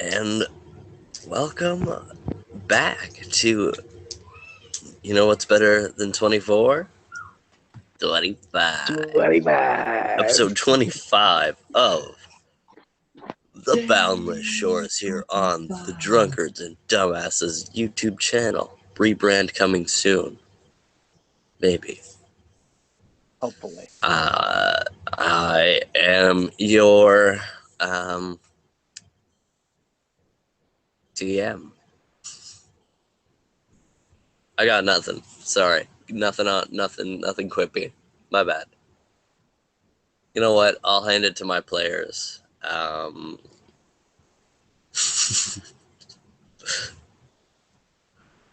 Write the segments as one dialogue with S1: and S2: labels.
S1: And welcome back to, you know what's better than 24? 25.
S2: 25.
S1: Episode 25 of The Boundless Shores here on the Drunkards and Dumbasses YouTube channel. Rebrand coming soon. Maybe.
S2: Hopefully.
S1: I am your DM. I got nothing. Sorry. Nothing quippy. My bad. You know what? I'll hand it to my players.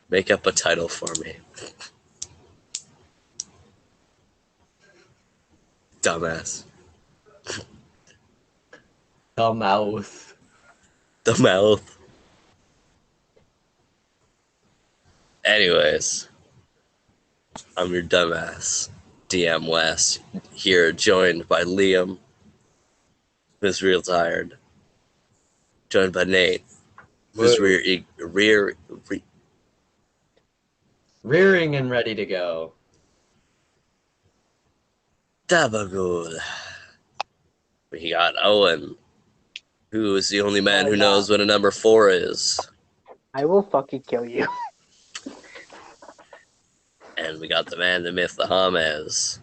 S1: Make up a title for me. Dumbass.
S3: The mouth.
S1: The mouth. Anyways, I'm your dumbass, DM West, here joined by Liam, who's real tired. Joined by Nate, who's
S3: Rearing and ready to go.
S1: Dabagul. We got Owen, who is the only man who knows what a number 4 is.
S2: I will fucking kill you.
S1: And we got the man, the myth, the James,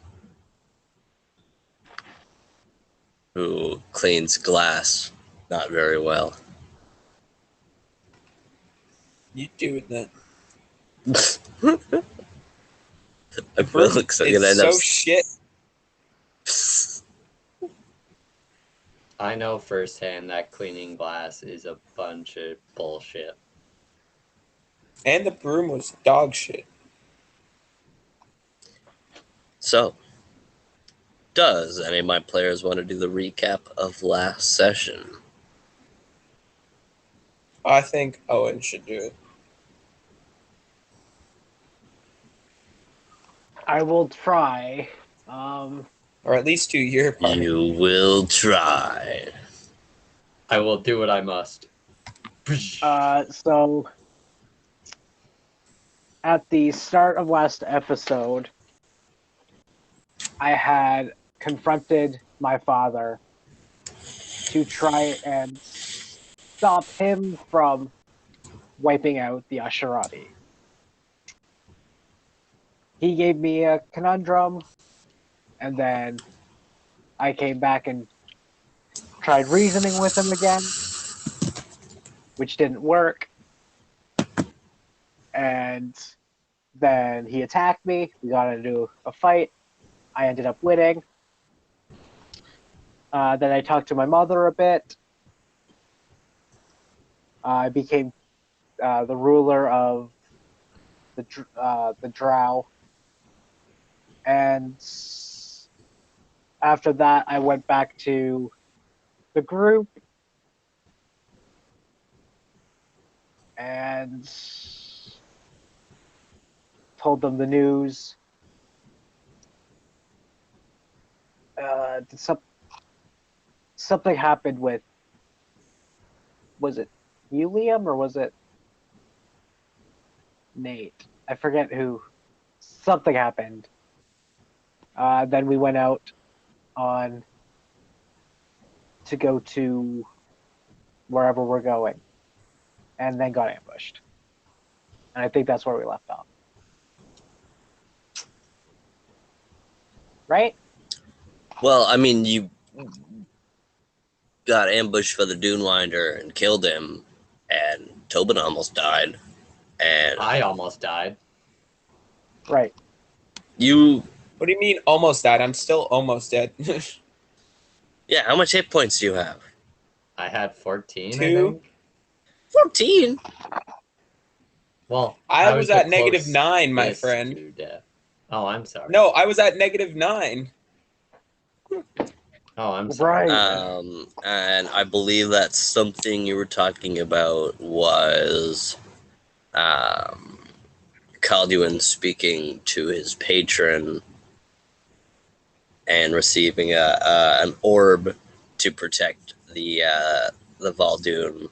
S1: who cleans glass not very well.
S4: You do it then.
S1: I feel like I'm gonna end
S4: so
S1: up.
S4: shit.
S3: I know firsthand that cleaning glass is a bunch of bullshit.
S4: And the broom was dog shit.
S1: So, does any of my players want to do the recap of last session?
S4: I think Owen should do it.
S2: I will try.
S4: Or at least do your part.
S1: You will try.
S3: I will do what I must.
S2: So at the start of last episode, I had confronted my father to try and stop him from wiping out the Asherati. He gave me a conundrum, and then I came back and tried reasoning with him again, which didn't work. And then he attacked me. We got into a fight. I ended up winning. Then I talked to my mother a bit. I became the ruler of the Drow. And after that, I went back to the group and told them the news. Something happened with, was it you, Liam, or was it Nate? I forget who. Something happened. Then we went out to go to wherever we're going, and then got ambushed. And I think that's where we left off. Right?
S1: Well, I mean, you got ambushed for the Dunewinder and killed him, and Tobin almost died. And
S3: I almost died.
S2: Right.
S1: you...
S4: What do you mean almost died? I'm still almost dead.
S1: Yeah, how much hit points do you have?
S3: I had 14, I
S4: 2.
S3: think.
S1: 14?
S3: Well,
S4: I was at
S3: the
S4: -9, my
S3: closest
S4: friend.
S3: to death. Oh, I'm sorry.
S4: No, I was at -9.
S3: Oh, I'm sorry.
S2: Right.
S1: And I believe that something you were talking about was Kalem'Dün speaking to his patron and receiving an orb to protect the Valdoon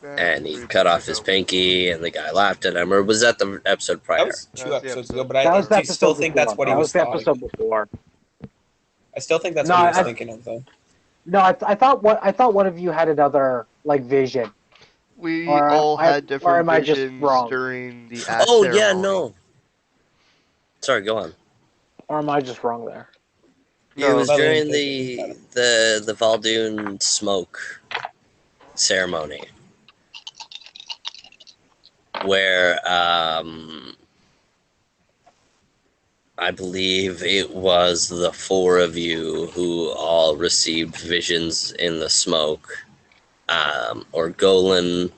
S1: and he cut off his pinky, and the guy laughed at him. Or was that the episode
S4: That
S1: prior?
S4: was two
S5: That's the
S4: episodes
S5: episode.
S4: ago, but
S2: That was the
S4: I still
S2: episode
S4: think
S2: before.
S4: that's what
S2: That
S4: he
S2: was
S4: was
S2: the
S4: thought.
S2: episode before.
S4: I still think that's
S2: No,
S4: what he was
S2: I-
S4: thinking of, though.
S2: No, I thought one of you had another like vision.
S5: We
S2: Or
S5: all had
S2: or
S5: different
S2: am I just
S5: visions
S2: wrong?
S5: during the ash
S1: Oh
S5: ceremony.
S1: yeah, no. Sorry, go on.
S2: Or am I just wrong there?
S1: It was
S4: No.
S1: during the Valdoon smoke ceremony, where I believe it was the four of you who all received visions in the smoke. Or Golan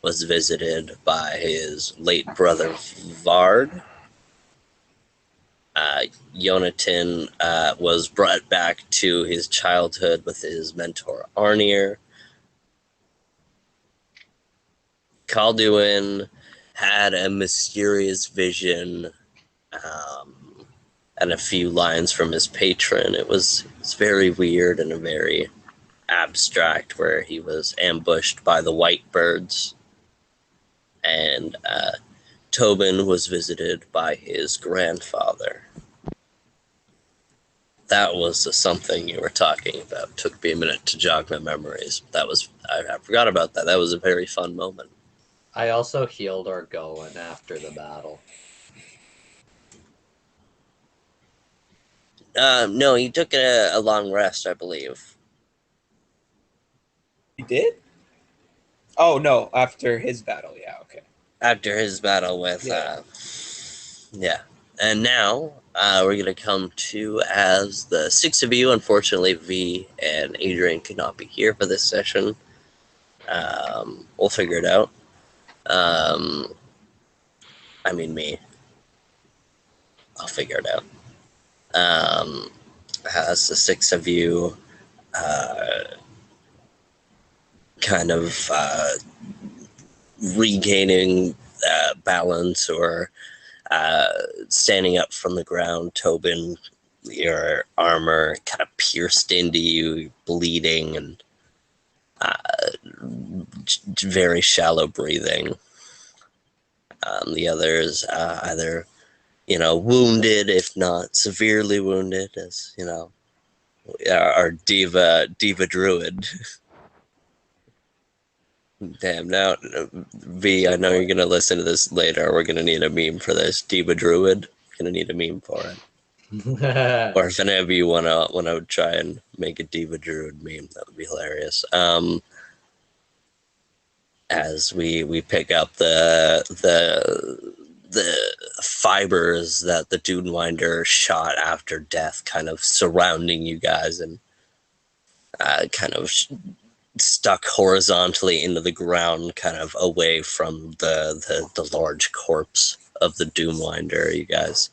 S1: was visited by his late brother Vard. Yonatan was brought back to his childhood with his mentor Arnir. Kalem'Dün had a mysterious vision and a few lines from his patron. It's very weird and very abstract, where he was ambushed by the white birds, and Tobin was visited by his grandfather. That was the something you were talking about. Took me a minute to jog my memories. I forgot about that. That was a very fun moment.
S3: I also healed Orgoan after the battle.
S1: No, he took a long rest, I believe.
S4: He did? Oh, no, after his battle, yeah, okay.
S1: After his battle with, yeah. And now, we're going to come to as the six of you. Unfortunately, V and Adrian could not be here for this session. We'll figure it out. I mean, me. I'll figure it out. As the six of you, kind of regaining balance or standing up from the ground. Tobin, your armor kind of pierced into you, bleeding, and very shallow breathing. The others either, wounded, if not severely wounded, as, our diva druid. Damn, now, V, I know you're going to listen to this later. We're going to need a meme for this. Diva Druid. Going to need a meme for it. Or if any of you want to try and make a Diva Druid meme, that would be hilarious. As we pick up the fibers that the Dunewinder shot after death kind of surrounding you guys, and kind of stuck horizontally into the ground, kind of away from the large corpse of the Doomwinder. You guys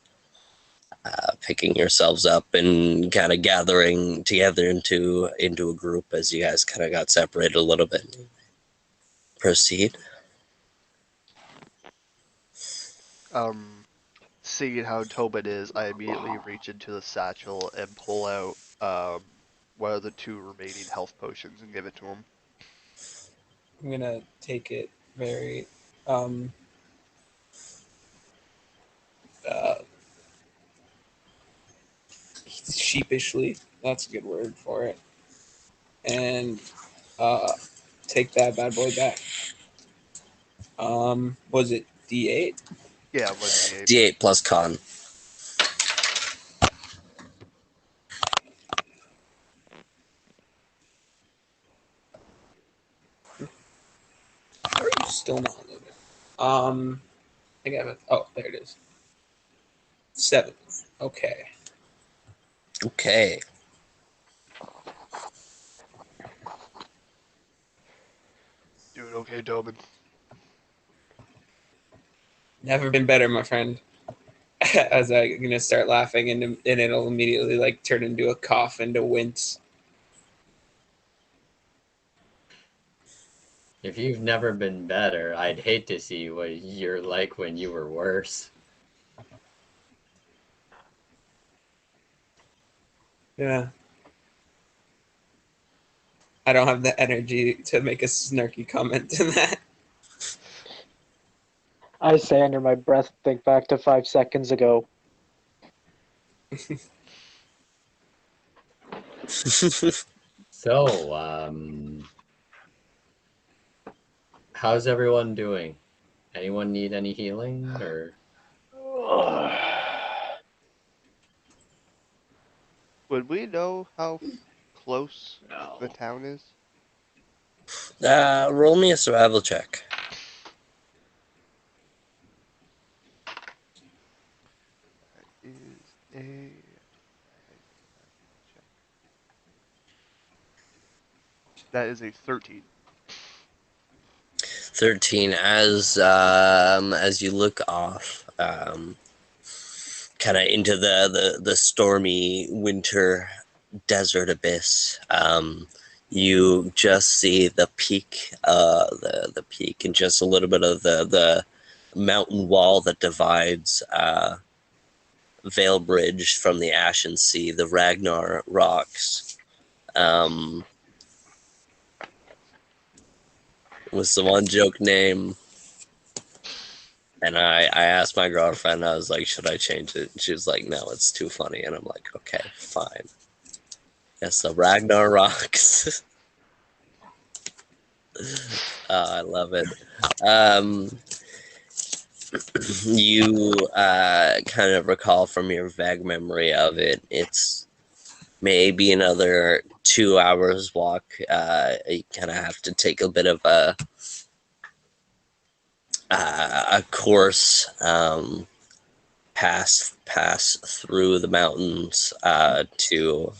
S1: picking yourselves up and kind of gathering together into a group as you guys kind of got separated a little bit. Proceed.
S5: Seeing how Tobin is, I immediately reach into the satchel and pull out one of the two remaining health potions and give it to him.
S4: I'm going to take it very sheepishly. That's a good word for it. And take that bad boy back. Was it D8?
S5: Yeah, 1d8.
S1: D8 plus con.
S4: How are you still not loaded? I got it. Oh, there it is. 7. Okay.
S1: Okay.
S5: Doing okay, Tobin.
S4: Never been better, my friend. As I'm gonna start laughing, and it'll immediately like turn into a cough and a wince.
S3: If you've never been better, I'd hate to see what you're like when you were worse.
S4: Yeah. I don't have the energy to make a snarky comment in that.
S2: I say under my breath, think back to 5 seconds ago.
S3: So, how's everyone doing? Anyone need any healing or?
S5: Would we know how close
S2: No.
S5: the town is?
S1: Roll me a survival check.
S5: That is a check. That is a 13.
S1: 13. As you look off, kind of into the stormy winter desert abyss, you just see the peak, the peak, and just a little bit of the mountain wall that divides Vale Bridge from the Ashen Sea, the Ragnar Rocks. Was the one joke name. And I asked my girlfriend, I was like, should I change it? And she was like, no, it's too funny. And I'm like, okay, fine. Yes, the Ragnar Rocks. I love it. You kind of recall from your vague memory of it, it's maybe another 2 hours walk. You kind of have to take a bit of a course, pass through the mountains to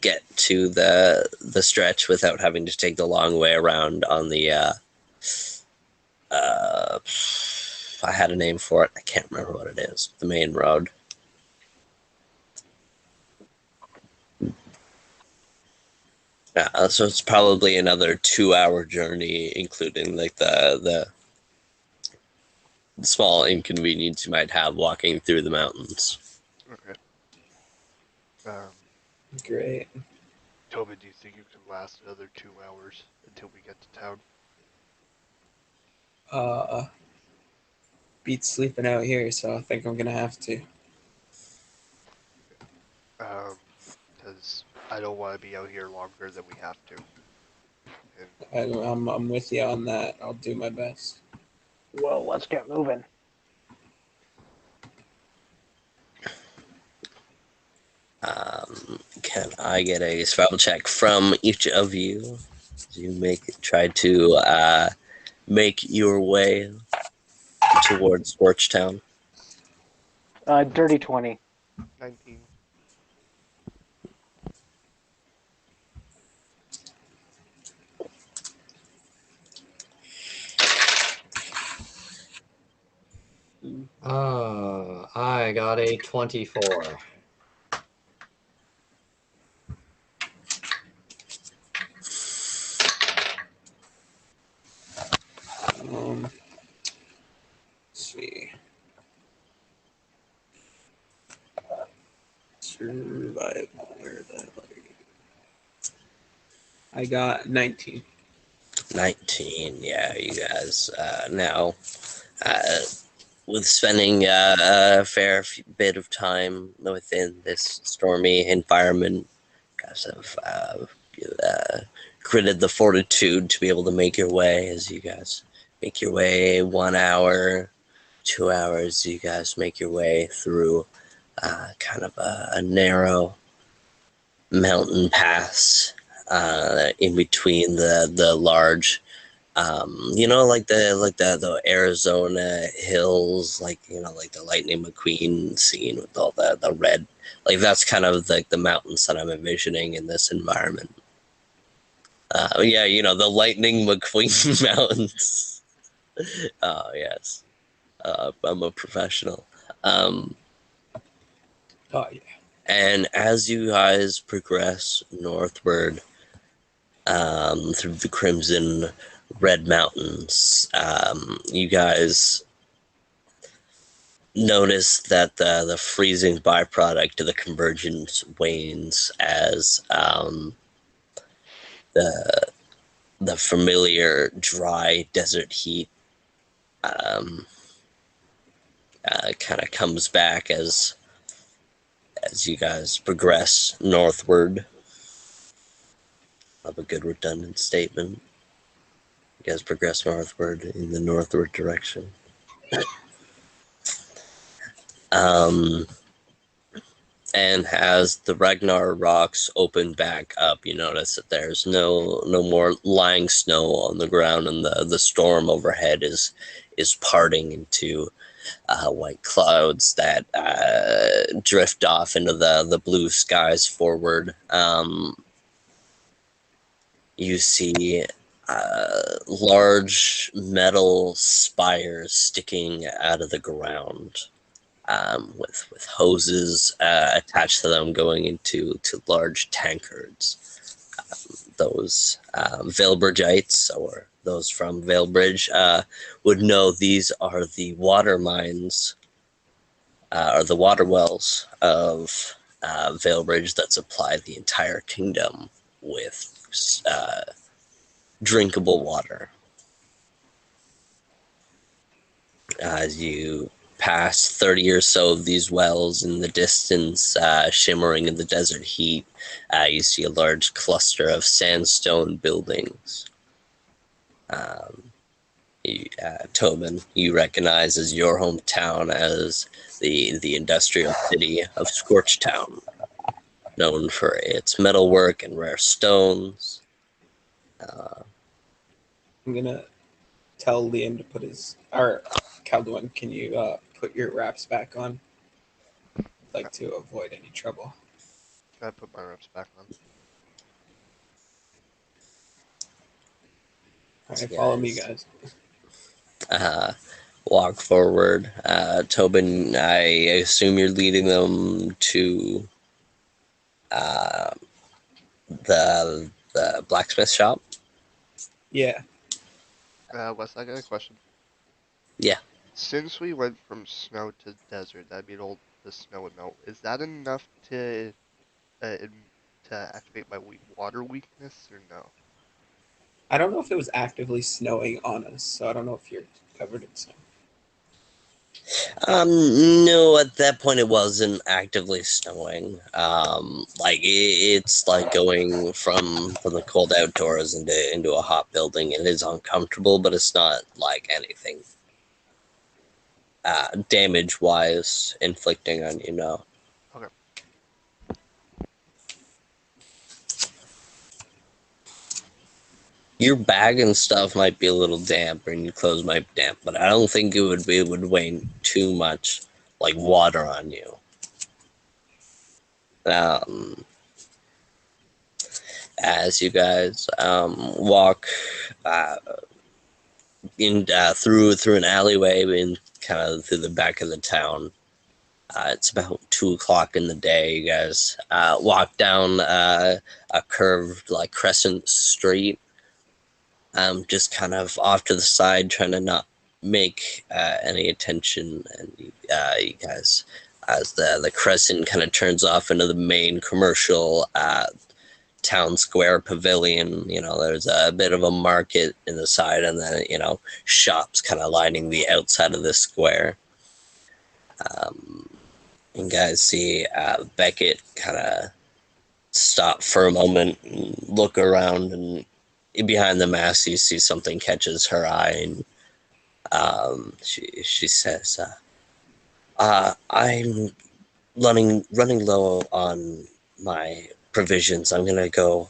S1: get to the stretch without having to take the long way around on the I had a name for it. I can't remember what it is. The main road. So it's probably another 2-hour journey, including like the small inconvenience you might have walking through the mountains.
S5: Okay.
S4: Great.
S5: Tobin, do you think you can last another 2 hours until we get to town?
S4: Beats sleeping out here, so I think I'm gonna have to.
S5: Because I don't want to be out here longer than we have to. And
S4: I'm with you on that. I'll do my best.
S2: Well, let's get moving.
S1: Can I get a survival check from each of you? You try to make your way towards Torchtown.
S2: Dirty 20.
S5: 19.
S3: I got a 24.
S4: Let's see. Survival. I got 19.
S1: 19, yeah, you guys now with spending a fair bit of time within this stormy environment, you guys have gritted the fortitude to be able to make your way. As you guys make your way 1 hour, 2 hours, you guys make your way through kind of a narrow mountain pass in between the large, like the Arizona hills, like like the Lightning McQueen scene with all the red, like that's kind of like the mountains that I'm envisioning in this environment. Yeah, the Lightning McQueen mountains. Oh yes, I'm a professional.
S4: Oh yeah.
S1: And as you guys progress northward through the Crimson Red Mountains, you guys notice that the freezing byproduct of the convergence wanes as the familiar dry desert heat kind of comes back as you guys progress northward. Of a good redundant statement. You guys progress northward in the northward direction. And as the Ragnar rocks open back up, you notice that there's no more lying snow on the ground, and the storm overhead is parting into white clouds that drift off into the blue skies forward. You see large metal spires sticking out of the ground. With hoses attached to them going into large tankards. Those Veilbridgeites, or those from Veilbridge, would know these are the water mines, or the water wells of Veilbridge that supply the entire kingdom with drinkable water. As you pass 30 or so of these wells in the distance, shimmering in the desert heat, you see a large cluster of sandstone buildings. Tobin, you recognize as your hometown as the industrial city of Scorchtown, known for its metalwork and rare stones.
S4: I'm gonna tell Liam to put his, or Kalem'Dün, can you put your wraps back on? I'd like to avoid any trouble.
S5: I put my wraps back on.
S4: All right, follow me, guys.
S1: Walk forward. Tobin, I assume you're leading them to the blacksmith shop?
S4: Yeah.
S5: Wes, I got a question.
S1: Yeah.
S5: Since we went from snow to desert, that'd be the snow would melt. Is that enough to activate my water weakness, or no?
S4: I don't know if it was actively snowing on us, so I don't know if you're covered in snow.
S1: No, at that point it wasn't actively snowing. It's like going from the cold outdoors into a hot building. It is uncomfortable, but it's not like anything damage wise inflicting on you. No.
S5: Okay.
S1: Your bag and stuff might be a little damp, and your clothes might be damp, but I don't think it would weigh too much like water on you. As you guys walk in through an alleyway in kind of through the back of the town. It's about 2:00 in the day. You guys walk down a curved like crescent street, just kind of off to the side, trying to not make any attention. And you guys, as the crescent kind of turns off into the main commercial town square pavilion, there's a bit of a market in the side, and then shops kind of lining the outside of the square. You guys see Beckett kind of stop for a moment and look around, and behind the mask you see something catches her eye, and she says, I'm running low on my provisions. I'm gonna go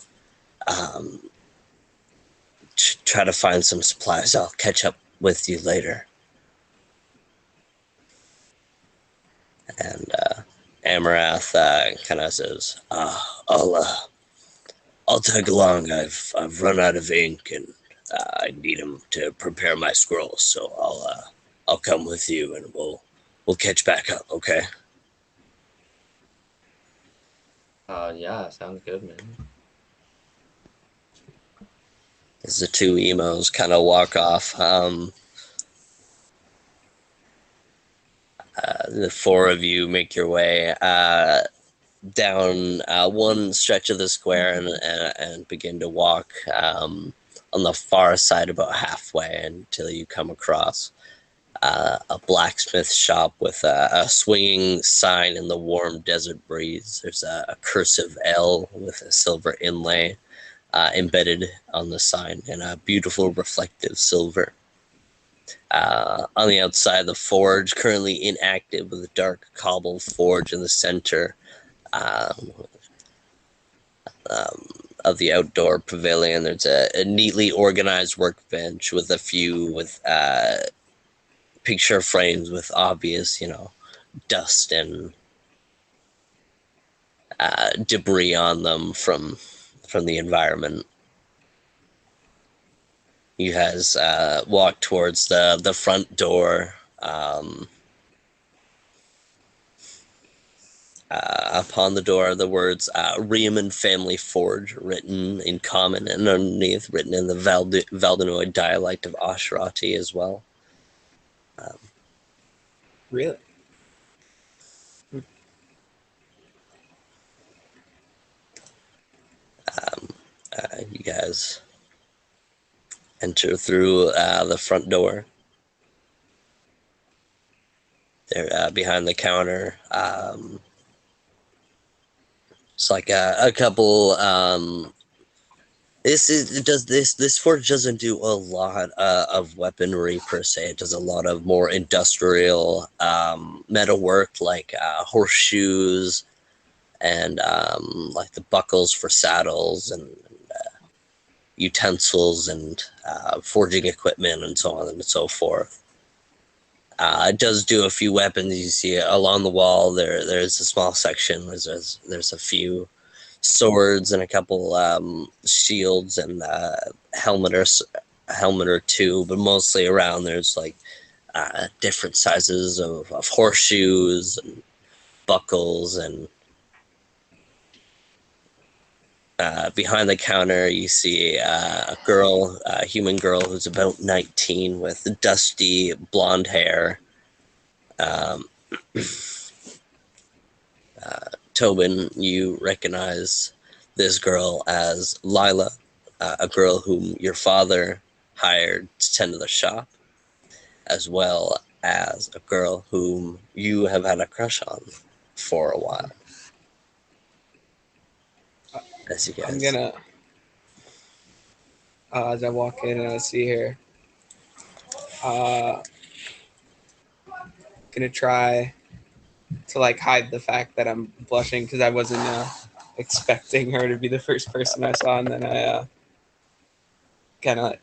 S1: try to find some supplies. I'll catch up with you later. And Amarath kind of says, I'll tag along. I've run out of ink, and I need him to prepare my scrolls. So I'll come with you, and we'll catch back up. Okay.
S3: Yeah, sounds good, man.
S1: As the two emos kind of walk off, the four of you make your way down one stretch of the square and begin to walk on the far side about halfway until you come across a blacksmith shop with a swinging sign in the warm desert breeze. There's a cursive L with a silver inlay embedded on the sign in a beautiful reflective silver. On the outside, the forge, currently inactive with a dark cobble forge in the center um, of the outdoor pavilion. There's a neatly organized workbench with a few picture frames with obvious, dust and debris on them from the environment. You guys walk towards the front door. Upon the door are the words Riemann Family Forge written in common, and underneath written in the Valdenoid dialect of Oshirati as well.
S4: Really?
S1: You guys enter through the front door. There, behind the counter, it's like a couple. This forge doesn't do a lot of weaponry per se. It does a lot of more industrial metalwork, like horseshoes and like the buckles for saddles and utensils and forging equipment and so on and so forth. It does do a few weapons. You see along the wall there's a small section. There's a few swords and a couple shields and helmet or two, but mostly around there's like different sizes of horseshoes and buckles and behind the counter you see a girl, a human girl who's about 19 with dusty blonde hair. Tobin, you recognize this girl as Lila, a girl whom your father hired to tend to the shop, as well as a girl whom you have had a crush on for a while. As you guys,
S4: I'm gonna, as I walk in and I see her, gonna try to like hide the fact that I'm blushing because I wasn't expecting her to be the first person I saw, and then I kind of like,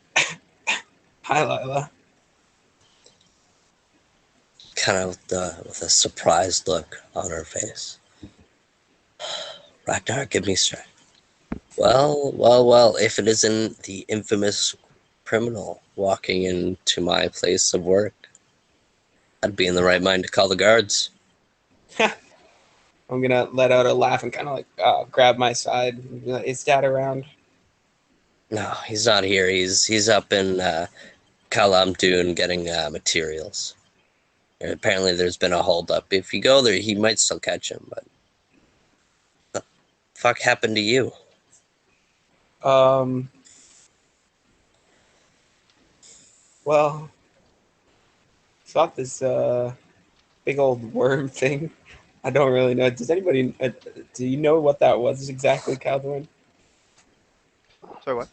S4: hi Lila.
S1: kind of with a surprised look on her face. Ragnar, give me strength. Well, if it isn't the infamous criminal walking into my place of work, I'd be in the right mind to call the guards.
S4: I'm gonna let out a laugh and kind of like grab my side. And be like, is Dad around?
S1: No, he's not here. He's up in Kalem'Dün getting materials. Apparently there's been a holdup. If you go there, he might still catch him, but what the fuck happened to you?
S4: Well, thought this big old worm thing. I don't really know. Does anybody? Do you know what that was exactly, Kalem'Dün?
S5: Sorry, what?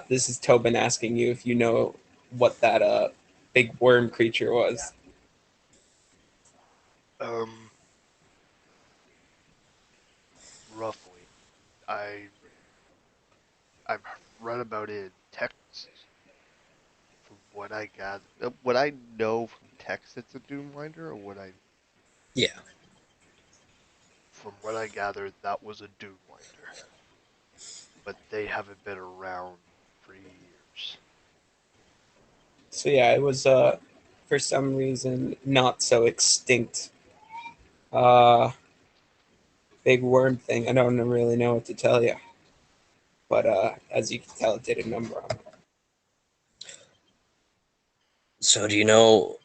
S4: This is Tobin asking you if you know what that big worm creature was.
S5: Roughly. I've read about it in text. From what I gather, what I know from text, it's a Doomwinder, or what I,
S1: Yeah.
S5: from what I gathered, that was a Doomwinder. But they haven't been around for years.
S4: So yeah, it was for some reason not so extinct. Uh, Big worm thing. I don't really know what to tell you, but as you can tell, it did a number on me.
S1: So do you know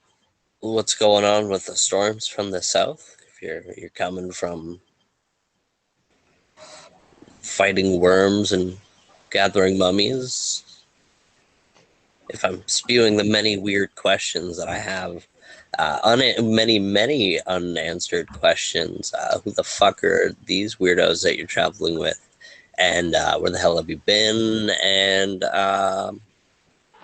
S1: what's going on with the storms from the south? if you're coming from fighting worms and gathering mummies, if I'm spewing the many weird questions that I have, many unanswered questions. Who the fuck are these weirdos that you're traveling with? And where the hell have you been? And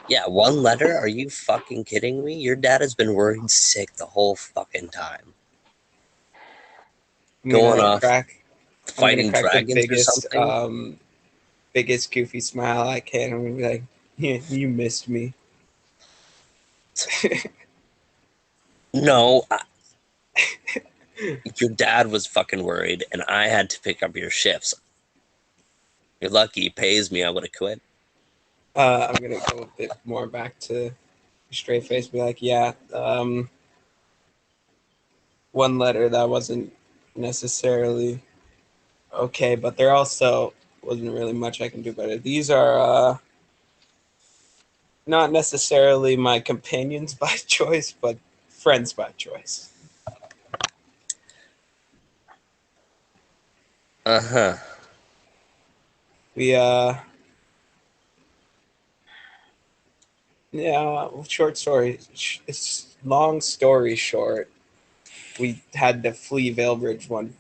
S1: yeah, one letter? Are you fucking kidding me? Your dad has been worried sick the whole fucking time.
S4: I'm
S1: Going
S4: gonna
S1: off
S4: crack. I'm gonna
S1: fighting
S4: crack the
S1: dragons or something?
S4: biggest goofy smile I can. I'm gonna be like, "Yeah, you missed me."
S1: No, your dad was fucking worried, and I had to pick up your shifts. You're lucky he pays me. I would have quit.
S4: I'm gonna go a bit more back to straight face. Be like, yeah, one letter that wasn't necessarily okay, but there also wasn't really much I can do about it. These are not necessarily my companions by choice, but friends by choice.
S1: Uh-huh.
S4: We yeah, short story. It's long story short. We had to flee Veilbridge when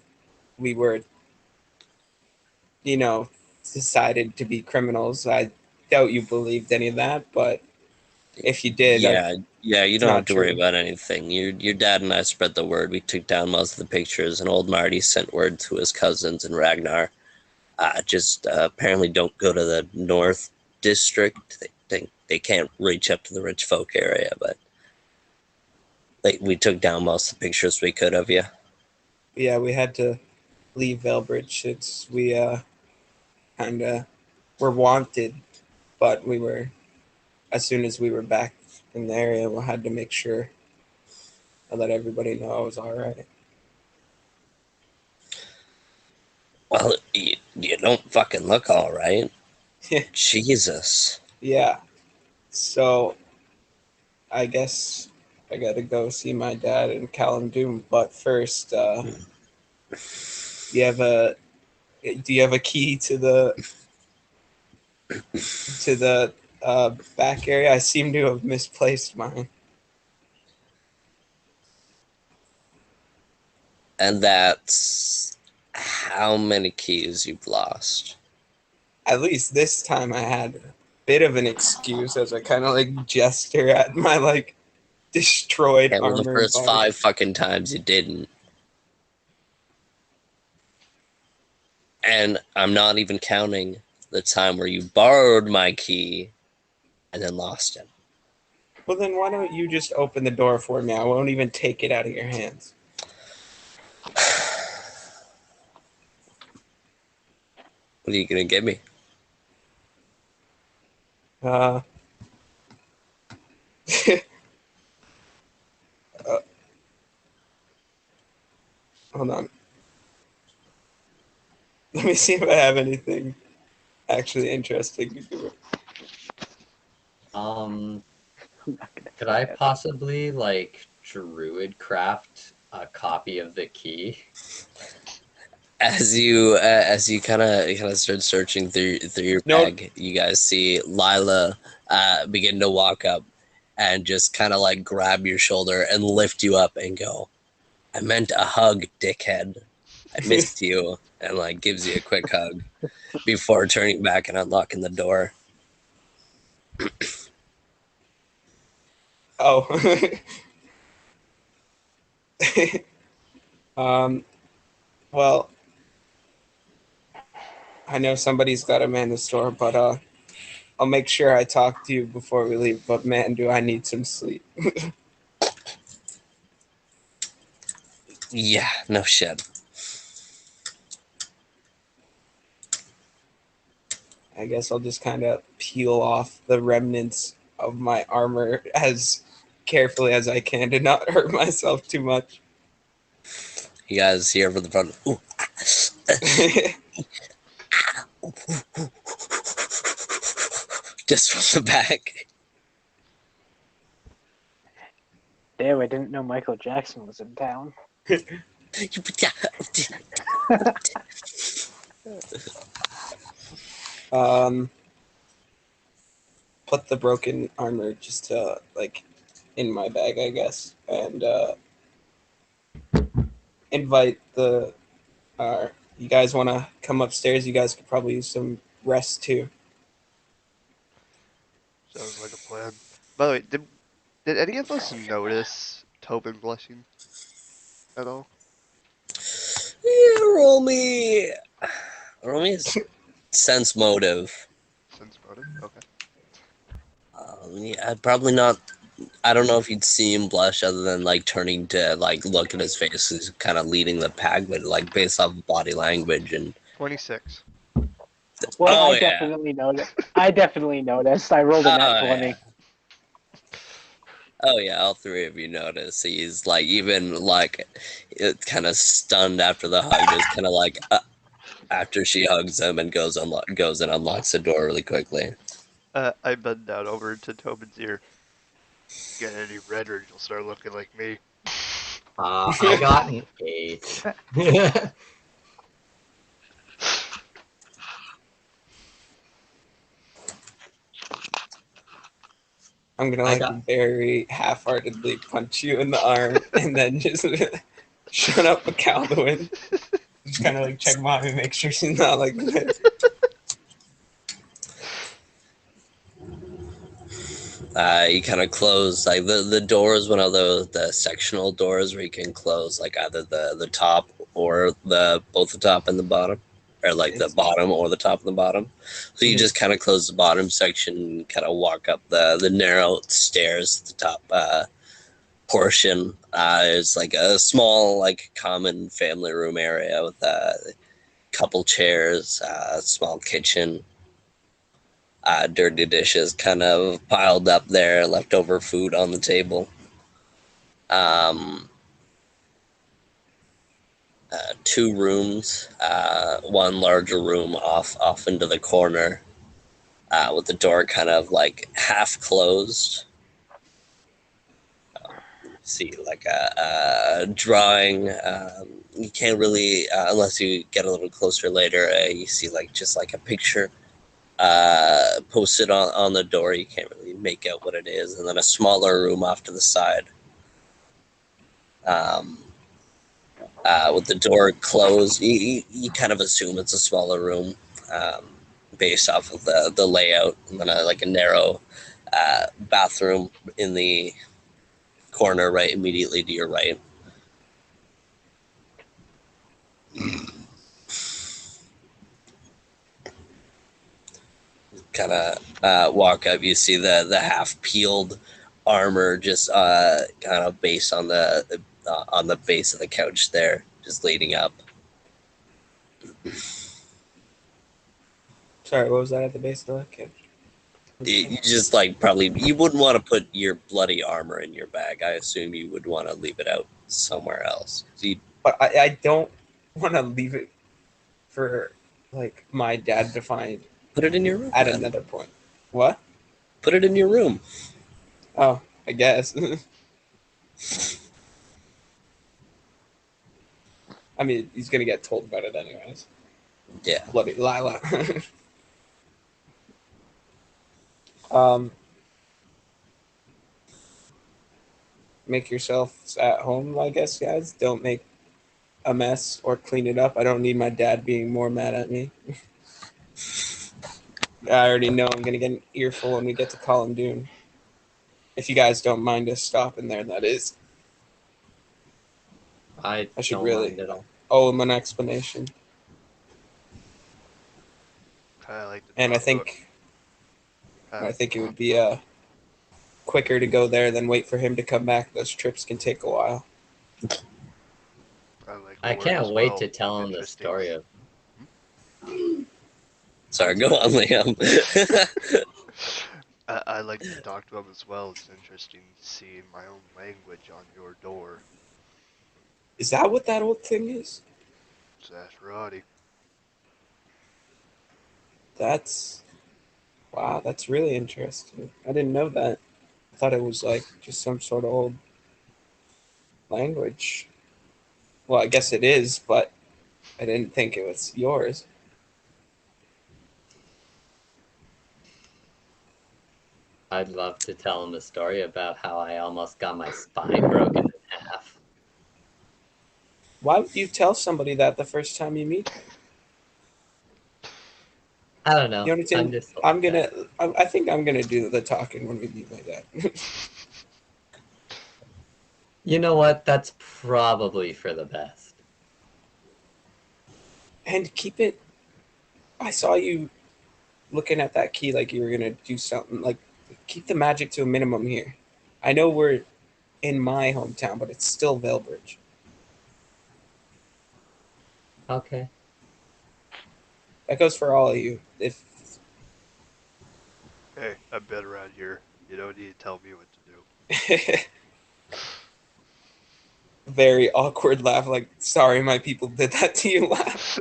S4: we were, you know, decided to be criminals. I doubt you believed any of that, but if you did,
S1: Yeah, you
S4: it's
S1: don't have
S4: not
S1: to worry
S4: true.
S1: about anything. Your dad and I spread the word. We took down most of the pictures, and old Marty sent word to his cousins and Ragnar. Just apparently don't go to the North District. They can't reach up to the rich folk area, but we took down most of the pictures we could of you.
S4: Yeah, we had to leave Veilbridge. It's we kind of were wanted, but we were as soon as we were back in the area, we had to make sure I let everybody know I was all right.
S1: Well, you don't fucking look all right. Jesus.
S4: Yeah, so I guess I gotta go see my dad in Kalem'Dün. But first, you have a do you have a key to the back area? I seem to have misplaced mine.
S1: And that's how many keys you've lost.
S4: At least this time I had a bit of an excuse as I kind of like gesture at my like destroyed
S1: Okay, well, the
S4: armor and
S1: first
S4: body.
S1: 5 fucking times you didn't. And I'm not even counting the time where you borrowed my key and then lost it.
S4: Well, then why don't you just open the door for me? I won't even take it out of your hands.
S1: What are you gonna give me?
S4: Uh, uh, hold on. Let me see if I have anything actually interesting to do.
S3: Um,
S2: I'm not gonna
S3: could
S2: say
S3: I
S2: it.
S3: possibly like druid craft a copy of the key?
S1: As you kind of start searching through your
S4: No,
S1: bag, you guys see Lila begin to walk up and just kind of like grab your shoulder and lift you up and go, "I meant a hug, dickhead. I missed you," and like gives you a quick hug before turning back and unlocking the door.
S4: oh. um, well, I know somebody's got to man the store, but I'll make sure I talk to you before we leave. But man, do I need some sleep.
S1: Yeah, no shit.
S4: I guess I'll just kind of peel off the remnants of my armor as carefully as I can to not hurt myself too much.
S1: You guys hear from the front. Ooh. Just from the back.
S2: Damn, I didn't know Michael Jackson was in town.
S4: Put the broken armor just like in my bag, I guess, and invite the. You guys want to come upstairs? You guys could probably use some rest too.
S5: Sounds like a plan. By the way, did any of us notice Tobin blushing at all?
S1: Yeah, roll me a sense motive.
S5: Sense motive? Okay.
S1: Yeah, probably not. I don't know if you'd see him blush other than like turning to like look at his face. He's kind of leading the pack, but like based off of body language and.
S5: 26.
S2: Well,
S1: Oh
S2: I
S1: yeah.
S2: definitely noticed. I definitely noticed. I rolled a net
S1: Oh
S2: 20.
S1: yeah. Oh yeah, all three of you notice. He's like even like kind of stunned after the hug, just kind of like after she hugs him and goes and unlocks the door really quickly.
S5: I bend down over to Tobin's ear. Get any redder, you'll start looking like me.
S3: I got an 8.
S4: I'm gonna
S3: I
S4: like
S3: got-
S4: very half-heartedly punch you in the arm and then just shut up, Kalem'Dün. Just kind of like check mommy, make sure she's not like this.
S1: You kind of close like the door is one of the sectional doors where you can close like either the top or both the top and the bottom, or like the bottom or the top and the bottom. So you just kind of close the bottom section, kind of walk up the narrow stairs to the top portion. There's like a small like common family room area with a couple chairs, a small kitchen. Dirty dishes kind of piled up there, leftover food on the table. Um, Two rooms, one larger room off into the corner, with the door kind of like half closed. See like a drawing. You can't really, unless you get a little closer later, you see like just like a picture posted on the door. You can't really make out what it is, and then a smaller room off to the side, with the door closed. You kind of assume it's a smaller room, um, based off of the layout, and then like a narrow bathroom in the corner right immediately to your right. Kind of walk up, you see the half peeled armor just kind of based on the base of the couch there, just leading up.
S4: Sorry, what was that at the base of the couch?
S1: You just like probably you wouldn't want to put your bloody armor in your bag. I assume you would want to leave it out somewhere else.
S4: But I don't want to leave it for like my dad to find
S1: Put it in your room.
S4: at
S1: Then.
S4: another point. What?
S1: Put it in your room.
S4: Oh, I guess. I mean, he's gonna get told about it anyways.
S1: Yeah.
S4: Bloody Lila. um, make yourselves at home, I guess, guys. Don't make a mess or clean it up. I don't need my dad being more mad at me. I already know I'm gonna get an earful when we get to Kalem'Dün. If you guys don't mind us stopping there, that is.
S3: I
S4: should
S3: don't
S4: really-
S3: mind at all.
S4: Owe him an explanation.
S5: I like to
S4: And I
S5: talk about-
S4: think it would be quicker to go there than wait for him to come back. Those trips can take a while.
S5: like
S3: I
S5: lore
S3: can't
S5: as
S3: wait
S5: well.
S3: to tell him the
S5: Interesting.
S3: story of.
S1: Sorry, go on, Liam.
S5: I like to talk to him as well. It's interesting seeing my own language on your door.
S4: Is that what that old thing is?
S5: Zasharati.
S4: That's wow. That's really interesting. I didn't know that. I thought it was like just some sort of old language. Well, I guess it is, but I didn't think it was yours.
S3: I'd love to tell him a story about how I almost got my spine broken in half.
S4: Why would you tell somebody that the first time you meet them?
S3: I don't know.
S4: You understand?
S3: I'm just like that.
S4: I think I'm gonna do the talking when we meet my dad.
S3: You know what? That's probably for the best.
S4: And keep it. I saw you looking at that key like you were gonna do something. Like, keep the magic to a minimum here. I know we're in my hometown, but it's still Vailbridge.
S3: Okay.
S4: That goes for all of you. If
S5: Hey, I've been around here. You don't need to tell me what to do.
S4: very awkward laugh, like sorry, my people did that to you. Laugh.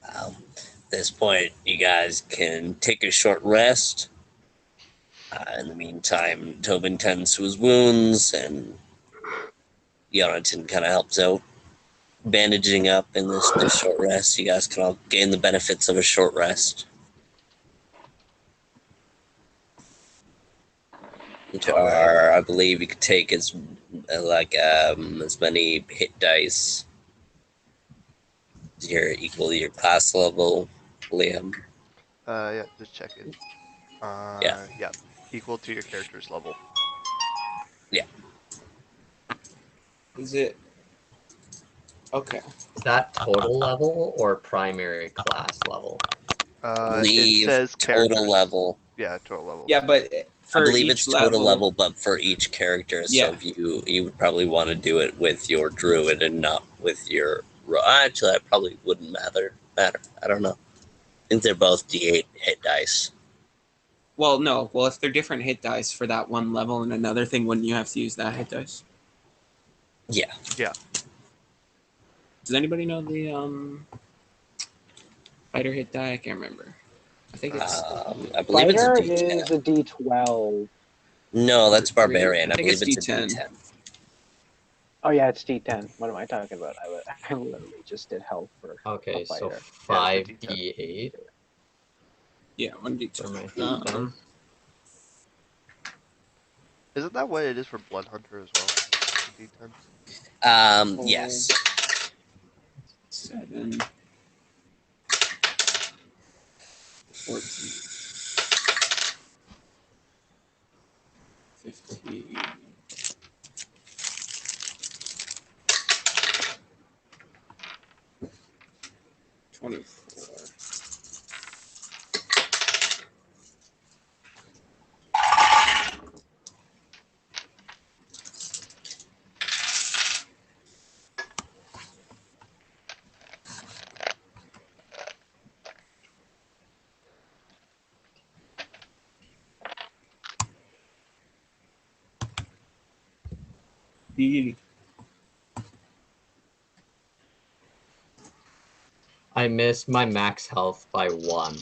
S1: At this point, you guys can take a short rest. In the meantime, Tobin tends to his wounds, and Jonathan kind of helps out bandaging up in this short rest. You guys can all gain the benefits of a short rest. I believe you could take as many hit dice as you're equal to your class level, Liam.
S5: Yeah, just checking.
S1: Yeah.
S5: Yeah, equal to your character's level.
S4: Is it okay?
S3: Is that total level or primary class level?
S5: It
S1: Believe
S5: says
S1: total
S5: characters.
S1: level.
S5: Yeah, total level.
S4: Yeah, but
S1: I
S4: for
S1: believe
S4: each
S1: it's total level, but for each character.
S4: Yeah.
S1: So if you would probably want to do it with your druid and not with your. Actually, that probably wouldn't matter. I don't know. I think they're both D8 hit dice.
S4: Well, no. Well, if they're different hit dice for that one level and another thing, wouldn't you have to use that hit dice?
S1: Yeah.
S5: Yeah.
S4: Does anybody know the fighter hit die? I can't remember. I think it's
S1: I believe it's a
S2: Fighter
S1: D10.
S2: is a D12.
S1: No, that's
S4: three?
S1: barbarian.
S4: I
S1: I
S4: think
S1: believe
S4: it's
S1: it's a
S4: D10.
S1: D10.
S2: Oh yeah, it's D10. What am I talking about? I literally just did health for
S3: Okay,
S2: a
S3: so
S2: fighter.
S5: Yeah, it's a D10.
S3: 5d8
S4: Yeah, one
S3: for my hit
S4: D10.
S3: dice.
S5: Isn't that what it is for Blood Hunter as well? The D10?
S1: Yes.
S4: 7, 14, 15, 24.
S3: I missed my max health by 1.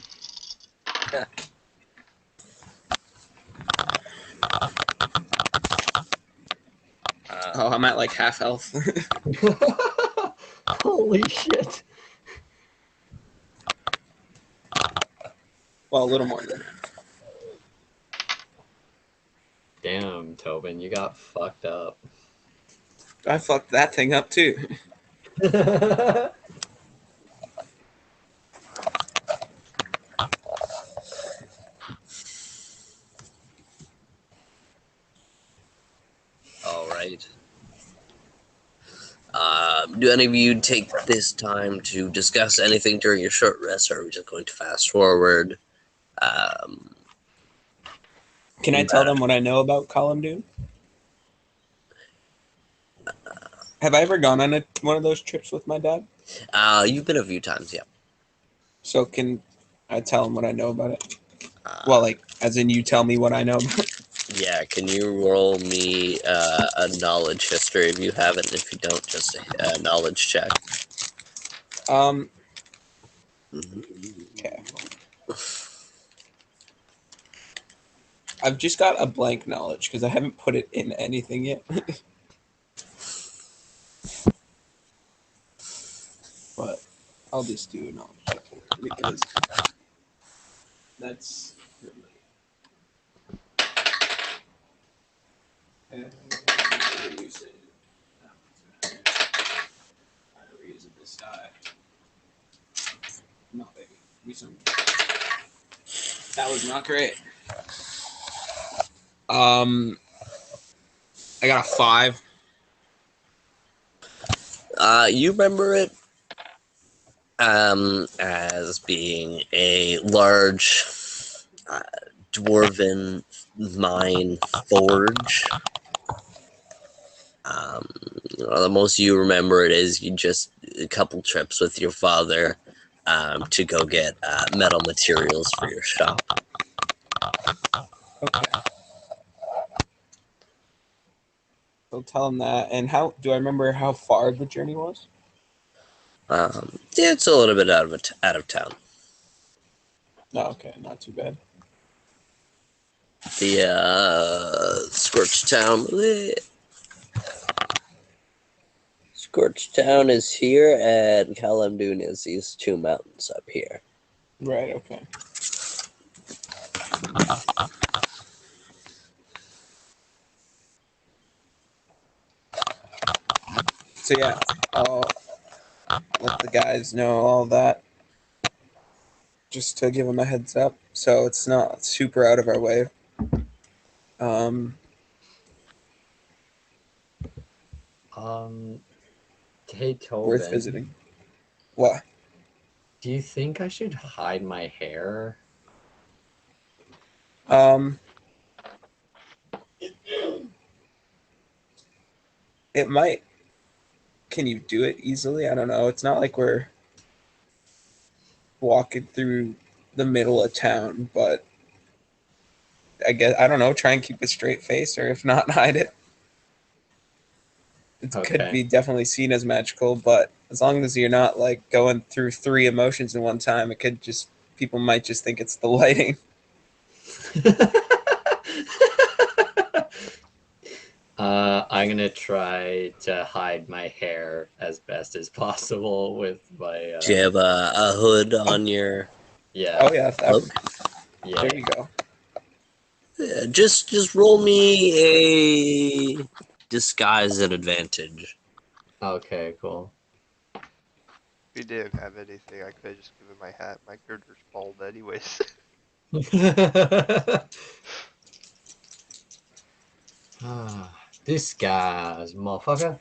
S4: Oh, I'm at like half health.
S3: Holy shit.
S4: Well, a little more than that.
S3: Damn, Tobin, you got fucked up.
S4: I fucked that thing up too.
S1: All right. Do any of you take this time to discuss anything during your short rest, or are we just going to fast forward?
S4: Can I tell them what I know about Kalem'Dün? Have I ever gone on one of those trips with my dad?
S1: You've been a few times, yeah.
S4: So can I tell them what I know about it? Well, like, as in you tell me what I know about it.
S1: Yeah, can you roll me a knowledge history if you haven't? If you don't, just a knowledge check.
S4: Okay. I've just got a blank knowledge because I haven't put it in anything yet. But I'll just do a knowledge check here because that's really. And reuse this die. No, baby. That was not great. I got a 5.
S1: You remember it as being a large dwarven mine forge. The most you remember it is you just a couple trips with your father to go get metal materials for your shop.
S4: Okay. So tell him that. And how do I remember how far the journey was?
S1: Yeah, it's a little bit out of town.
S4: Oh, okay, not too bad.
S1: The Scorched Town. Scorched Town is here, and Kalem'Dün is these 2 mountains up here.
S4: Right. Okay. So yeah, I'll let the guys know all that, just to give them a heads up, so it's not super out of our way.
S3: Hey,
S4: Worth
S3: Tobin,
S4: visiting. What?
S3: do you think I should hide my hair?
S4: It might. Can you do it easily? I don't know. It's not like we're walking through the middle of town, but I guess I don't know. Try and keep a straight face, or if not, hide it. It could
S3: Okay.
S4: be definitely seen as magical, but as long as you're not like going through 3 emotions in one time, it could just people might just think it's the lighting.
S3: I'm gonna try to hide my hair as best as possible with my.
S1: Do you have a hood on your
S3: Yeah.
S4: Oh yeah,
S1: cloak?
S3: Yeah.
S4: there you go.
S1: Yeah, just roll me a disguise at advantage.
S3: Okay. Cool.
S5: If he didn't have anything, I could have just given my hat. My girder's bald anyways.
S3: Disguise, motherfucker.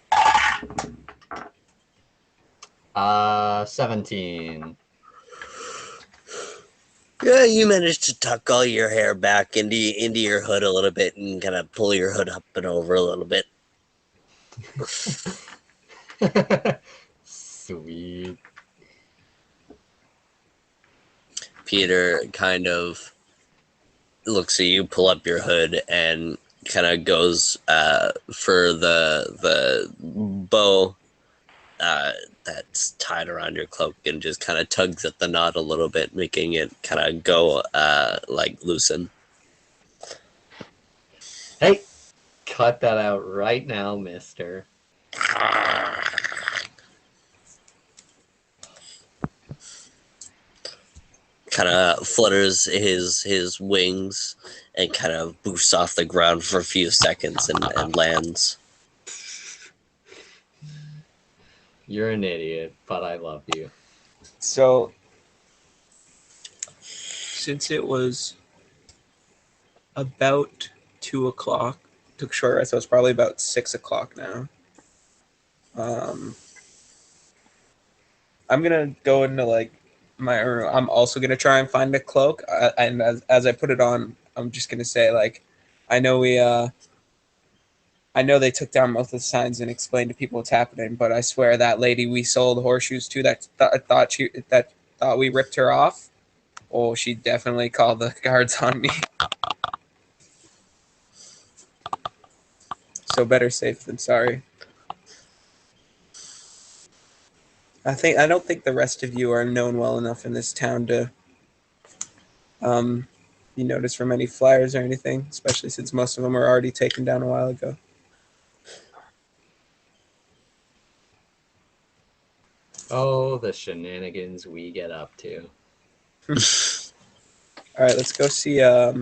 S3: 17.
S1: Yeah, you managed to tuck all your hair back into your hood a little bit and kind of pull your hood up and over a little bit.
S3: Sweet.
S1: Peter kind of looks at you, pull up your hood, and kind of goes for the bow that's tied around your cloak and just kind of tugs at the knot a little bit, making it kind of go like loosen.
S3: Hey, cut that out right now, mister.
S1: Kind of flutters his wings and kind of boosts off the ground for a few seconds and lands.
S3: You're an idiot, but I love you.
S4: So since it was about 2 o'clock, took short rest, so it's probably about 6 o'clock now. I'm gonna go into like my room. I'm also gonna try and find a cloak, and as I put it on, I'm just gonna say like, I know we I know they took down most of the signs and explained to people what's happening, but I swear that lady we sold horseshoes to that thought we ripped her off. Oh, she definitely called the guards on me. So better safe than sorry. I don't think the rest of you are known well enough in this town to you notice from any flyers or anything, especially since most of them were already taken down a while ago.
S3: Oh, the shenanigans we get up to.
S4: All right, let's go see. Are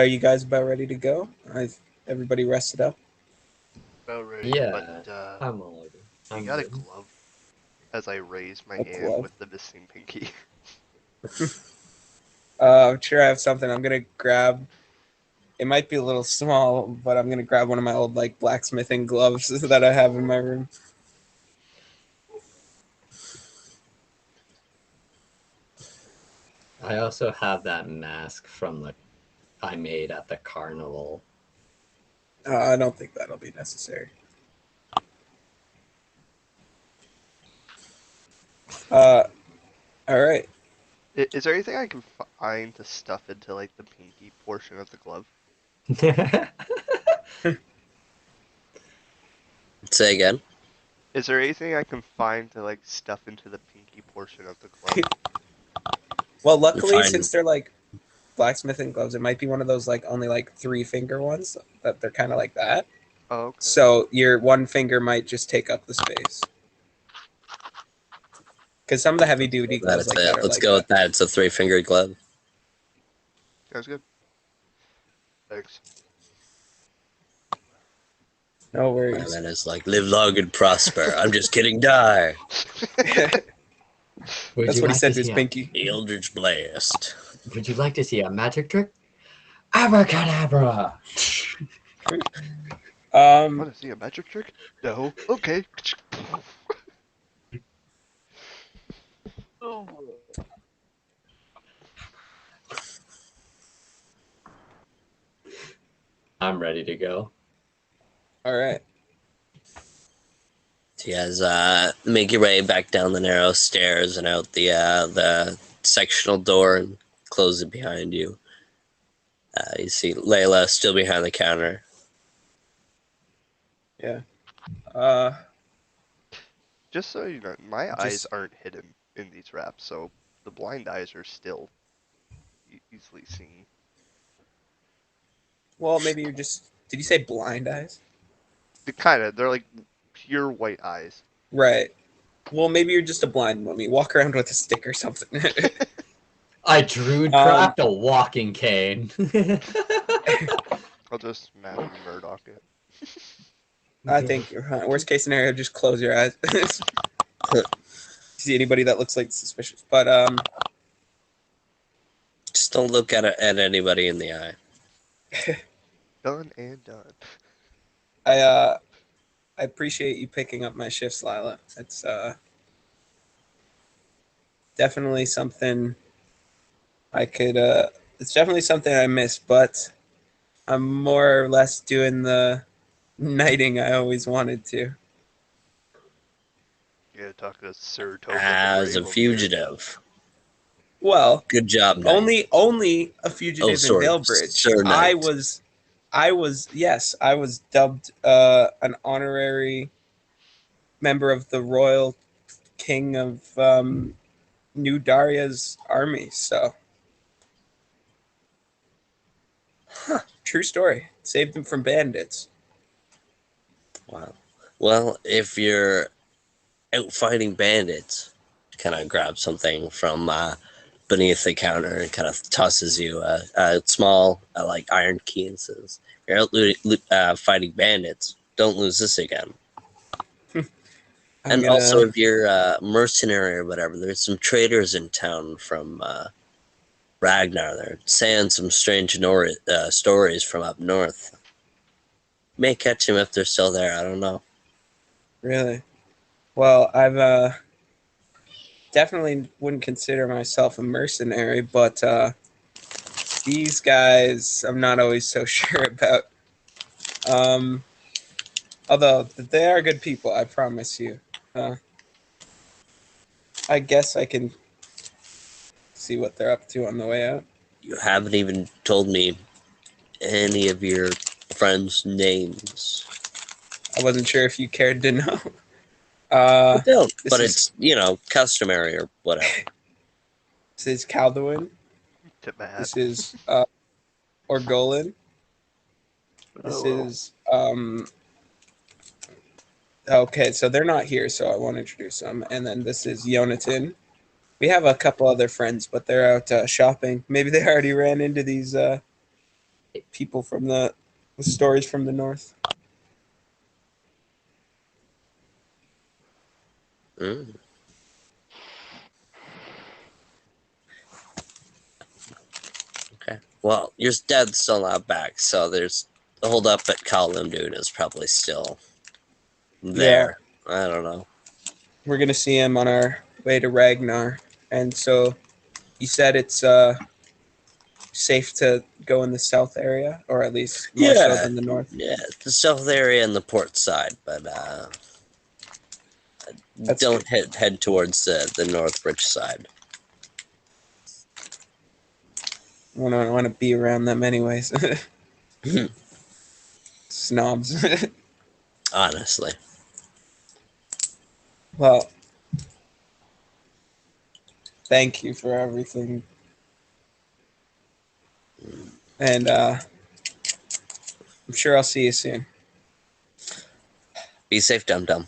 S4: you guys about ready to go? Everybody rested up.
S5: About ready.
S3: Yeah,
S5: But
S3: I'm all over.
S5: you
S3: I'm
S5: got a
S3: good.
S5: glove. As I raise my
S4: A
S5: hand
S4: glove?
S5: with the missing pinky.
S4: I'm sure I have something. I'm gonna grab. It might be a little small, but I'm gonna grab one of my old like blacksmithing gloves that I have in my room.
S3: I also have that mask from the I made at the carnival.
S4: I don't think that'll be necessary. All right.
S5: Is there anything I can find to stuff into like the pinky portion of the glove?
S1: Say again.
S5: Is there anything I can find to like stuff into the pinky portion of the glove?
S4: Well, luckily,
S1: Fine.
S4: since they're like blacksmithing gloves, it might be one of those like only like 3-finger ones that they're kind of like that.
S5: Oh, okay.
S4: So your one finger might just take up the space. Because some of the heavy duty gloves like that are
S1: Let's
S4: like
S1: go
S4: that.
S1: with that. It's a 3-fingered glove.
S5: Sounds good. Thanks.
S4: No
S1: My
S4: worries.
S1: man is like, live long and prosper. I'm just kidding, die.
S4: That's what he said to his pinky.
S1: The Eldritch Blast.
S3: Would you like to see a magic trick? Abracadabra!
S5: Want to see a magic trick? No. Okay.
S3: I'm ready to go.
S4: All right.
S1: So you guys make your way back down the narrow stairs and out the sectional door and close it behind you. You see Layla still behind the counter.
S4: Yeah.
S5: Just so you know, my
S4: Just-
S5: eyes aren't hidden in these wraps, so the blind eyes are still easily seen.
S4: Well, maybe you're just. Did you say blind eyes?
S5: They're like pure white eyes.
S4: Right. Well, maybe you're just a blind mummy. Walk around with a stick or something.
S3: I druid craft a walking cane.
S5: I'll just Matthew Murdoch it.
S4: I think worst case scenario, just close your eyes. See anybody that looks like suspicious, but
S1: Just don't look at anybody in the eye.
S5: Done and done.
S4: I appreciate you picking up my shifts, Lila. It's definitely something I could. It's definitely something I miss, but I'm more or less doing the knighting I always wanted to.
S5: Yeah, talk to Sir Tobin.
S1: As a fugitive.
S4: Well,
S1: Good job, Knight.
S4: only a fugitive in
S1: sorry,
S4: Valebridge.
S1: Sir
S4: I
S1: Knight.
S4: was dubbed an honorary member of the royal king of New Daria's army. So, true story. Saved them from bandits.
S1: Wow. Well, if you're out fighting bandits, kind of grab something from beneath the counter and kind of tosses you a small like iron key and says, "You're out fighting bandits. Don't lose this again." And also, if you're a mercenary or whatever, there's some traders in town from Ragnar. They're saying some strange stories from up north. May catch them if they're still there. I don't know.
S4: Really? Well, I've definitely wouldn't consider myself a mercenary, but these guys I'm not always so sure about. Although they are good people, I promise you. I guess I can see what they're up to on the way out.
S1: You haven't even told me any of your friends' names.
S4: I wasn't sure if you cared to know.
S1: I don't,
S4: this
S1: but
S4: is-
S1: it's, customary or whatever.
S4: This is Kalem'Dün.
S5: Tip my hat.
S4: This is Orgolan. This is okay, so they're not here, so I won't introduce them. And then this is Yonatan. We have a couple other friends, but they're out shopping. Maybe they already ran into these people from the stories from the north.
S1: Mm. Okay. Well, your dad's still not back, so there's the hold up at Kalem'Dün is probably still there. I don't know.
S4: We're gonna see him on our way to Ragnar, and so you said it's safe to go in the south area, or at least more so than the north.
S1: Yeah, the south area and the port side, but
S4: That's
S1: don't head towards the Northbridge side.
S4: I want to be around them anyways. Snobs.
S1: Honestly.
S4: Well, thank you for everything. And I'm sure I'll see you soon.
S1: Be safe, Dum Dum.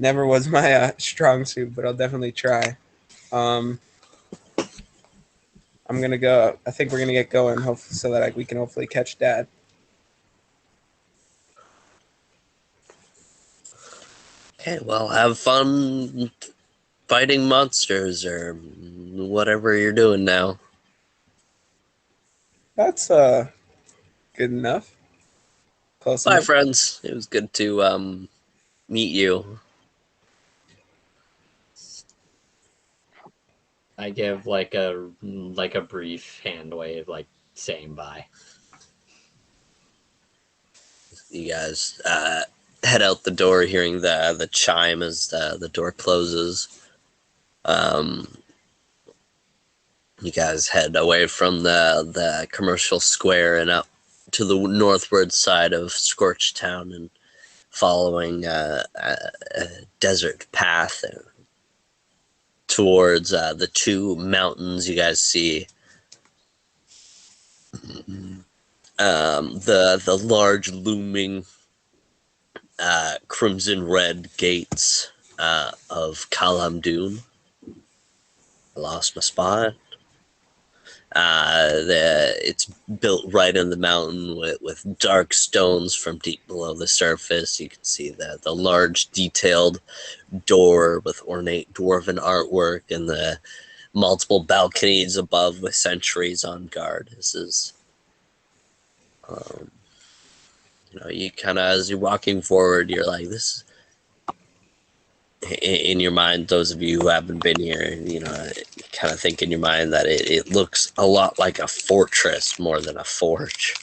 S4: Never was my strong suit, but I'll definitely try. I'm gonna go. I think we're gonna get going, so that we can hopefully catch Dad.
S1: Okay, well, have fun fighting monsters or whatever you're doing now.
S4: That's good enough. Close
S1: Bye,
S4: enough.
S1: friends. It was good to meet you.
S3: I give like a brief hand wave, like saying bye.
S1: You guys head out the door, hearing the chime as the door closes. You guys head away from the commercial square and up to the northward side of Scorched Town and following a desert path towards the two mountains you guys see. The large looming crimson red gates of Kalem'Dün. I lost my spot. It's built right in the mountain with dark stones from deep below the surface. You can see the large detailed door with ornate dwarven artwork and the multiple balconies above with sentries on guard. This is, you kind of, as you're walking forward, you're like, this, in your mind, those of you who haven't been here, kind of think in your mind that it looks a lot like a fortress more than a forge.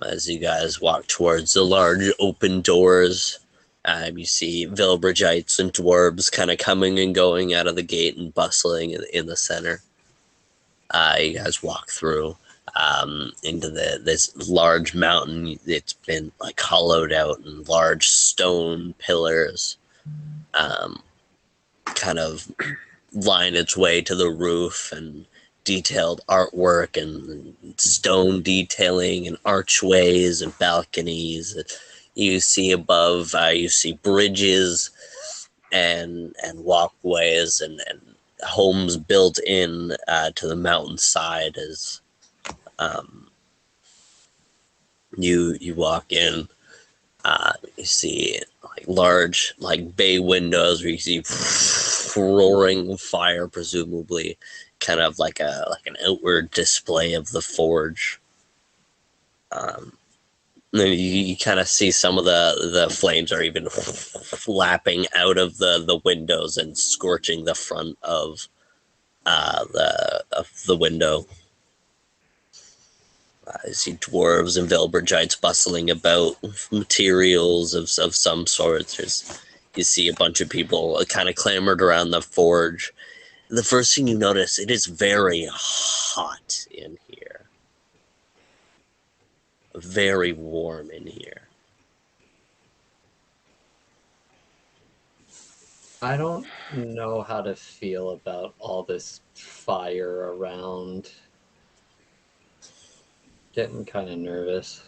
S1: As you guys walk towards the large open doors, you see Vilbridgites and dwarves kind of coming and going out of the gate and bustling in the center. You guys walk through into this large mountain. It's been like hollowed out, and large stone pillars kind of line its way to the roof, and detailed artwork and stone detailing and archways and balconies. You see above, you see bridges and walkways and homes built in to the mountainside. As you walk in, you see like large bay windows where you see roaring fire, presumably kind of like an outward display of the forge. Then you kind of see some of the flames are even lapping out of the windows and scorching the front of the window. I see dwarves and Vilbridgites bustling about with materials of some sort. You see a bunch of people kind of clamored around the forge. The first thing you notice, it is very hot in here. very warm in here.
S3: I don't know how to feel about all this fire around. Getting kind of nervous.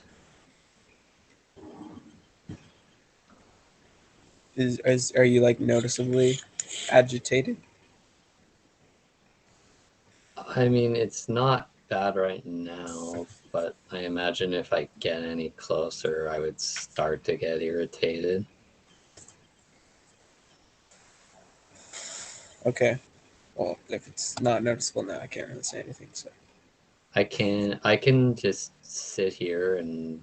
S4: Are you like noticeably agitated?
S3: I mean, it's not bad right now, but I imagine if I get any closer, I would start to get irritated.
S4: Okay. Well, if it's not noticeable now, I can't really say anything. So
S3: I can just sit here and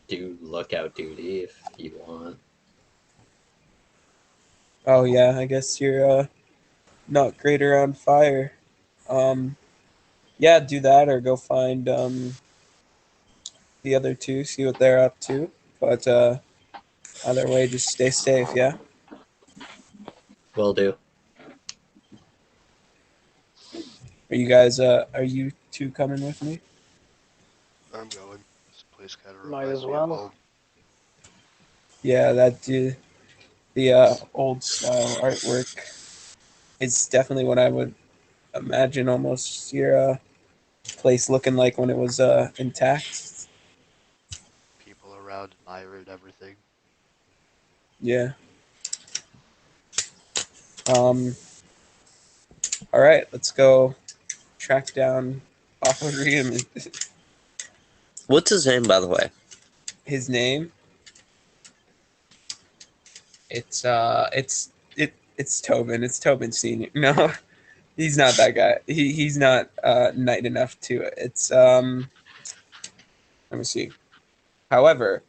S3: do lookout duty if you want.
S4: oh yeah, I guess you're not great around fire. Yeah, do that or go find the other two, see what they're up to. But either way, just stay safe. Yeah.
S3: Will do.
S4: Are you two coming with me?
S5: I'm going. This place kind of
S2: Might
S5: reminds
S2: as
S5: me of
S2: well.
S5: home.
S4: Yeah, the old style artwork is definitely what I would imagine almost your place looking like when it was intact.
S5: People around admiring everything.
S4: Yeah. Um. All right, let's go track down Owen.
S1: What's his name, by the way?
S4: His name. It's Tobin. It's Tobin Senior. No, he's not that guy. He's not knight enough to it. It's Let me see. However,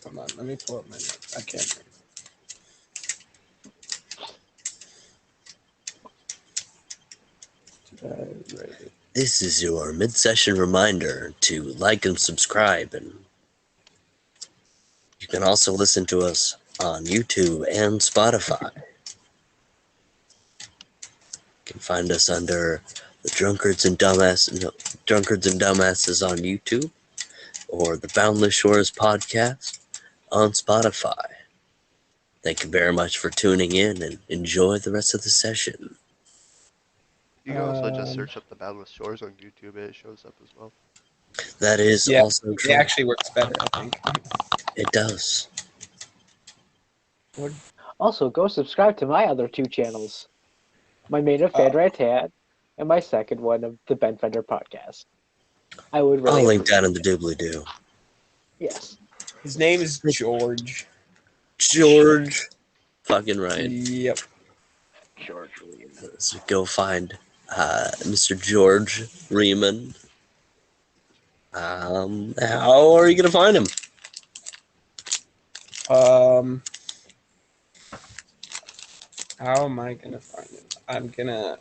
S4: hold on. Let me pull up my notes. I can't. Did I write it?
S1: This is your mid-session reminder to like and subscribe, and you can also listen to us on YouTube and Spotify. You can find us under the Drunkards and Dumbasses on YouTube, or the Boundless Shores podcast on Spotify. Thank you very much for tuning in, and enjoy the rest of the session.
S5: You can also just
S4: Um,
S5: search up the Boundless Shores on YouTube and it shows up as well.
S1: That is
S4: yeah,
S1: also
S4: it
S1: true.
S4: actually works better, I think.
S1: It does.
S4: What?
S2: Also, go subscribe to my other two channels. My main of
S4: Uh,
S2: Fanrat and my second one of the Ben Fender podcast. I would really
S1: I'll link that
S2: appreciate
S1: in the doobly-doo.
S2: Yes.
S4: His name is George.
S1: George. Fucking right.
S4: Yep.
S2: George Williams.
S1: So go find Mr. George Riemann. How are you gonna find him?
S4: Um, how am I gonna find it? I'm gonna.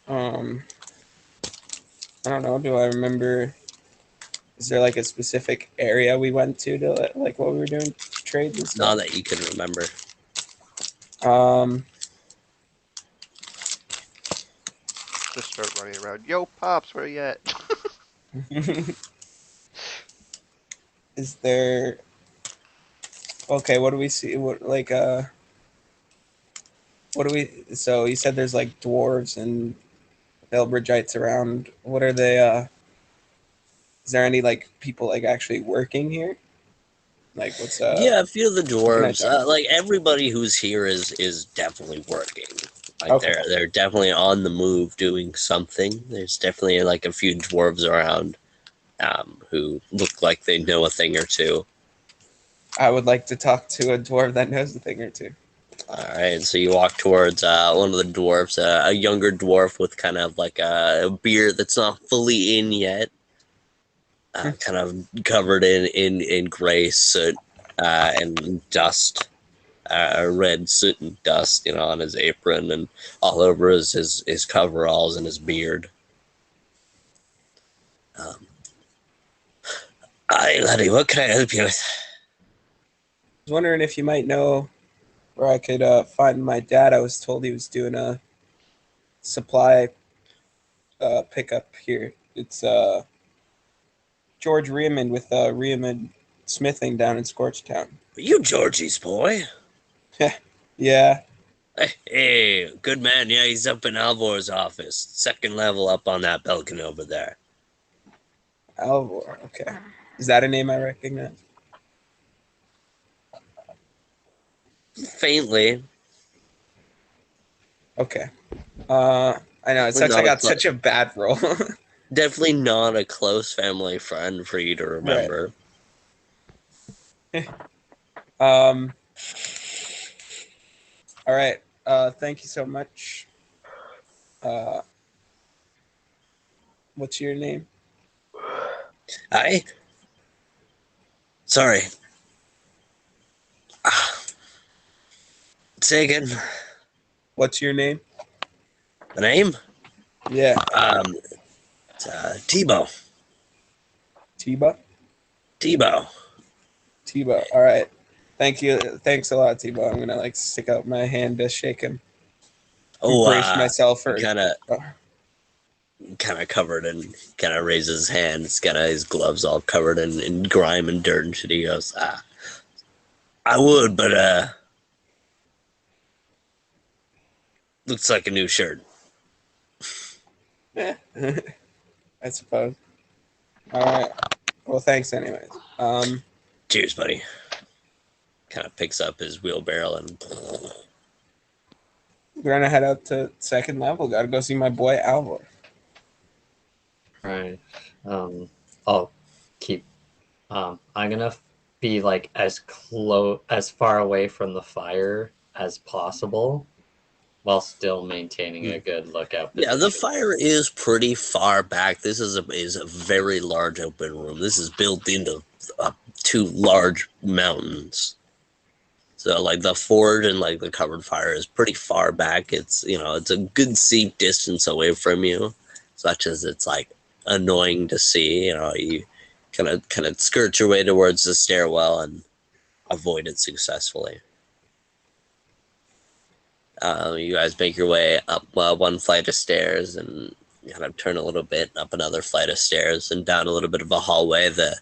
S4: Um, I don't know. Do I remember? Is there like a specific area we went to like what we were doing trades and
S1: Not
S4: stuff?
S1: that you can remember.
S4: Um,
S5: Just start running around. Yo, Pops, where you at?
S4: is there? Okay, what do we see? What like What do we? So you said there's like dwarves and Elbridgites around. What are they? Is there any like people like actually working here? Like what's
S1: Yeah, a few of the
S4: can I
S1: dwarves.
S4: talk?
S1: Like everybody who's here is definitely working. Like
S4: Okay.
S1: they're definitely on the move doing something. There's definitely like a few dwarves around who look like they know a thing or two.
S4: I would like to talk to a dwarf that knows a thing or two.
S1: All right, so you walk towards one of the dwarves, a younger dwarf with kind of like a beard that's not fully in yet, kind of covered in gray soot and dust, red soot and dust, on his apron and all over his coveralls and his beard. Hi, laddie, what can I help you with?
S4: I was wondering if you might know where I could find my dad. I was told he was doing a supply pickup here. It's George Reamond with Reamond Smithing down in Scorchtown.
S1: Are you Georgie's boy?
S4: Yeah.
S1: Hey, good man. Yeah, he's up in Alvor's office. Second level up on that balcony over there.
S4: Alvor. Okay. Is that a name I recognize?
S1: Faintly.
S4: Okay. I know it's
S1: Definitely
S4: I
S1: not a
S4: got such a bad role.
S1: Definitely not a close family friend for you to remember.
S4: All right. Thank you so much. What's your name?
S1: Hi? Sorry. Say again.
S4: What's your name?
S1: The name?
S4: Yeah.
S1: It's, Tebow.
S4: Tiba.
S1: Tebow.
S4: Tiba. All right. Thank you. Thanks a lot, Tiba. I'm gonna stick out my hand to shake him.
S1: Oh,
S4: Brace myself for.
S1: kind of covered and kind of raises his hands, kind of his gloves all covered in grime and dirt and shit. He goes, I would, but looks like a new shirt.
S4: I suppose. All right. Well, thanks anyways.
S1: Cheers, buddy. Kind of picks up his wheelbarrow and
S4: We're gonna head out to second level. Gotta go see my boy Alvor.
S3: Right. I'll keep. I'm gonna be like as far away from the fire as possible, while still maintaining a good lookout position.
S1: yeah, the fire is pretty far back. This is a very large open room. This is built into two large mountains. So like the forge and like the covered fire is pretty far back. It's it's a good safe distance away from you, such as it's like annoying to see. You kind of skirt your way towards the stairwell and avoid it successfully. You guys make your way up one flight of stairs and kind of turn a little bit, up another flight of stairs and down a little bit of a hallway. The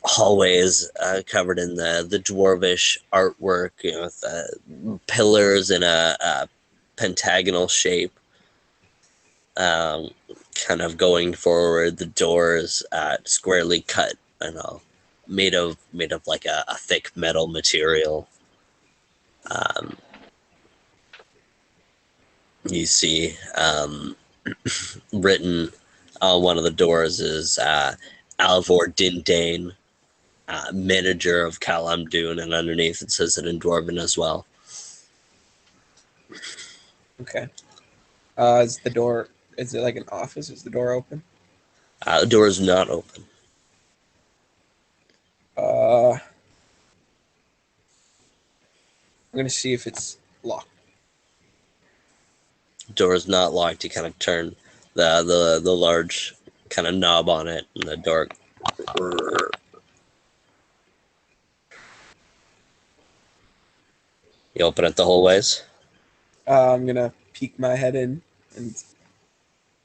S1: hallway is covered in the dwarvish artwork, with pillars in a pentagonal shape. Kind of going forward, the doors squarely cut, made of like a thick metal material. You see written on one of the doors is Alvor Dindane, manager of Kalem'Dün, and underneath it says it in Dwarven as well.
S4: Okay. Is the door? Is it like an office? Is the door open?
S1: The door is not open.
S4: I'm gonna see if it's locked.
S1: Door is not locked. You kind of turn the large kind of knob on it, and the door. You open it the whole ways.
S4: I'm gonna peek my head in and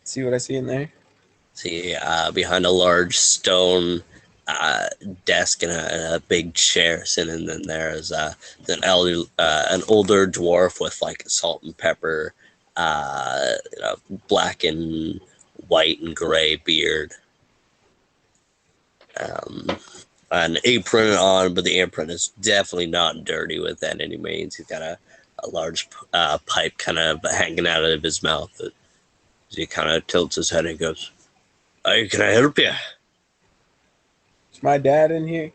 S4: see what I see in there.
S1: See, behind a large stone desk and a big chair sitting in there is an older dwarf with like salt and pepper, black and white and gray beard. An apron on, but the apron is definitely not dirty with that any means. He's got a large pipe kind of hanging out of his mouth. As he kind of tilts his head and goes, "Hey, can I help you?"
S4: Is my dad in here?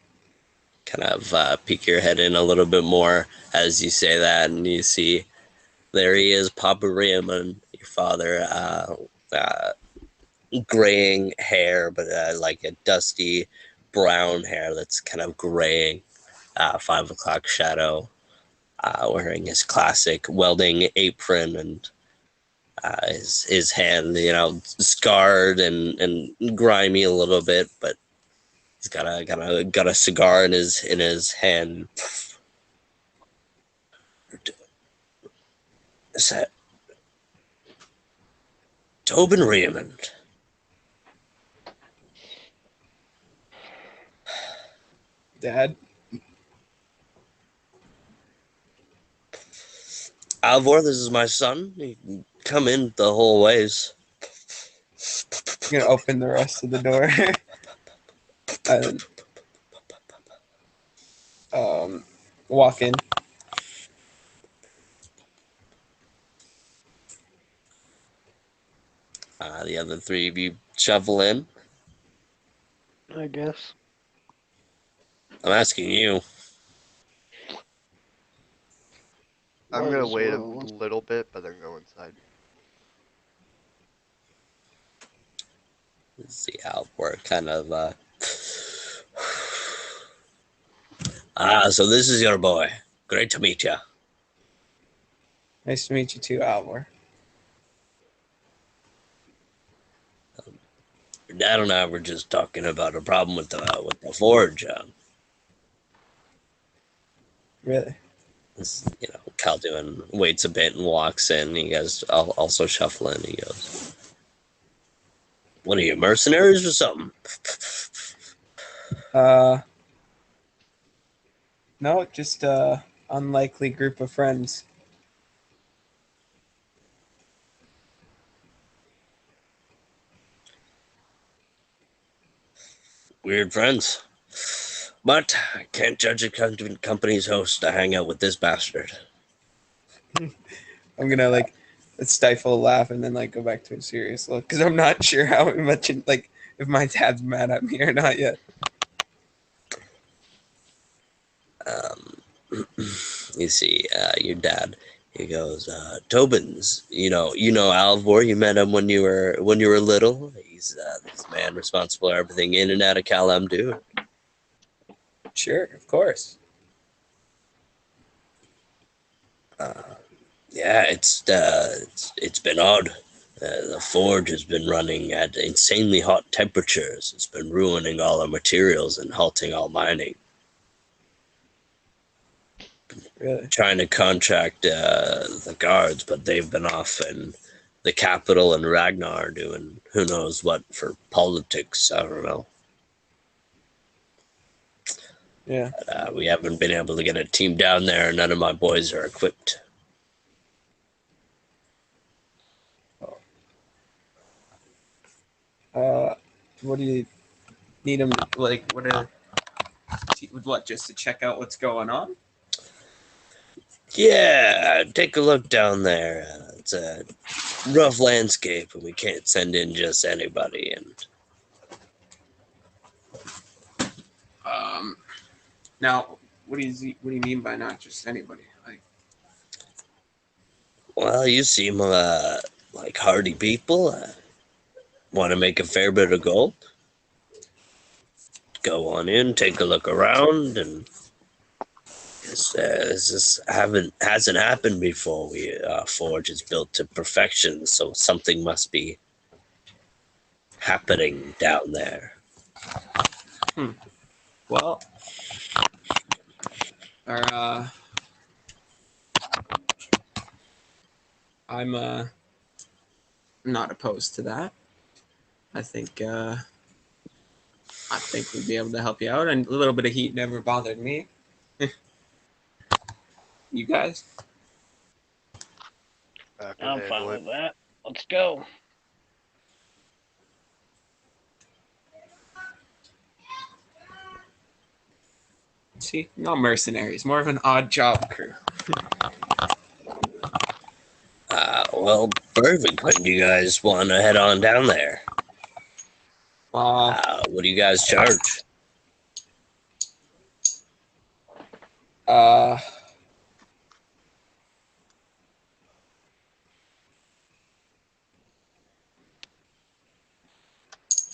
S1: Kind of peek your head in a little bit more as you say that, and you see there he is, Papa Raymond, your father, graying hair, but like a dusty brown hair that's kind of graying, 5 o'clock shadow, wearing his classic welding apron and his hand, scarred and grimy a little bit, but he's got a cigar in his hand. Is that Tobin Raymond?
S4: Dad?
S1: Alvor, this is my son. You can come in the whole ways.
S4: I'm gonna open the rest of the door. And walk in.
S1: The other three of you shovel in.
S2: I guess.
S1: I'm asking you.
S5: I'm
S2: Might
S5: gonna
S2: as
S5: wait a
S2: well.
S5: little bit, but then go inside.
S1: Let's see, Alvor kind of. So this is your boy. Great to meet you.
S4: Nice to meet you too, Alvor.
S1: Your dad and I were just talking about a problem with the forge.
S4: Really?
S1: Kalem'Dün waits a bit and walks in. He goes, also shuffle in. He goes, "What are you, mercenaries or something?"
S4: No, just unlikely group of friends.
S1: Weird friends. But I can't judge a company's host to hang out with this bastard.
S4: I'm gonna like stifle a laugh and then like go back to a serious look because I'm not sure how much like if my dad's mad at me or not yet.
S1: You see, your dad. He goes, Tobin's. You know Alvor. You met him when you were little. He's this man responsible for everything in and out of Kalem'Dün.
S4: Sure, of course.
S1: Yeah, it's been odd. The forge has been running at insanely hot temperatures. It's been ruining all our materials and halting all mining.
S4: Really.
S1: Trying to contract the guards, but they've been off in the capital and Ragnar doing who knows what for politics. I don't know.
S4: Yeah.
S1: We haven't been able to get a team down there. None of my boys are equipped.
S4: What do you need them like? What? Just to check out what's going on?
S1: Yeah, take a look down there. It's a rough landscape, and we can't send in just anybody. And
S4: Now, what do you mean by not just anybody? Like,
S1: well, you seem like hardy people. Want to make a fair bit of gold? Go on in, take a look around, and this hasn't happened before. We forge is built to perfection, so something must be happening down there.
S4: well, our I'm not opposed to that. I think we'd be able to help you out, and a little bit of heat never bothered me. You guys?
S5: I can
S2: I'm
S5: handle
S2: fine
S5: it.
S2: with that. Let's go.
S4: See, no mercenaries, more of an odd job crew.
S1: Well, perfect. When do you guys want to head on down there? What do you guys charge?
S4: Uh,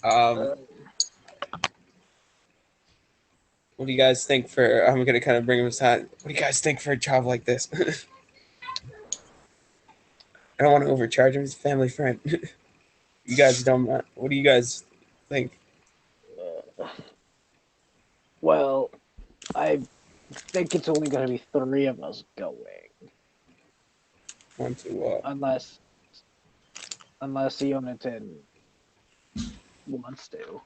S4: um, what do you guys think for? I'm gonna kind of bring him aside. What do you guys think for a job like this? I don't want to overcharge him. He's a family friend. You guys don't. What do you guys think?
S2: Well, I think it's only going to be 3 of us going.
S4: Want to what?
S2: unless Yonatan wants to.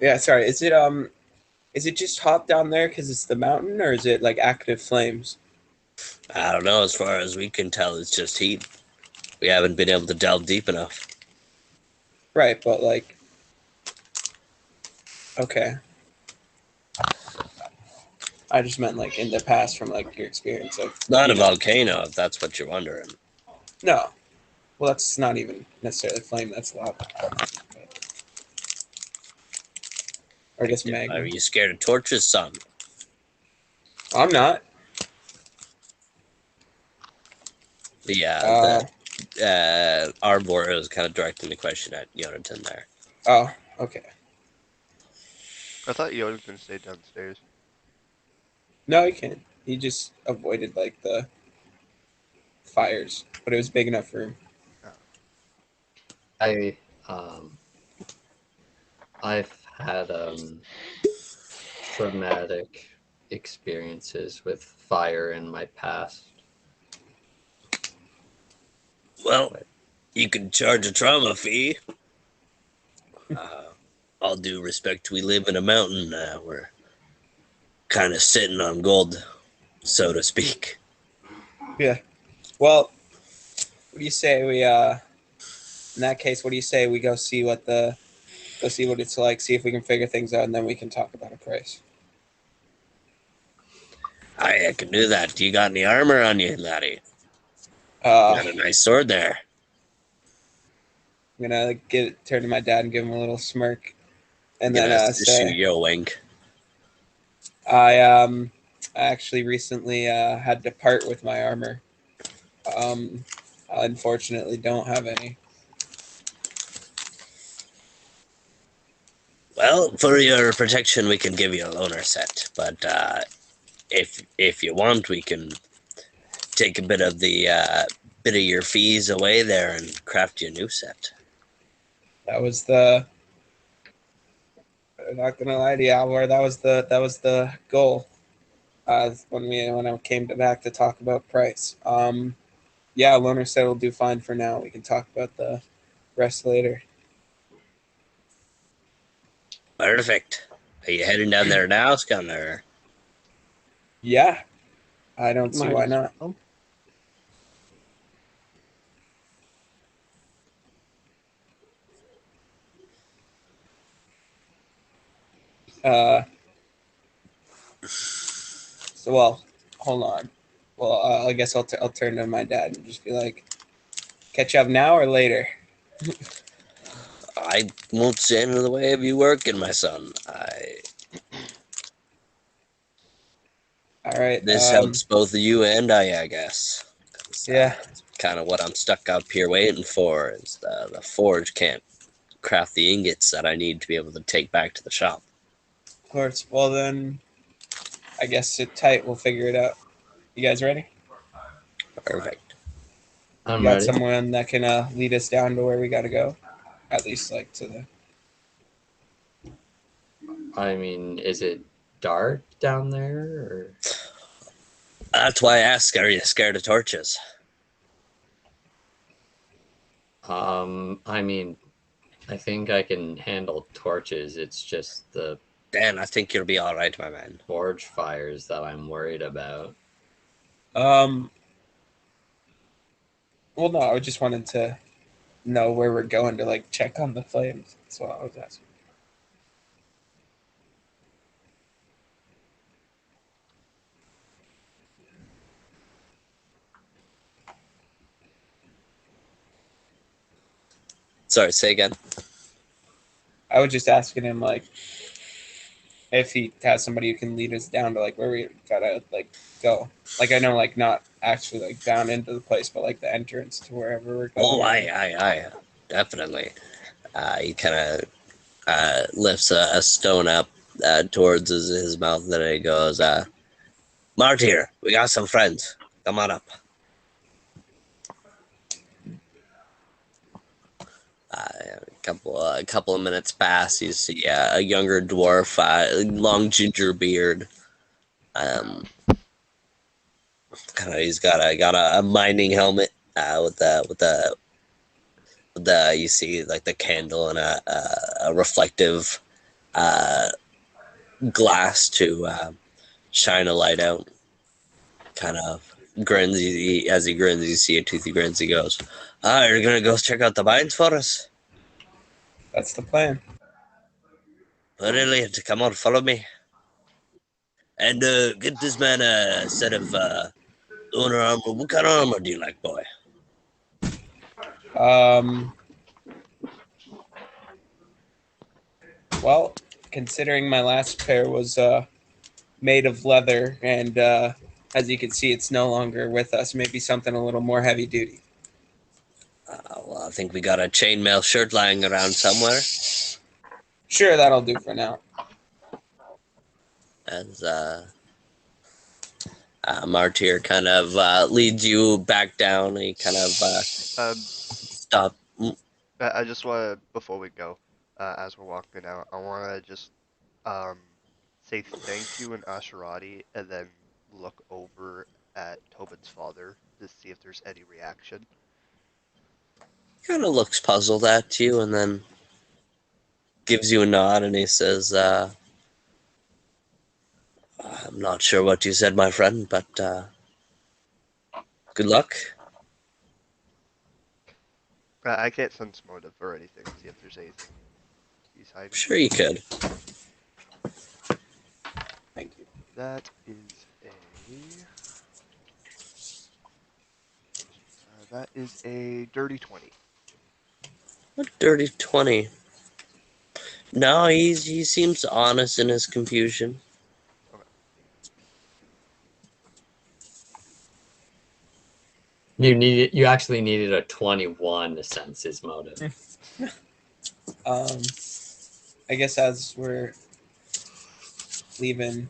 S4: Yeah, sorry. Is it just hot down there because it's the mountain, or is it like active flames?
S1: I don't know. As far as we can tell, it's just heat. We haven't been able to delve deep enough.
S4: Right, but like, okay. I just meant like in the past from like your experience of
S1: Not a
S4: you know.
S1: volcano, if that's what you're wondering.
S4: No, well that's not even necessarily flame. That's lava. Or I guess magma.
S1: Are you scared of torches, son?
S4: I'm not.
S1: Yeah, the Arbor is kind of directing the question at Yonatan there.
S4: Oh, okay.
S5: I thought Yoden stayed downstairs.
S4: No, he can't. He just avoided like the fires, but it was big enough for him.
S3: I I've had traumatic experiences with fire in my past.
S1: Well, you can charge a trauma fee. All due respect, we live in a mountain. We're kind of sitting on gold, so to speak.
S4: Yeah. Well, what do you say we in that case, what do you say we go see what it's like, see if we can figure things out, and then we can talk about a price.
S1: I can do that. Do you got any armor on you, laddie?
S4: Uh,
S1: Got a nice sword there.
S4: I'm gonna turn to my dad and give him a little smirk, and
S1: Gonna
S4: then
S1: shoot
S4: say,
S1: you a wink.
S4: I actually recently had to part with my armor. I unfortunately don't have any.
S1: Well, for your protection, we can give you a loaner set, but if you want, we can take a bit of your fees away there and craft you a new set.
S4: That was the. I'm not gonna lie to you, Alvar. That was the goal. When I came back to talk about price. Yeah, loaner set will do fine for now. We can talk about the rest later.
S1: Perfect. Are you heading down there now, Scunner?
S4: Yeah, I don't see
S2: Might
S4: why
S2: as
S4: not.
S2: well.
S4: Uh, so well, hold on. Well, I guess I'll turn to my dad and just be like, catch up now or later.
S1: I won't stand in the way of you working, my son.
S4: All right.
S1: This helps both you and I guess.
S4: Yeah.
S1: It's kind of what I'm stuck up here waiting for. Is the forge can't craft the ingots that I need to be able to take back to the shop.
S4: Of course. Well then, I guess sit tight. We'll figure it out. You guys ready?
S1: Perfect.
S3: I'm
S4: You got
S3: ready.
S4: someone that can lead us down to where we gotta go, at least like to the.
S3: I mean, is it dark down there?
S1: That's why I ask, are you scared of torches?
S3: I mean, I think I can handle torches. It's just the
S1: Dan, I think you'll be alright, my man.
S3: forge fires that I'm worried about.
S4: Well, no, I just wanted to know where we're going to like check on the flames. That's what I was asking.
S1: Sorry, say again.
S4: I was just asking him like if he has somebody who can lead us down to like where we gotta like go. Like I know like not actually like down into the place, but like the entrance to wherever we're going.
S1: Oh, aye. Definitely. He kind of lifts a stone up towards his mouth, and then he goes, Mart here, we got some friends. Come on up. A couple of minutes pass. You see a younger dwarf, long ginger beard. He's got a mining helmet with the you see like the candle and a reflective glass to shine a light out. Kind of grins. As he grins, you see a toothy grins. He goes, you're gonna go check out the mines for us?
S4: That's the plan.
S1: Brilliant. Come on, follow me. And get this man a set of owner armor. What kind of armor do you like, boy?
S4: Well, considering my last pair was made of leather, and as you can see, it's no longer with us. Maybe something a little more heavy duty.
S1: Well, I think we got a chainmail shirt lying around somewhere.
S4: Sure, that'll do for now.
S1: As Martyr kind of leads you back down. He kind of stop.
S5: I just want to, before we go, as we're walking out, I want to just say thank you in Asherati and then look over at Tobin's father to see if there's any reaction.
S1: Kind of looks puzzled at you and then gives you a nod and he says, I'm not sure what you said, my friend, but good luck.
S5: I can't sense motive or anything, see if there's anything he's hiding.
S1: Sure you could.
S4: Thank you.
S5: That is a dirty 20.
S1: What dirty 20? No, he seems honest in his confusion.
S3: You actually needed a 21 to sense his motive.
S4: I guess as we're leaving,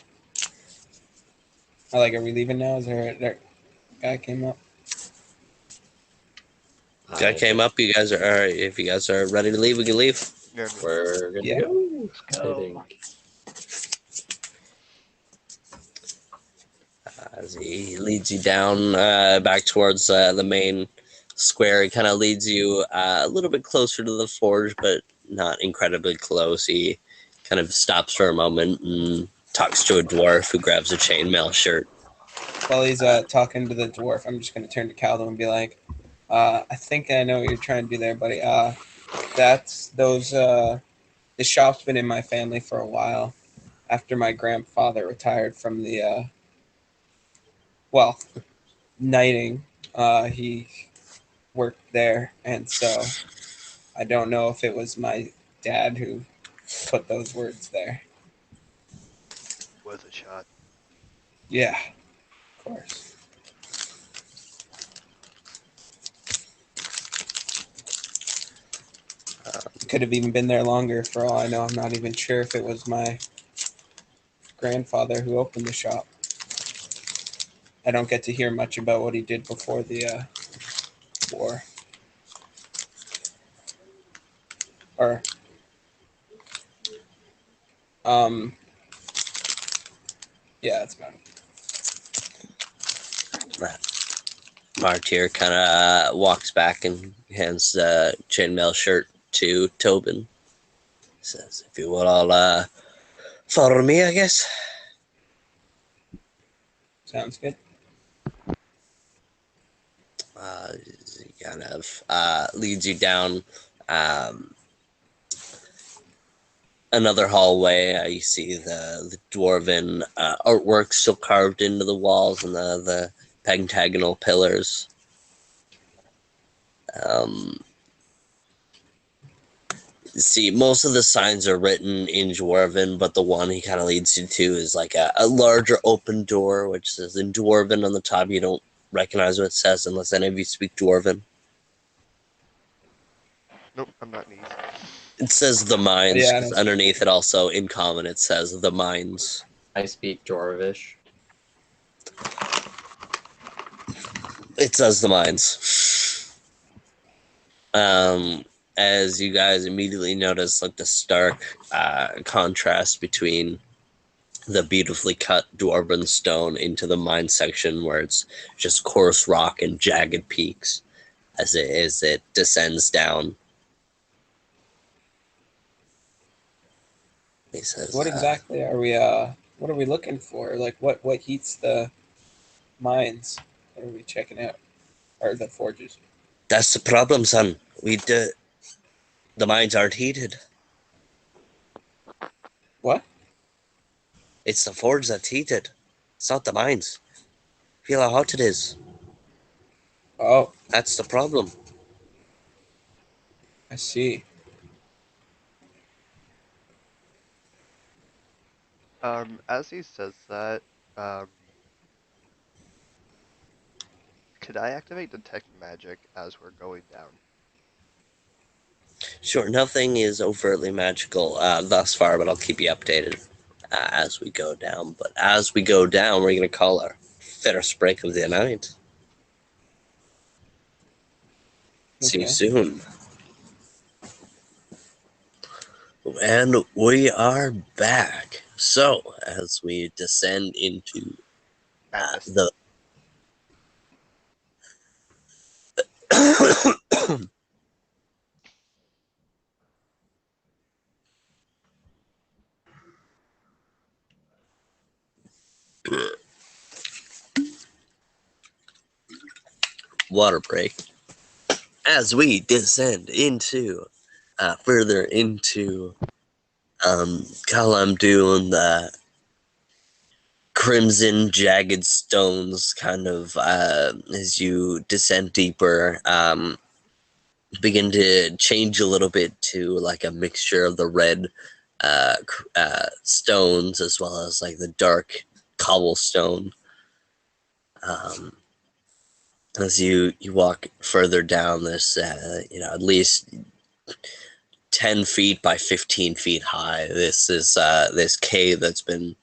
S4: are we leaving now? Is there that guy came up?
S1: Guy came up. You guys are all right. If you guys are ready to leave, we can leave.
S5: Yeah,
S3: We're gonna
S4: Yeah.
S3: go.
S2: Let's
S3: I
S2: go.
S3: think.
S1: As he leads you down back towards the main square, he kind of leads you a little bit closer to the forge, but not incredibly close. He kind of stops for a moment and talks to a dwarf who grabs a chainmail shirt.
S4: While he's talking to the dwarf, I'm just going to turn to Caldo and be like, I think I know what you're trying to do there, buddy. That's those. The shop's been in my family for a while. After my grandfather retired from the, knighting, he worked there, and so I don't know if it was my dad who put those words there.
S5: worth a shot.
S4: Yeah, of course. Could have even been there longer for all I know. I'm not even sure if it was my grandfather who opened the shop. I don't get to hear much about what he did before the war. Or, yeah, that's about it.
S1: Martyr kind of walks back and hands the chainmail shirt to Tobin. Says, if you will all follow me, I guess.
S4: Sounds good.
S1: He kind of leads you down another hallway. You see the dwarven artwork still carved into the walls and the pentagonal pillars. See, most of the signs are written in Dwarven, but the one he kind of leads you to is like a larger open door, which says in Dwarven on the top. You don't recognize what it says unless any of you speak Dwarven.
S5: Nope, I'm not neat.
S1: It says the mines,
S4: Yeah, I
S1: because
S4: don't
S1: underneath it also, in common, it says the mines.
S3: I speak Dwarvish.
S1: It says the mines. As you guys immediately notice, like the stark contrast between the beautifully cut dwarven stone into the mine section where it's just coarse rock and jagged peaks. as it descends down. He says,
S4: What exactly are we? What are we looking for? Like, what heats the mines? What are we checking out? Or the forges?
S1: "That's the problem, son. The mines aren't heated.
S4: What?
S1: It's the forge that's heated. It's not the mines. Feel how hot it is.
S4: Oh,
S1: That's the problem."
S4: I see.
S5: As he says that, um, could I activate detect magic as we're going down?
S1: Sure, nothing is overtly magical thus far, but I'll keep you updated as we go down. But as we go down, we're going to call our first break of the night. See you
S4: Okay.
S1: soon. And we are back. So, as we descend into
S5: Madness.
S1: the water break, as we descend into further into Kalem'Dün, the crimson jagged stones kind of as you descend deeper begin to change a little bit to like a mixture of the red stones as well as like the dark cobblestone. As you walk further down this at least 10 feet by 15 feet high, this is this cave that's been,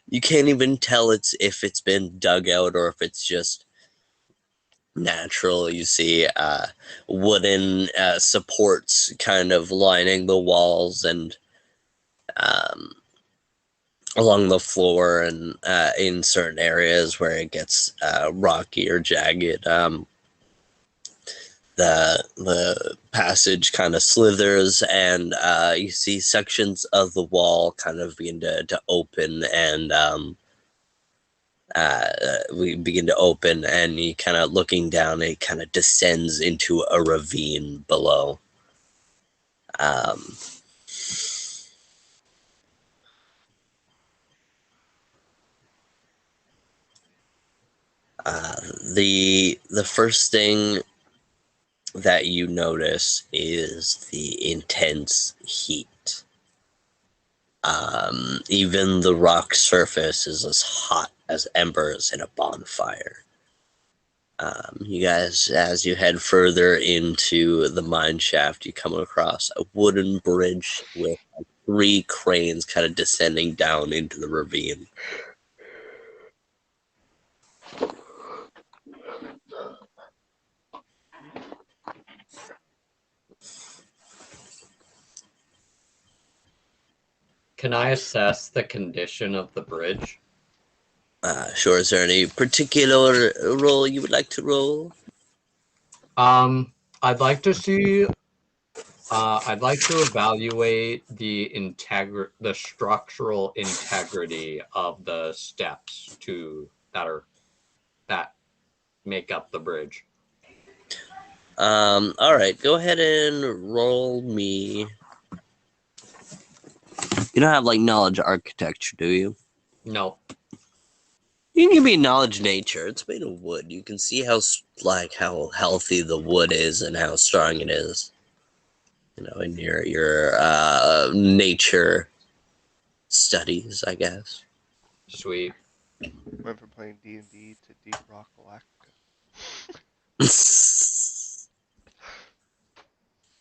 S1: you can't even tell if it's been dug out or if it's just natural. You see wooden supports kind of lining the walls and um, along the floor, and in certain areas where it gets rocky or jagged, the passage kind of slithers, and you see sections of the wall kind of begin to open, and we begin to open, and you kind of looking down, it kind of descends into a ravine below. Um, uh, the first thing that you notice is the intense heat. Even the rock surface is as hot as embers in a bonfire. You guys, as you head further into the mine shaft, you come across a wooden bridge with like, 3 cranes kind of descending down into the ravine.
S3: Can I assess the condition of the bridge?
S1: Sure, is there any particular role you would like to roll?
S3: I'd like to see. I'd like to evaluate the structural integrity of the steps that make up the bridge.
S1: All right, go ahead and roll me. You don't have like knowledge architecture, do you?
S3: No.
S1: You can give me knowledge nature. It's made of wood. You can see how healthy the wood is and how strong it is. In your nature studies, I guess.
S3: Sweet.
S5: Went from playing D&D to Deep Rock Galactica.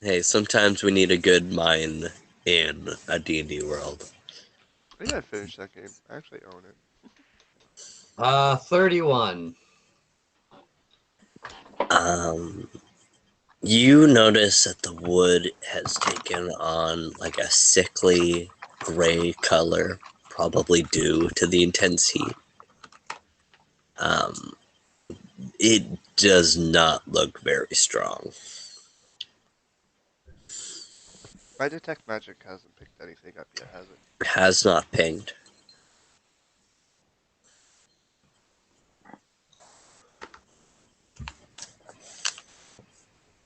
S1: Hey, sometimes we need a good mind in a D&D world.
S5: I think I finished that game. I actually own it.
S3: 31.
S1: You notice that the wood has taken on like a sickly gray color, probably due to the intense heat. It does not look very strong.
S5: My detect magic hasn't picked anything up yet, has it?
S1: Has not pinged.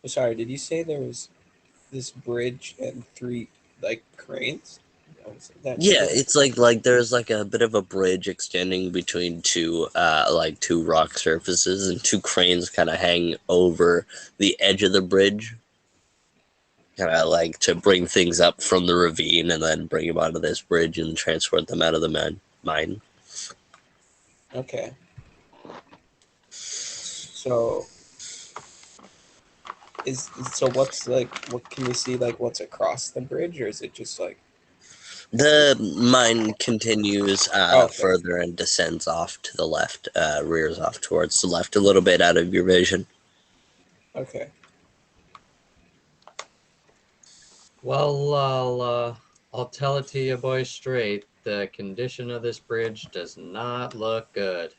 S4: Sorry, did you say there was this bridge and 3 like cranes? That
S1: Yeah,
S4: true?
S1: it's like there's like a bit of a bridge extending between two rock surfaces, and two cranes kind of hang over the edge of the bridge, kind of like to bring things up from the ravine and then bring them onto this bridge and transport them out of the mine.
S4: Okay. So so what's like what can we see like what's across the bridge, or is it just like
S1: The mine continues
S4: okay.
S1: further and descends off to the left, rears off towards the left a little bit out of your vision.
S4: Okay.
S3: Well, I'll tell it to you boys straight. The condition of this bridge does not look good.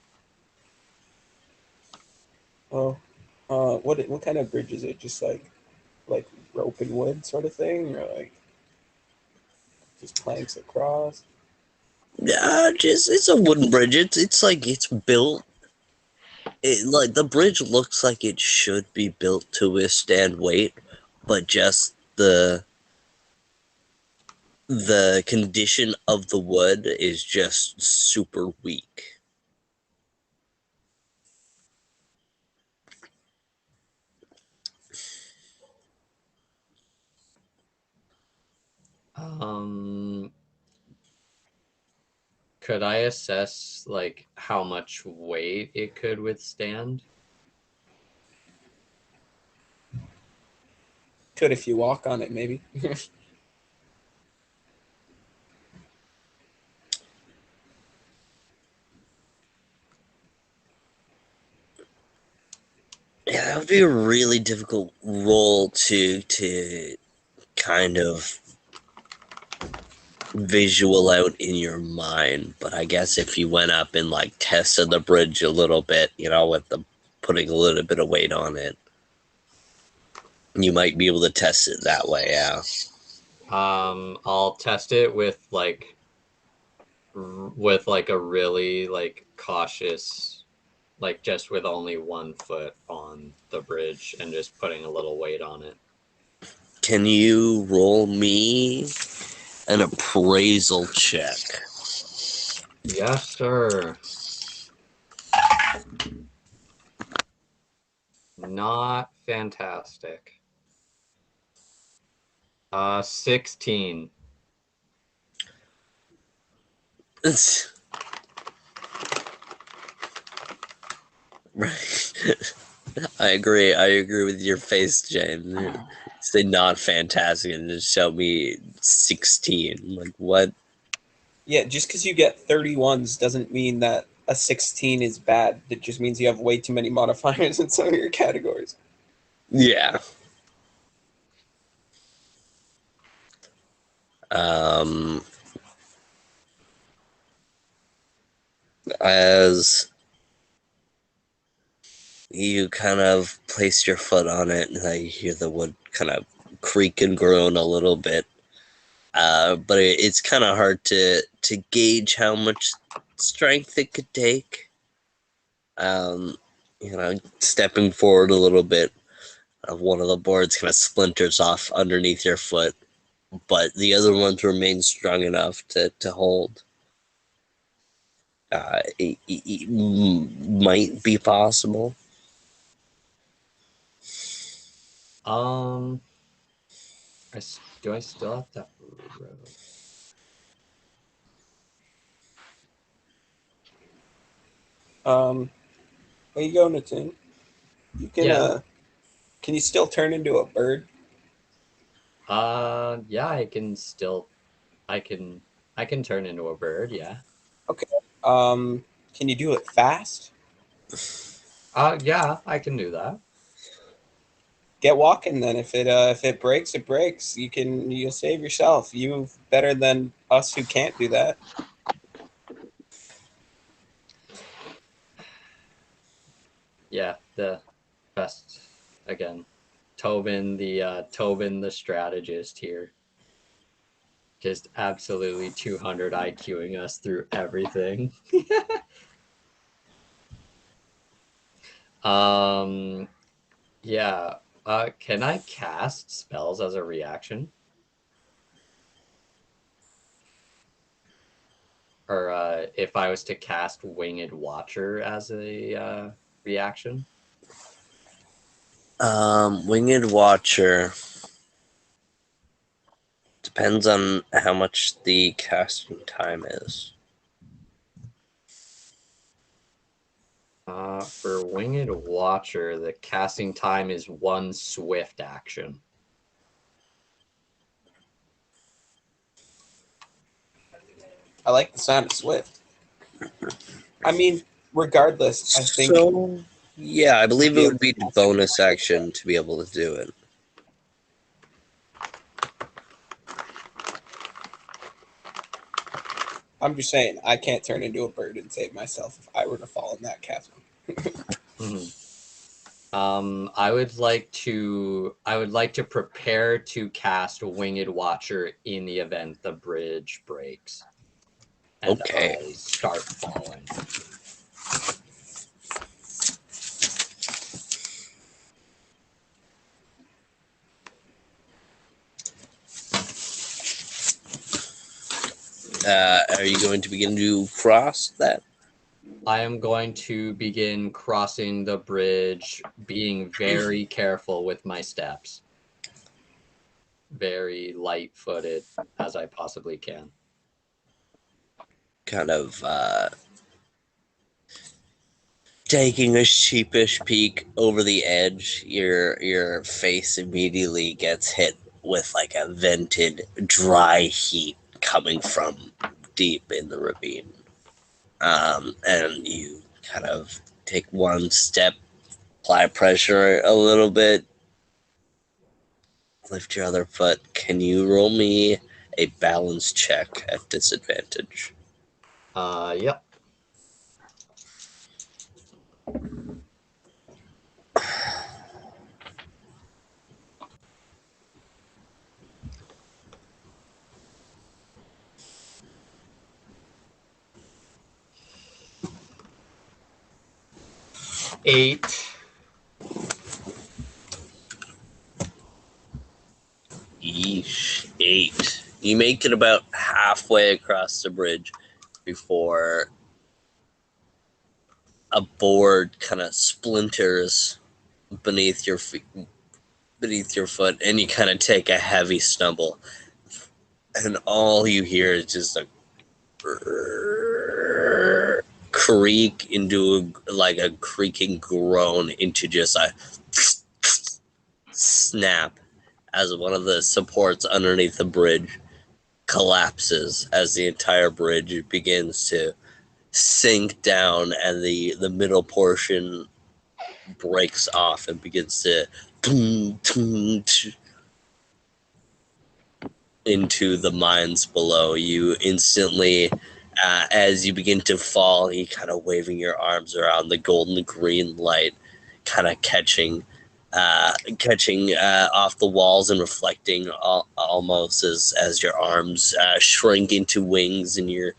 S4: Oh, what kind of bridge is it? Just like rope and wood sort of thing, or like just planks across?
S1: Just it's a wooden bridge. It's like it's built. Like the bridge looks like it should be built to withstand weight, but just the condition of the wood is just super weak.
S3: Um, could I assess like how much weight it could withstand?
S4: Could if you walk on it, maybe.
S1: Yeah, that would be a really difficult role to kind of visual out in your mind. But I guess if you went up and like tested the bridge a little bit, with the putting a little bit of weight on it, you might be able to test it that way. Yeah.
S3: I'll test it with like a really like cautious, like just with only 1 foot on the bridge and just putting a little weight on it.
S1: Can you roll me an appraisal check?
S3: Yes, sir. Not fantastic. 16.
S1: Right. I agree. I agree with your face, James. Say not fantastic and just show me 16. Like what?
S4: Yeah, just because you get 31s doesn't mean that a 16 is bad. It just means you have way too many modifiers in some of your categories.
S1: Yeah. Um as you kind of place your foot on it, and you hear the wood kind of creak and groan a little bit. But it's kind of hard to gauge how much strength it could take. Um, stepping forward a little bit, one of the boards kind of splinters off underneath your foot, but the other ones remain strong enough to hold. It might be possible.
S3: Um, do I still have that rope?
S4: Where you going, Natun? You
S3: Yeah.
S4: can you still turn into a bird?
S3: Yeah, I can, I can turn into a bird. Yeah.
S4: Okay. Can you do it fast?
S3: Yeah, I can do that.
S4: Get walking then. If it breaks, it breaks. You'll save yourself. You better than us who can't do that.
S3: Yeah, manifest again. Tobin the strategist here. Just absolutely 200 IQing us through everything. Yeah. Can I cast spells as a reaction? Or if I was to cast Winged Watcher as a reaction?
S1: Winged Watcher. Depends on how much the casting time is.
S3: For Winged Watcher, the casting time is 1 swift action.
S4: I like the sound of Swift. I mean, regardless, I think
S1: So, yeah, I believe
S4: be
S1: it
S4: able
S1: would
S4: to
S1: be
S4: cast
S1: bonus action to be able to do it.
S4: I'm just saying I can't turn into a bird and save myself if I were to fall in that chasm.
S3: I would like to prepare to cast Winged Watcher in the event the bridge breaks. And
S1: Okay.
S3: I start falling.
S1: Are you going to begin to cross that?
S3: I am going to begin crossing the bridge, being very careful with my steps. Very light-footed as I possibly can.
S1: Kind of taking a sheepish peek over the edge, your face immediately gets hit with like a vented dry heat coming from deep in the ravine. And you kind of take one step, apply pressure a little bit, lift your other foot. Can you roll me a balance check at disadvantage?
S3: Yep. Eight.
S1: Yeesh, 8. You make it about halfway across the bridge before a board kind of splinters beneath your feet, beneath your foot, and you kind of take a heavy stumble, and all you hear is just a creak into like a creaking groan into just a snap as one of the supports underneath the bridge collapses as the entire bridge begins to sink down and the middle portion breaks off and begins to into the mines below you instantly. As you begin to fall, you kind of waving your arms around, the golden green light kind of catching off the walls and reflecting almost as your arms shrink into wings and your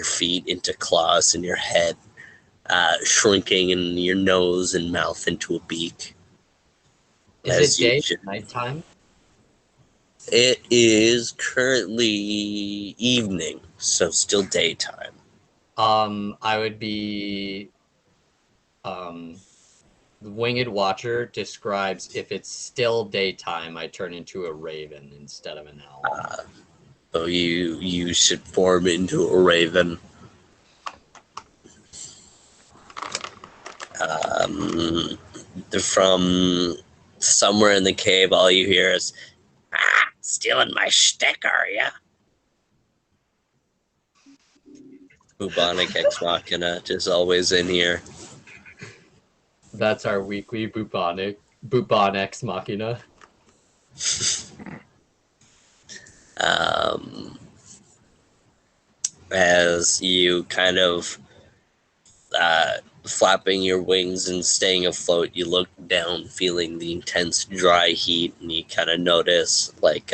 S1: feet into claws and your head shrinking and your nose and mouth into a beak.
S3: Is it day or nighttime?
S1: It is currently evening, so still daytime.
S3: I would be the Winged Watcher describes if it's still daytime, I turn into a raven instead of an owl.
S1: So you should form into a raven. From somewhere in the cave, all you hear is, stealing my shtick, are ya? Bubonic Ex Machina, just always in here.
S3: That's our weekly Bubonic Ex Machina.
S1: As you kind of flapping your wings and staying afloat, you look down, feeling the intense dry heat, and you kind of notice, like,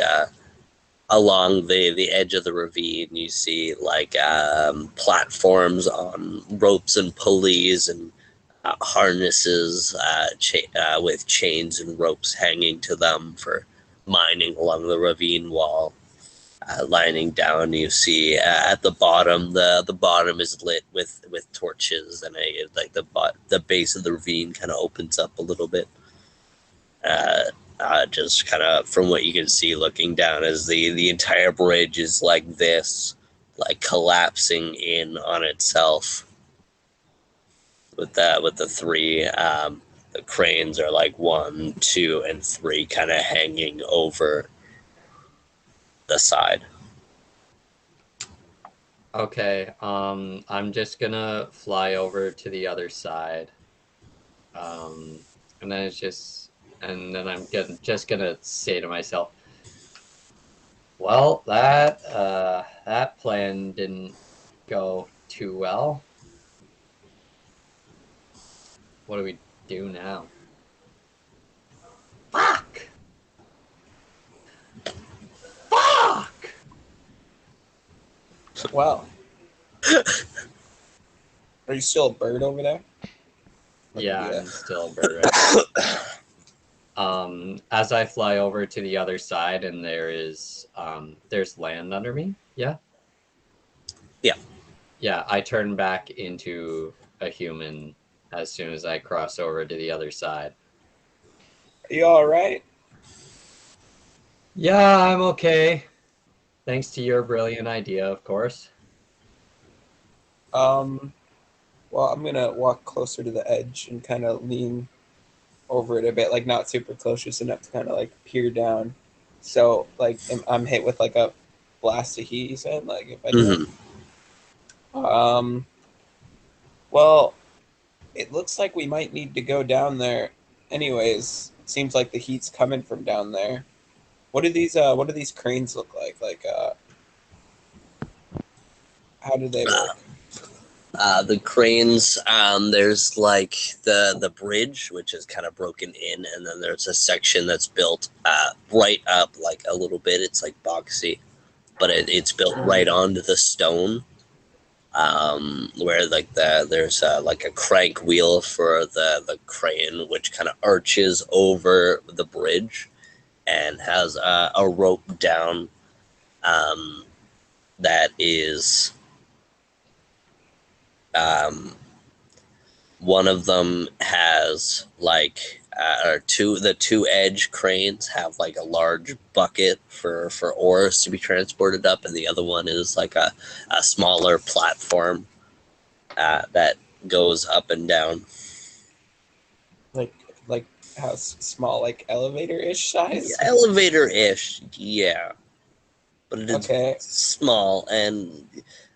S1: along the edge of the ravine, you see, like, platforms on ropes and pulleys and harnesses with chains and ropes hanging to them for mining along the ravine wall. Lining down, you see at the bottom, the bottom is lit with torches, and like the base of the ravine kind of opens up a little bit. Just kind of from what you can see, looking down, as the entire bridge is like this, like collapsing in on itself. With the three, the cranes are like 1, 2, and 3, kind of hanging over the side.
S3: Okay, I'm just gonna fly over to the other side. And then I'm just gonna say to myself, well, that plan didn't go too well. What do we do now? Fuck! Fuck!
S4: Well, are you still a bird over there?
S3: Yeah, I'm still a bird right now. As I fly over to the other side, and there's land under me. Yeah.
S1: Yeah.
S3: Yeah, I turn back into a human as soon as I cross over to the other side.
S4: Are you all right?
S3: Yeah, I'm okay. Thanks to your brilliant idea, of course.
S4: Well, I'm gonna walk closer to the edge and kind of lean over it a bit, like not super close, just enough to kind of like peer down. So like I'm hit with like a blast of heat. You said like if I do it. Um. Well, it looks like we might need to go down there. Anyways, it seems like the heat's coming from down there. What do these cranes look like? Like how do they work?
S1: The cranes, there's like the bridge, which is kind of broken in, and then there's a section that's built right up like a little bit. It's like boxy, but it's built right onto the stone. Where like there's like a crank wheel for the crane, which kind of arches over the bridge and has a rope down, um, that is, um, one of them has like or the two edge cranes have like a large bucket for ores to be transported up, and the other one is like a smaller platform that goes up and down.
S4: Like like how small, like elevator ish size?
S1: Elevator ish, yeah, but it is
S4: Okay.
S1: small, and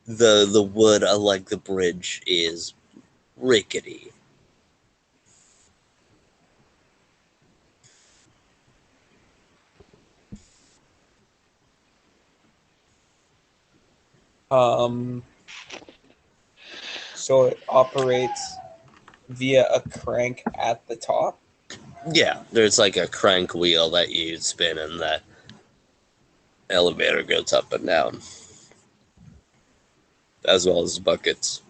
S1: the wood like the bridge is rickety.
S4: Um. So it operates via a crank at the top.
S1: Yeah, there's like a crank wheel that you spin, and the elevator goes up and down, as well as buckets.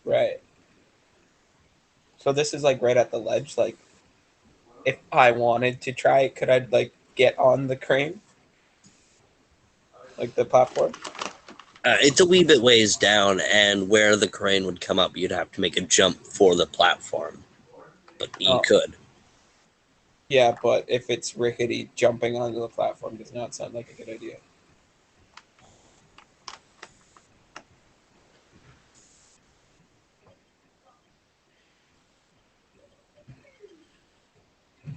S4: Right. So this is like right at the ledge. Like if I wanted to try it, could I like get on the crane, like the platform?
S1: It's a wee bit ways down, and where the crane would come up, you'd have to make a jump for the platform. But you
S4: Oh,
S1: could.
S4: yeah, but if it's rickety, jumping onto the platform does not sound like a good idea.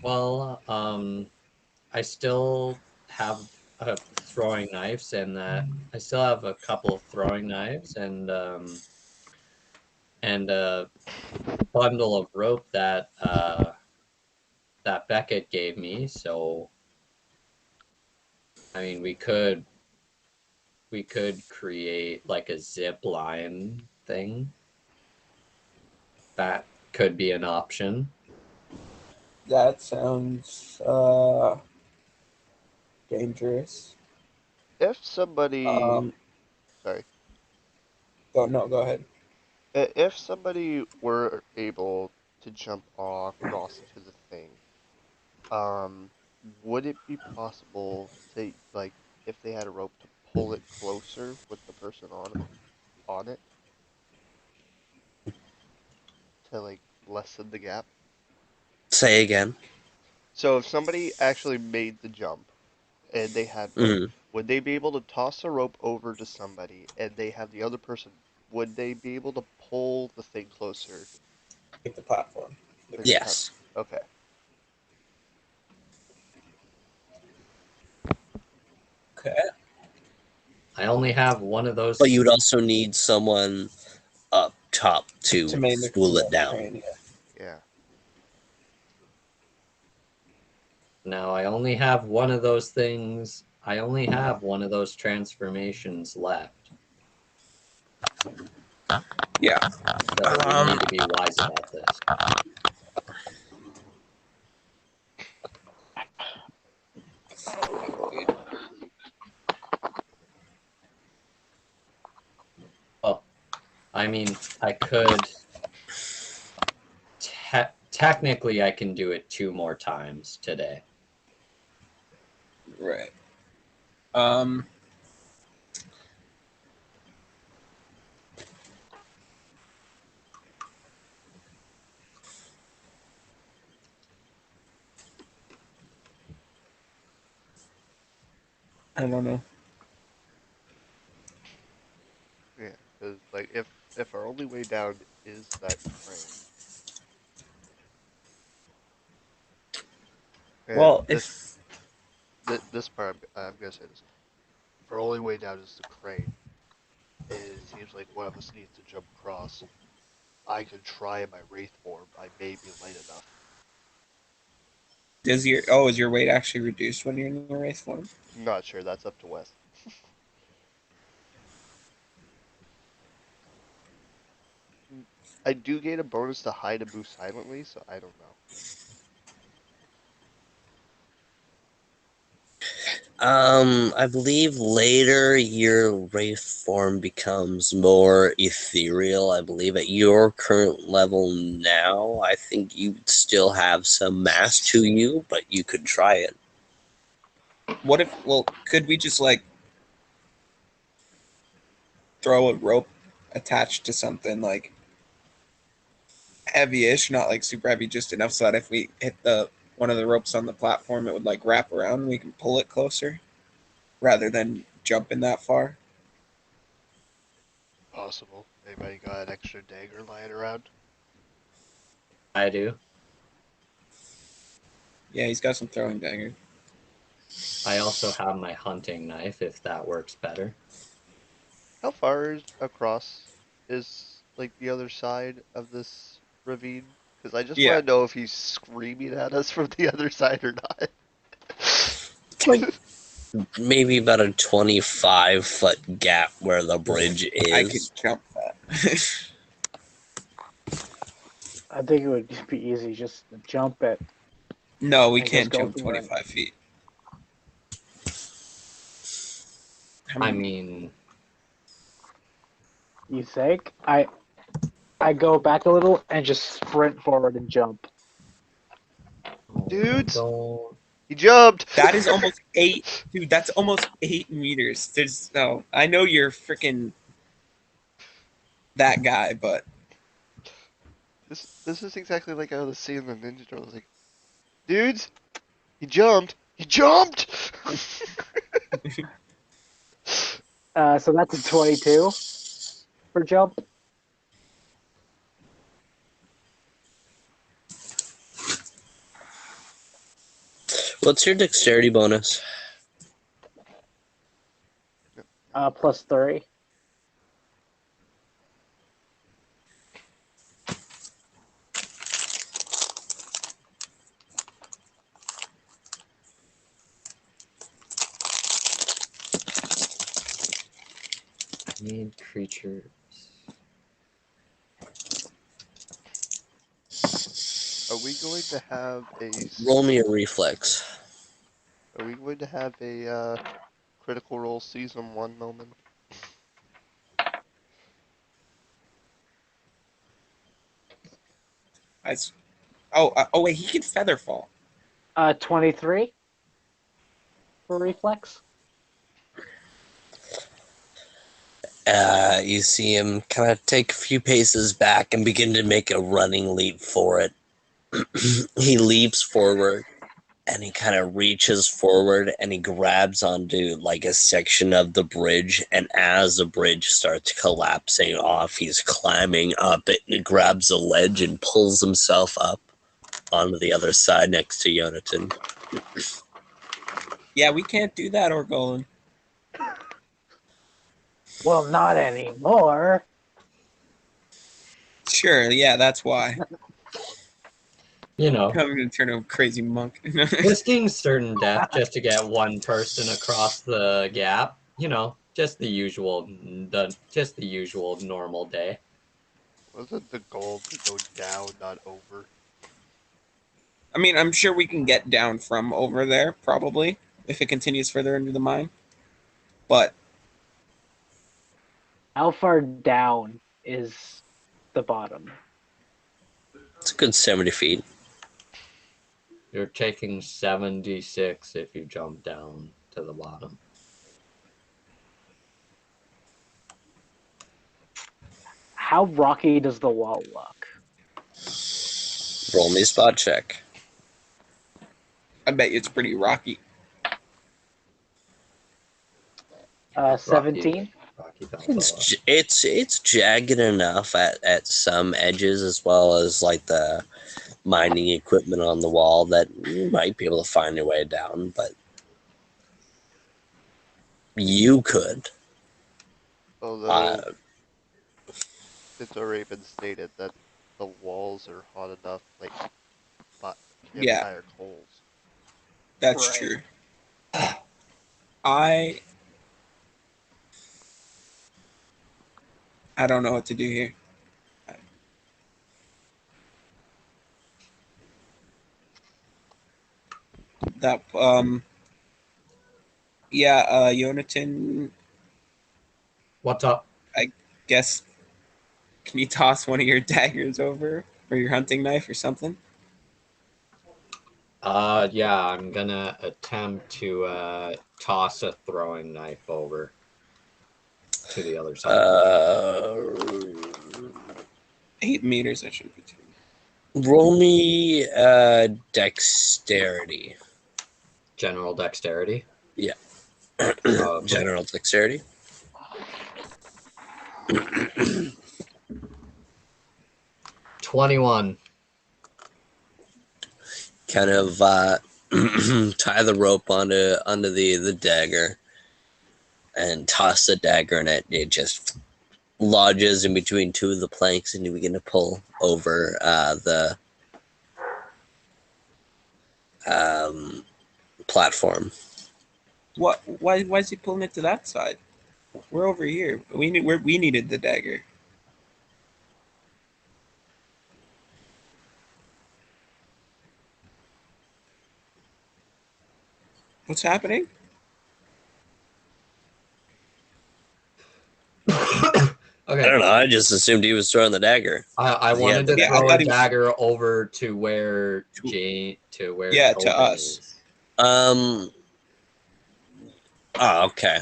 S3: Well, I still have throwing knives, and I still have a couple of throwing knives, and a bundle of rope that Beckett gave me. So, I mean, we could create like a zip line thing. that could be an option.
S4: That sounds dangerous.
S5: If somebody, sorry,
S4: Go ahead.
S5: if somebody were able to jump across to the thing, um, would it be possible to like if they had a rope to pull it closer with the person on it to like lessen the gap?
S1: Say again.
S5: So if somebody actually made the jump and they had rope,
S1: Mm.
S5: would they be able to toss a rope over to somebody and they have the other person? Would they be able to pull the thing closer?
S4: Like the platform.
S5: Like the plat-
S1: Yes.
S5: Okay.
S4: Okay.
S3: I only have one of
S1: But
S3: those.
S1: you'd also need someone up top
S4: To
S1: to
S4: main
S1: spool it
S4: the
S1: down.
S4: crane, yeah.
S5: Yeah.
S3: Now I only have one of those things. I only have one of those transformations left.
S4: Yeah.
S3: So we need to be wise about this. Oh, I mean, I could. Technically, I can do it 2 more times today.
S4: Right. Um. I don't know.
S5: Yeah. Because like if our only way down is that crane, and
S4: Well,
S5: this
S4: if
S5: this part I'm gonna say this. If our only way down is the crane, it seems like one of us needs to jump across. I could try in my wraith form. I may be light enough.
S4: is your weight actually reduced when you're in the race form?
S5: Not sure. That's up to Wes. I do gain a bonus to hide and move silently, so I don't know.
S1: I believe later your wraith form becomes more ethereal. I believe at your current level now, I think you still have some mass to you, but you could try it.
S4: What if? Well, could we just like throw a rope attached to something like heavy-ish, not like super heavy, just enough so that if we hit the one of the ropes on the platform, it would like wrap around and we can pull it closer rather than jumping that far.
S5: Possible. Anybody got an extra dagger lying around?
S3: I do.
S4: Yeah, he's got some throwing dagger.
S3: I also have my hunting knife if that works better.
S5: How far across is like the other side of this ravine? Because I just
S4: Yeah,
S5: want to know if he's screaming at us from the other side or not.
S1: It's like maybe about a 25-foot gap where the bridge
S4: I could
S1: is.
S4: jump that.
S2: I think it would be easy just to jump it
S4: No, we
S2: and just
S4: can't
S2: go
S4: jump
S2: through it.
S4: 25 feet. How
S3: I
S4: many?
S3: mean,
S2: You think? I go back a little and just sprint forward and jump.
S5: Dudes,
S3: don't.
S5: he jumped!
S4: That is almost 8, dude. That's almost 8 meters. There's no. I know you're freaking that guy, but
S5: This is exactly like I was seeing the Ninja Turtles. Like, dudes, he jumped! He jumped!
S2: So that's a 22 for jump.
S1: What's your dexterity bonus?
S2: Plus 3.
S3: Need creatures.
S5: we going to have
S1: Roll me a reflex.
S5: Are we going to have a Critical Role Season 1 moment?
S4: Oh wait, he can feather fall.
S2: 23 for reflex.
S1: You see him kind of take a few paces back and begin to make a running leap for it. He leaps forward and he kind of reaches forward and he grabs onto like a section of the bridge, and as the bridge starts collapsing off, he's climbing up it and grabs a ledge and pulls himself up onto the other side next to Yonatan.
S4: Yeah, we can't do that, Orgolan.
S2: Well, not anymore.
S4: Sure, yeah, that's why.
S3: You know,
S4: I'm gonna turn a crazy monk.
S3: risking certain death just to get one person across the gap. You know, just the usual normal day.
S5: Wasn't the goal to go down, not over?
S4: I mean, I'm sure we can get down from over there, probably, if it continues further into the mine. But
S2: How far down is the bottom?
S1: It's a good 70 feet.
S3: You're taking 76 if you jump down to the bottom.
S2: How rocky does the wall look?
S1: Roll me a spot check.
S4: I bet you it's pretty rocky.
S2: 17.
S3: Rocky Balboa.
S1: It's jagged enough at some edges, as well as like the mining equipment on the wall, that you might be able to find your way down, but you could.
S5: Although, it's already been stated that the walls are hot enough, like,
S4: Yeah,
S5: campfire coals.
S4: that's
S2: Right.
S4: true. I don't know what to do here. That yeah, Yonatan,
S3: What's up?
S4: I guess, can you toss one of your daggers over, or your hunting knife or something?
S3: Yeah, I'm gonna attempt to toss a throwing knife over to the other side.
S4: 8 meters, I should be too.
S1: Roll me dexterity.
S3: General dexterity.
S1: Yeah.
S3: Okay.
S1: General dexterity.
S3: 21.
S1: Kind of tie the rope onto the dagger and toss the dagger, and it just lodges in between two of the planks, and you begin to pull over the platform.
S4: What? Why is he pulling it to that side? We're over here. We needed the dagger. What's happening?
S3: Okay.
S1: I don't know. I just assumed he was throwing the dagger.
S3: I
S1: He had
S3: wanted to
S1: the
S3: throw
S4: dagger.
S3: a dagger over to where
S4: Yeah, to
S3: Tobin
S4: us.
S3: is.
S1: Oh, okay.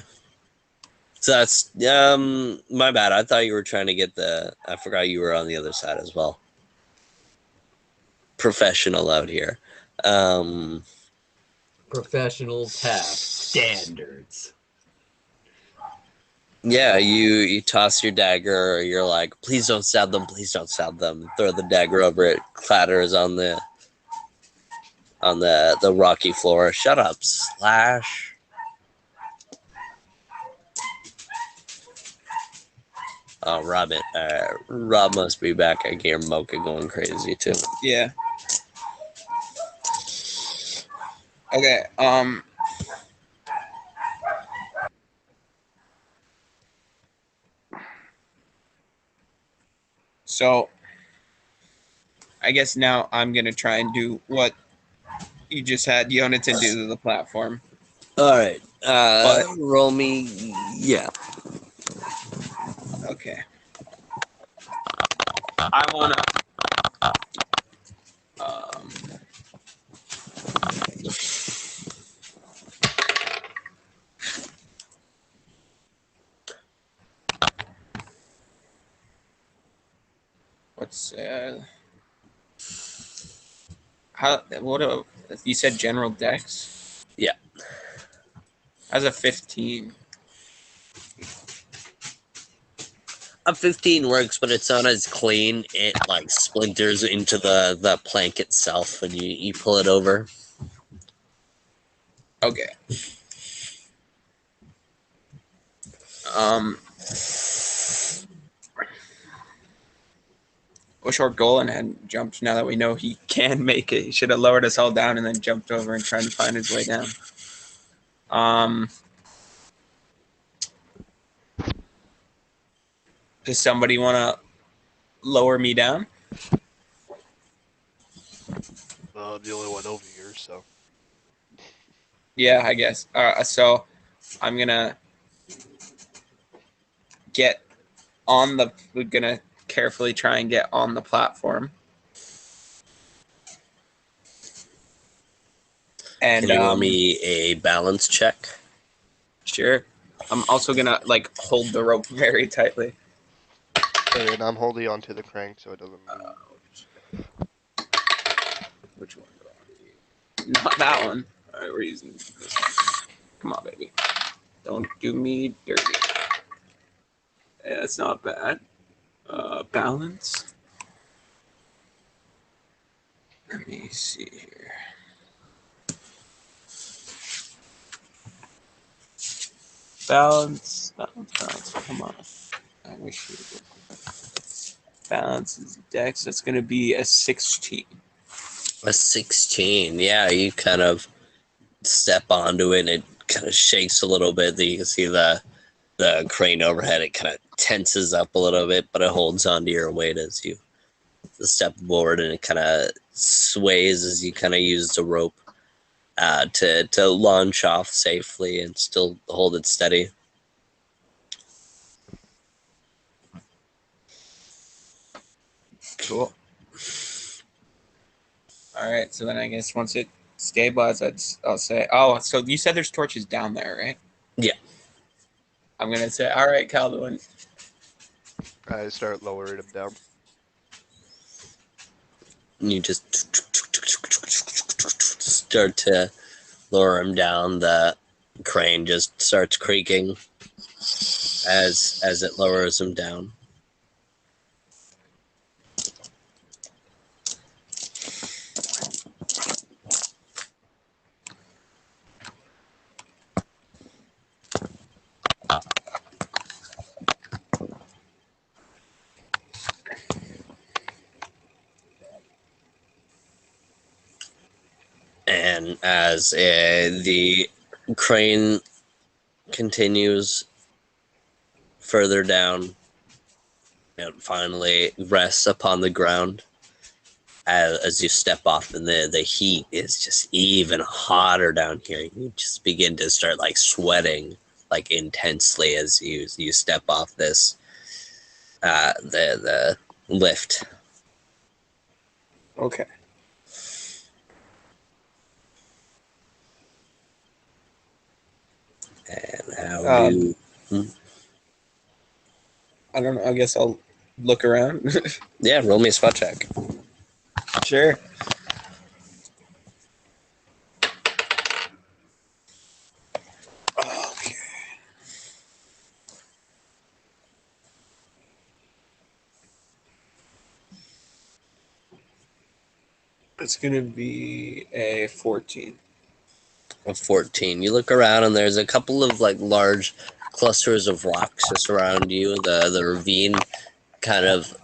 S1: So that's my bad. I thought you were trying to get I forgot you were on the other side as well. Professional out here.
S3: Professional task standards.
S1: Yeah, you toss your dagger, or you're like, please don't stab them, please don't stab them. Throw the dagger over it, clatters on the rocky floor. Shut up, Slash. Oh, Rob must be back. I hear Mocha going crazy too.
S4: Yeah. Okay. So I guess now I'm gonna try and do what you just had Yonatan do to the platform.
S1: All right.
S4: But-
S1: Roll me. Yeah.
S4: Okay. I wanna. What's how? What? You said General Dex?
S1: Yeah.
S4: How's a 15?
S1: A 15 works, but it's not as clean. It like splinters into the plank itself when you pull it over.
S4: Okay. Wish our Golan hadn't jumped. Now that we know he can make it, he should have lowered us all down and then jumped over and tried to find his way down. Does somebody want to lower me down?
S5: I'm the only one over here, so.
S4: Yeah, I guess. So I'm gonna get on the. We're gonna carefully try and get on the platform. And
S1: Can you roll me a balance check?
S4: Sure. I'm also gonna like hold the rope very tightly.
S5: And I'm holding onto the crank so it doesn't move.
S4: Which one? Not that one. All right, we're using this one. Come on, baby. Don't do me dirty. Yeah, that's not bad. Balance. Let me see here. Balance. Come on. I wish you would. Balance is dex. That's going to be a 16.
S1: A 16. Yeah, you kind of step onto it and it kind of shakes a little bit. You can see the crane overhead. It kind of tenses up a little bit, but it holds onto your weight as you step forward, and it kind of sways as you kind of use the rope to launch off safely and still hold it steady.
S4: Cool. All right, so then I guess once it stabilizes, I'll say, oh, so you said there's torches down there, right?
S1: Yeah.
S4: I'm going to say, all right, Kalem'Dün.
S5: I start lowering him down.
S1: And you just start to lower him down. The crane just starts creaking as it lowers him down. And as the crane continues further down, it finally rests upon the ground as you step off, and the heat is just even hotter down here. You just begin to start like sweating like intensely as you step off this the lift.
S4: Okay.
S1: And how do
S4: I don't know. I guess I'll look around.
S1: yeah, roll me a spot check.
S4: Sure. Okay. It's going to be a 14.
S1: Of 14. You look around and there's a couple of like large clusters of rocks just around you. The ravine kind of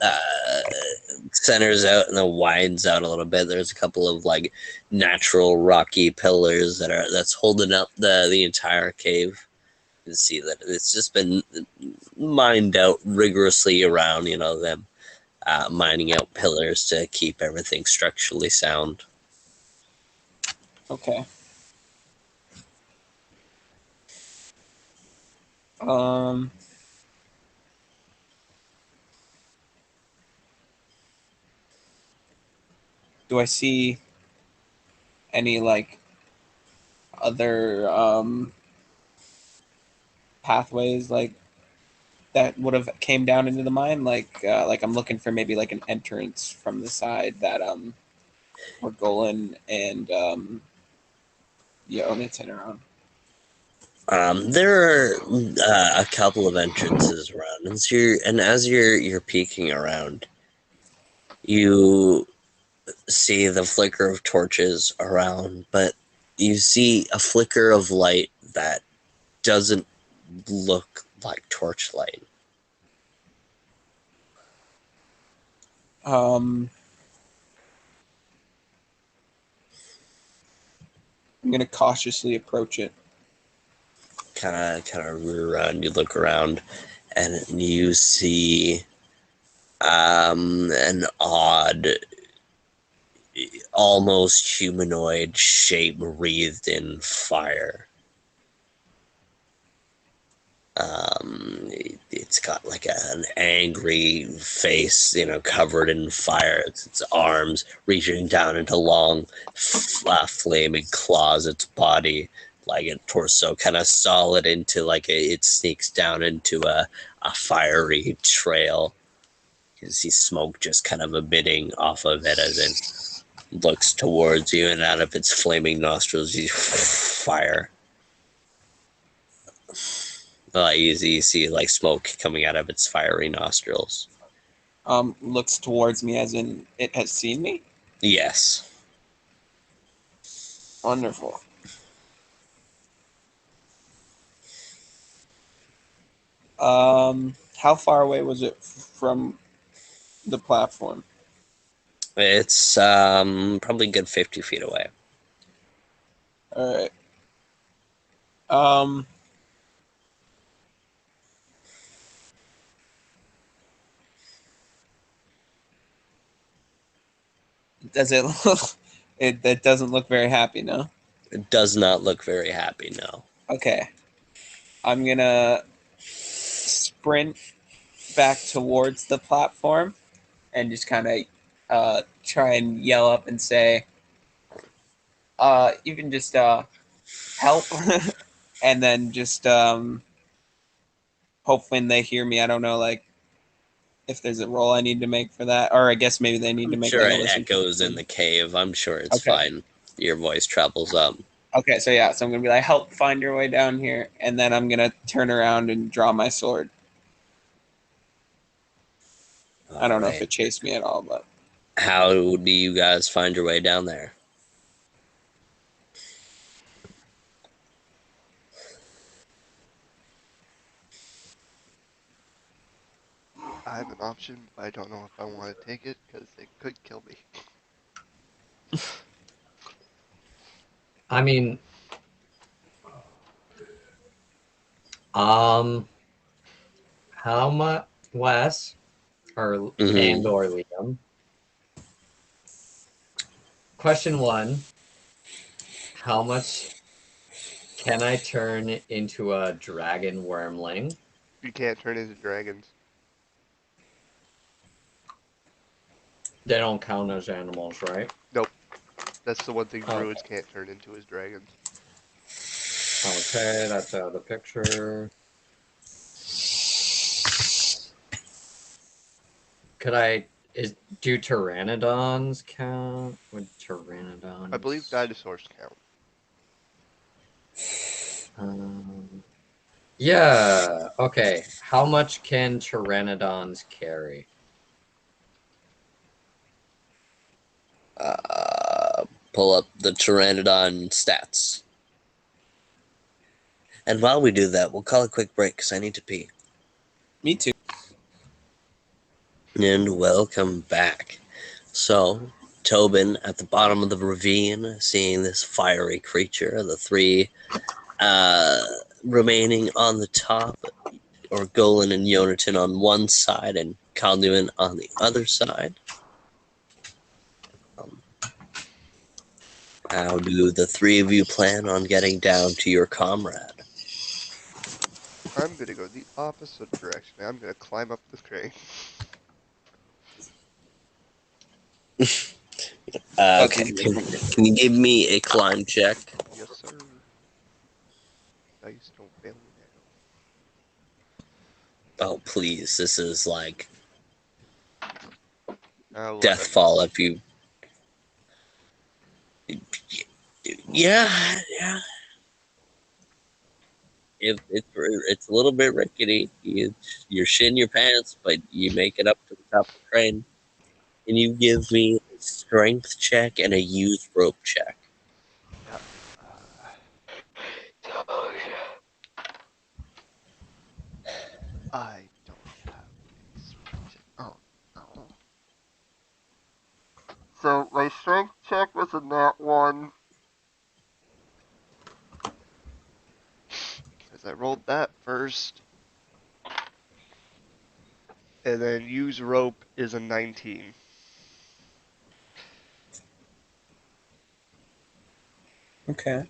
S1: centers out and then widens out a little bit. There's a couple of like natural rocky pillars that's holding up the entire cave. You can see that it's just been mined out rigorously around, them mining out pillars to keep everything structurally sound.
S4: Okay. Um. Do I see any like other pathways like that would have came down into the mine? Like I'm looking for maybe like an entrance from the side that where Golan and Yonatan are on.
S1: There are a couple of entrances around, and as you're peeking around, you see the flicker of torches around, but you see a flicker of light that doesn't look like torchlight.
S4: I'm gonna cautiously approach it.
S1: Kind of rear around. You look around, and you see an odd, almost humanoid shape wreathed in fire. It's got like an angry face, covered in fire. Its arms reaching down into long, flaming claws. Its body, like a torso, kind of solid into it sneaks down into a fiery trail. You can see smoke just kind of emitting off of it as it looks towards you, and out of its flaming nostrils, you fire. You see like smoke coming out of its fiery nostrils.
S4: Looks towards me as in it has seen me.
S1: Yes.
S4: Wonderful. How far away was it from the platform?
S1: It's probably a good 50 feet away.
S4: All right. Um, does it look? It doesn't look very happy, no.
S1: It does not look very happy, no.
S4: Okay. I'm gonna sprint back towards the platform and just kind of try and yell up and say, "You can just help," and then just hope when they hear me. I don't know, like if there's a roll I need to make for that, or I guess maybe they need to
S1: I'm
S4: make
S1: sure
S4: like a
S1: it
S4: listen.
S1: echoes in the cave. I'm sure it's
S4: Okay.
S1: fine. Your voice travels up.
S4: Okay, so yeah, so I'm gonna be like, "Help find your way down here," and then I'm gonna turn around and draw my sword. I don't know if
S1: Alright.
S4: it chased me at all, but
S1: How do you guys find your way down there?
S5: I have an option, but I don't know if I want to take it because it could kill me.
S3: I mean, how much Wes or
S1: Mm-hmm.
S3: or Liam? Question one: how much can I turn into a dragon wormling?
S5: You can't turn into dragons.
S3: They don't count as animals, right?
S5: Nope. That's the one thing
S3: Okay.
S5: druids can't turn into is dragons.
S3: Okay, that's out of the picture. Could I do pteranodons count? Would
S5: I believe
S3: pteranodons?
S5: dinosaurs count.
S3: Um, yeah. Okay. How much can pteranodons carry?
S1: Pull up the Pteranodon stats. And while we do that, we'll call a quick break because I need to pee.
S4: me too.
S1: And welcome back. So, Tobin at the bottom of the ravine, seeing this fiery creature, the three remaining on the top, or Golan and Yonatan on one side, and Kalem'Dün on the other side. How do the three of you plan on getting down to your comrade?
S5: I'm gonna go the opposite direction. I'm gonna climb up the crane.
S1: Okay, can you give me a climb check?
S5: Yes, sir. Dice don't fail me
S1: Oh, please, this is like
S5: now. 11.
S1: death fall if you... Yeah. It's a little bit rickety. You're shitting your pants, but you make it up to the top of the crane. Can you give me a strength check and a used rope check?
S5: Yeah. I don't have a strength check. Oh, no. So my strength check was a nat 1. Because I rolled that first. And then use rope is a 19.
S4: Okay.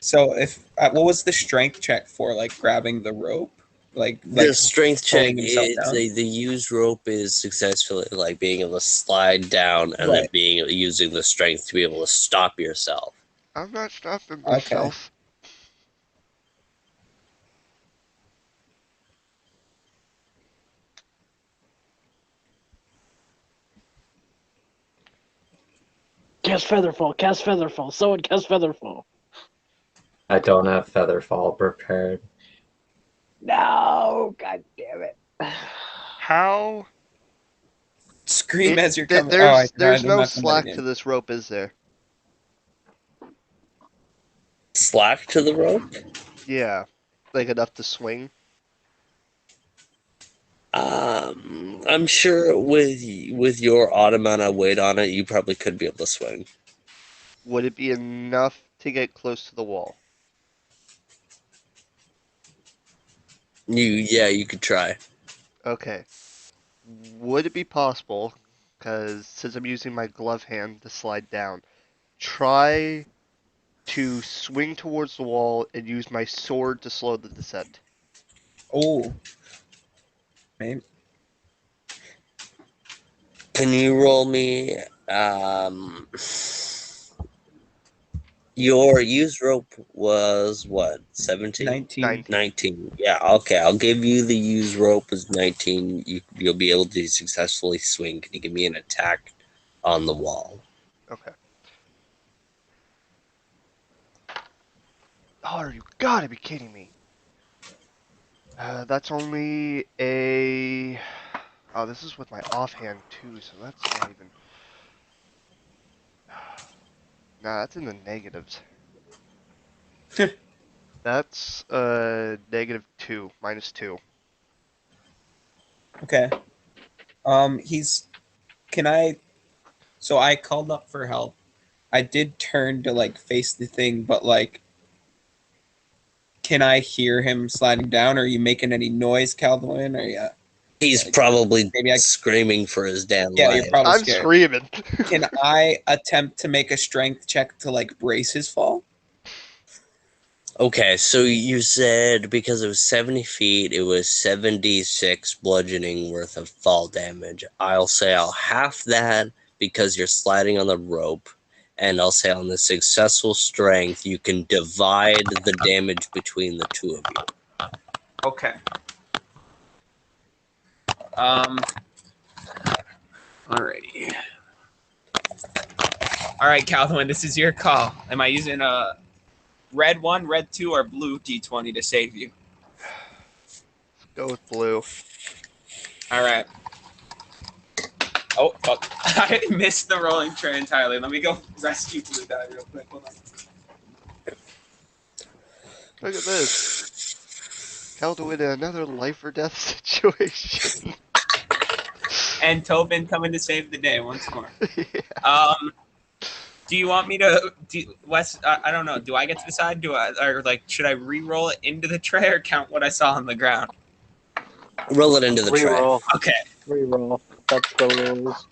S4: So if what was the strength check for? Like grabbing the rope,
S1: The strength check
S4: pulling himself
S1: is
S4: down?
S1: the used rope is successfully like being able to slide down and then
S4: Right.
S1: using the strength to be able to stop yourself.
S5: I'm not stopping
S4: Okay.
S5: myself.
S2: Cast Featherfall, cast Featherfall, someone cast Featherfall.
S3: I don't have Featherfall prepared.
S2: No, god damn it.
S5: How?
S4: Scream as you're coming.
S5: There's
S4: I'm
S5: no
S4: not gonna let
S5: slack
S4: it
S5: to
S4: in.
S5: this rope, is there?
S1: Slack to the rope?
S5: Yeah. Like enough to swing?
S1: I'm sure with your odd amount of weight on it, you probably could be able to swing.
S5: Would it be enough to get close to the wall?
S1: You could try.
S5: Okay. Would it be possible, because since I'm using my glove hand to slide down, try to swing towards the wall and use my sword to slow the descent?
S4: Oh, maybe.
S1: Can you roll me your used rope was what, 17?
S4: 19.
S1: 19. Yeah, okay. I'll give you the used rope as 19. You'll be able to successfully swing. Can you give me an attack on the wall?
S5: Okay. Oh, you gotta be kidding me. That's only a... Oh, this is with my offhand too, so that's not even... Nah, that's in the negatives. That's -2, -2.
S4: Okay. He's. Can I? So I called up for help. I did turn to like face the thing, but like, can I hear him sliding down? Are you making any noise, Calvin? Or yeah?
S1: He's
S4: Like,
S1: probably
S4: maybe I.
S1: screaming for his damn
S4: Yeah, you're
S1: life.
S4: probably
S5: I'm
S4: scared.
S5: screaming.
S4: Can I attempt to make a strength check to like brace his fall?
S1: Okay, so you said because it was 70 feet, it was 76 bludgeoning worth of fall damage. I'll say I'll half that because you're sliding on the rope, and I'll say on the successful strength, you can divide the damage between the two of you.
S4: Okay. Alrighty. All right, Calvin, this is your call. Am I using a red 1, red 2, or blue D20 to save you?
S5: Let's go with blue.
S4: All right. Oh, I missed the rolling tray entirely. Let me go rescue blue die real quick. Hold on.
S5: Look at this. Kalem'Dün in another life or death situation.
S4: And Tobin coming to save the day once more.
S5: Yeah.
S4: Do you want me to, Wes? I don't know. Do I get to decide? Should I re-roll it into the tray or count what I saw on the ground?
S1: Roll it into the tray.
S2: Reroll.
S4: Okay.
S2: Reroll. That's the rules.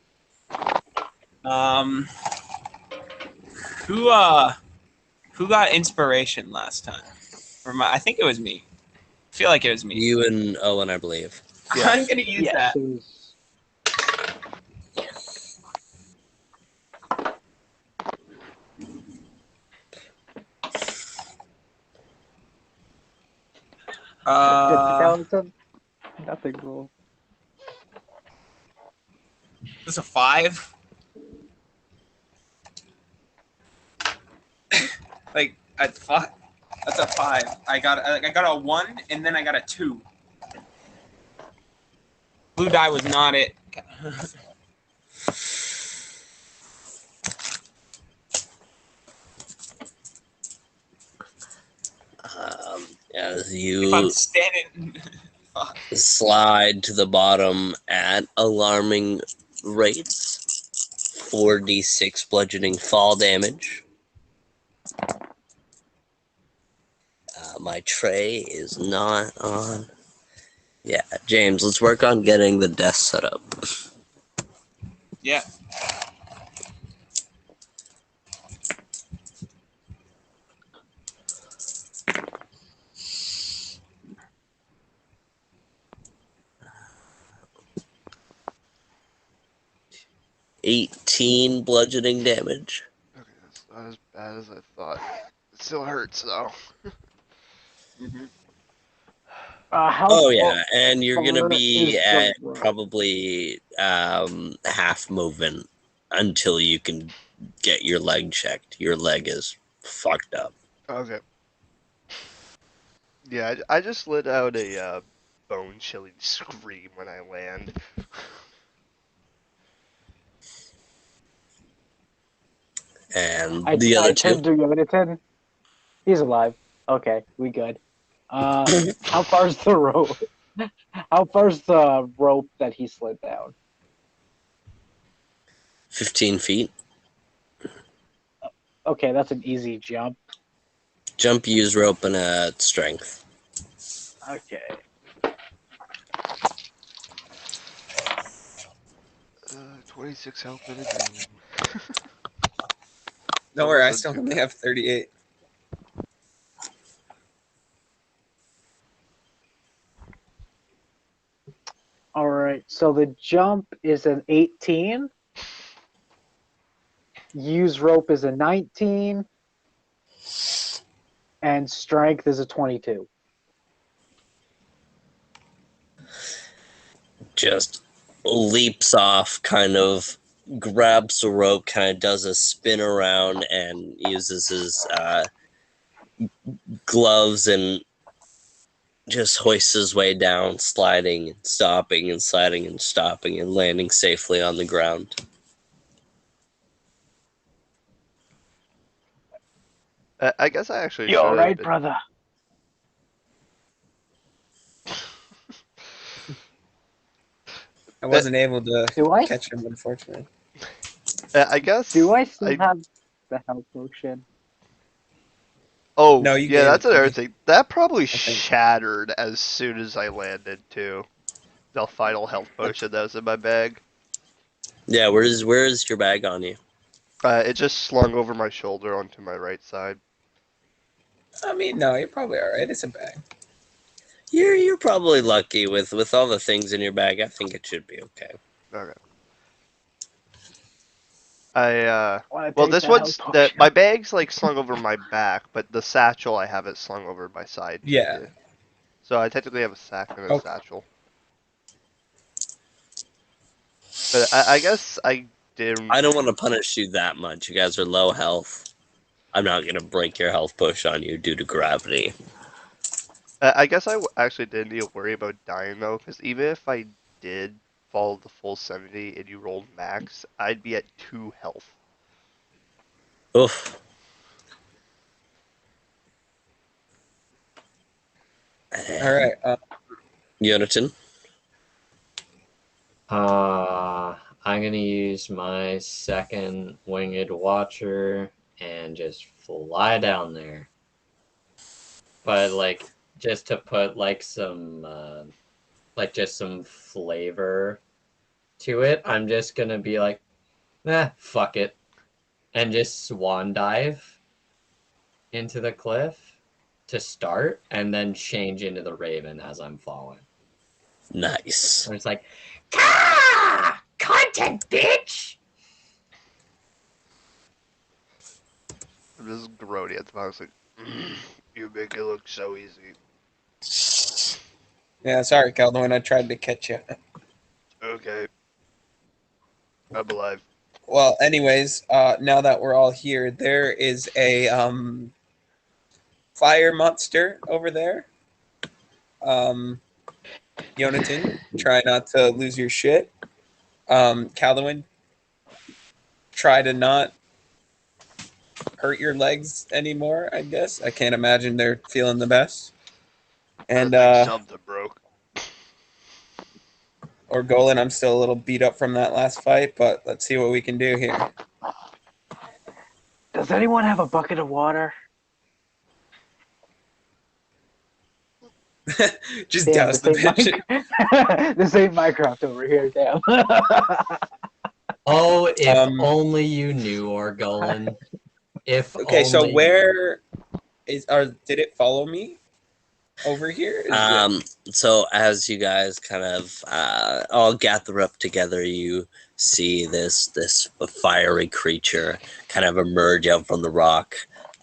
S4: Who got inspiration last time? I think it was me. I feel like it was me.
S1: You and Owen, I believe.
S5: Yeah.
S4: I'm gonna use that.
S2: It was. Skeleton. Nothing cool.
S4: This a 5. Like that's 5. That's a 5. I got a 1 and then I got a 2. Blue die was not it.
S1: As
S4: If
S1: you
S4: I'm standing. Fuck.
S1: slide to the bottom at alarming rates, 4d6 bludgeoning fall damage. My tray is not on. Yeah, James, let's work on getting the desk set up.
S4: Yeah.
S1: $18 bludgeoning damage.
S5: Okay, that's not as bad as I thought. It still hurts though.
S4: Mm-hmm.
S2: How
S1: Oh yeah, and you're gonna
S2: far
S1: be
S2: is the
S1: at
S2: rope?
S1: probably half movement until you can get your leg checked. Your leg is fucked up.
S5: Okay. Yeah, I just let out a bone-chilling scream when I land.
S1: And
S2: I
S1: the other two.
S2: turned to Yonatan. He's alive. Okay, we good. How far's the rope? How far's the rope that he slid down?
S1: 15 feet.
S2: Okay, that's an easy jump.
S1: Jump, use rope, and strength.
S2: Okay.
S5: 26 health in a doom.
S4: Don't worry, I
S5: Wasn't
S4: still
S5: too
S4: only
S5: bad.
S4: have 38.
S2: All right. So the jump is an 18. Use rope is a 19. And strength is a 22.
S1: Just leaps off, kind of grabs the rope, kind of does a spin around, and uses his gloves and just hoists his way down, sliding and stopping and sliding and stopping and landing safely on the ground.
S5: I guess I actually
S2: You
S5: should
S2: all
S5: have
S2: right,
S5: been.
S2: brother?
S4: I wasn't able to
S2: Do I
S4: catch him, unfortunately.
S5: I guess
S2: do I still
S5: I.
S2: have the health potion?
S5: Oh,
S4: No, you
S5: yeah,
S4: gave it
S5: that's
S4: to
S5: another
S4: me.
S5: thing. That probably
S4: think.
S5: shattered as soon as I landed too. The final health potion that was in my bag.
S1: Yeah, where's your bag on you?
S5: It just slung over my shoulder onto my right side.
S4: I mean, no, you're probably all right. It's a bag.
S1: You're probably lucky with all the things in your bag. I think it should be okay.
S5: Okay. I
S2: Wanna
S5: well,
S2: take
S5: this
S2: that health
S5: one's that
S2: potion?
S5: my bag's like slung over my back, but the satchel I have it slung over my side.
S4: Yeah.
S5: So I technically have a sack and a
S4: Okay.
S5: satchel. But I guess I didn't.
S1: I don't want to punish you that much. You guys are low health. I'm not gonna break your health push on you due to gravity.
S5: I guess actually didn't need to worry about dying though, because even if I did fall the full 70 and you rolled max, I'd be at 2 health.
S1: Oof.
S4: All right.
S1: Yonatan.
S3: I'm gonna use my second winged watcher and just fly down there. But like just to put just some flavor to it, I'm just gonna be like, fuck it, and just swan dive into the cliff to start, and then change into the Raven as I'm falling.
S1: Nice.
S3: And it's like, Kah! Content, bitch!
S5: I'm just grody at the box like, you make it look so easy.
S4: Yeah, sorry, Calvin. I tried to catch you.
S5: Okay. I'm alive.
S4: Well, anyways, now that we're all here, there is a fire monster over there. Yonatan, try not to lose your shit. Calvin, try to not hurt your legs anymore, I guess. I can't imagine they're feeling the best. And
S5: I think something broke.
S4: or Golan, I'm still a little beat up from that last fight, but let's see what we can do here.
S2: Does anyone have a bucket of water?
S4: Just
S2: Damn,
S4: douse the bitch.
S2: This ain't Minecraft over here, damn.
S3: Oh, if only you knew, Orgolan. If
S4: Okay, so
S3: only
S4: where is did it follow me over here?
S1: So as you guys kind of all gather up together, you see this fiery creature kind of emerge out from the rock,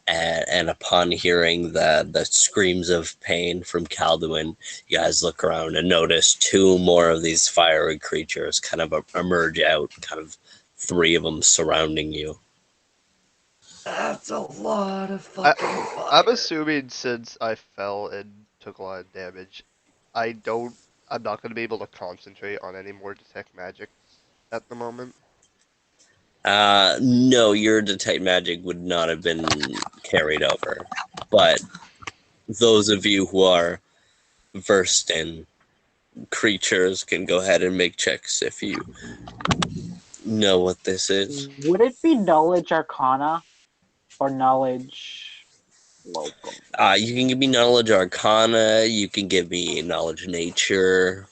S1: and upon hearing the screams of pain from Kalem'Dün, you guys look around and notice two more of these fiery creatures kind of emerge out, kind of three of them surrounding you.
S3: That's a lot of fucking fire.
S5: I'm assuming since I fell and took a lot of damage, I'm not going to be able to concentrate on any more detect magics at the moment.
S1: No, your detect magic would not have been carried over, but those of you who are versed in creatures can go ahead and make checks if you know what this is.
S2: Would it be knowledge arcana or knowledge local?
S1: You can give me knowledge arcana, you can give me knowledge nature.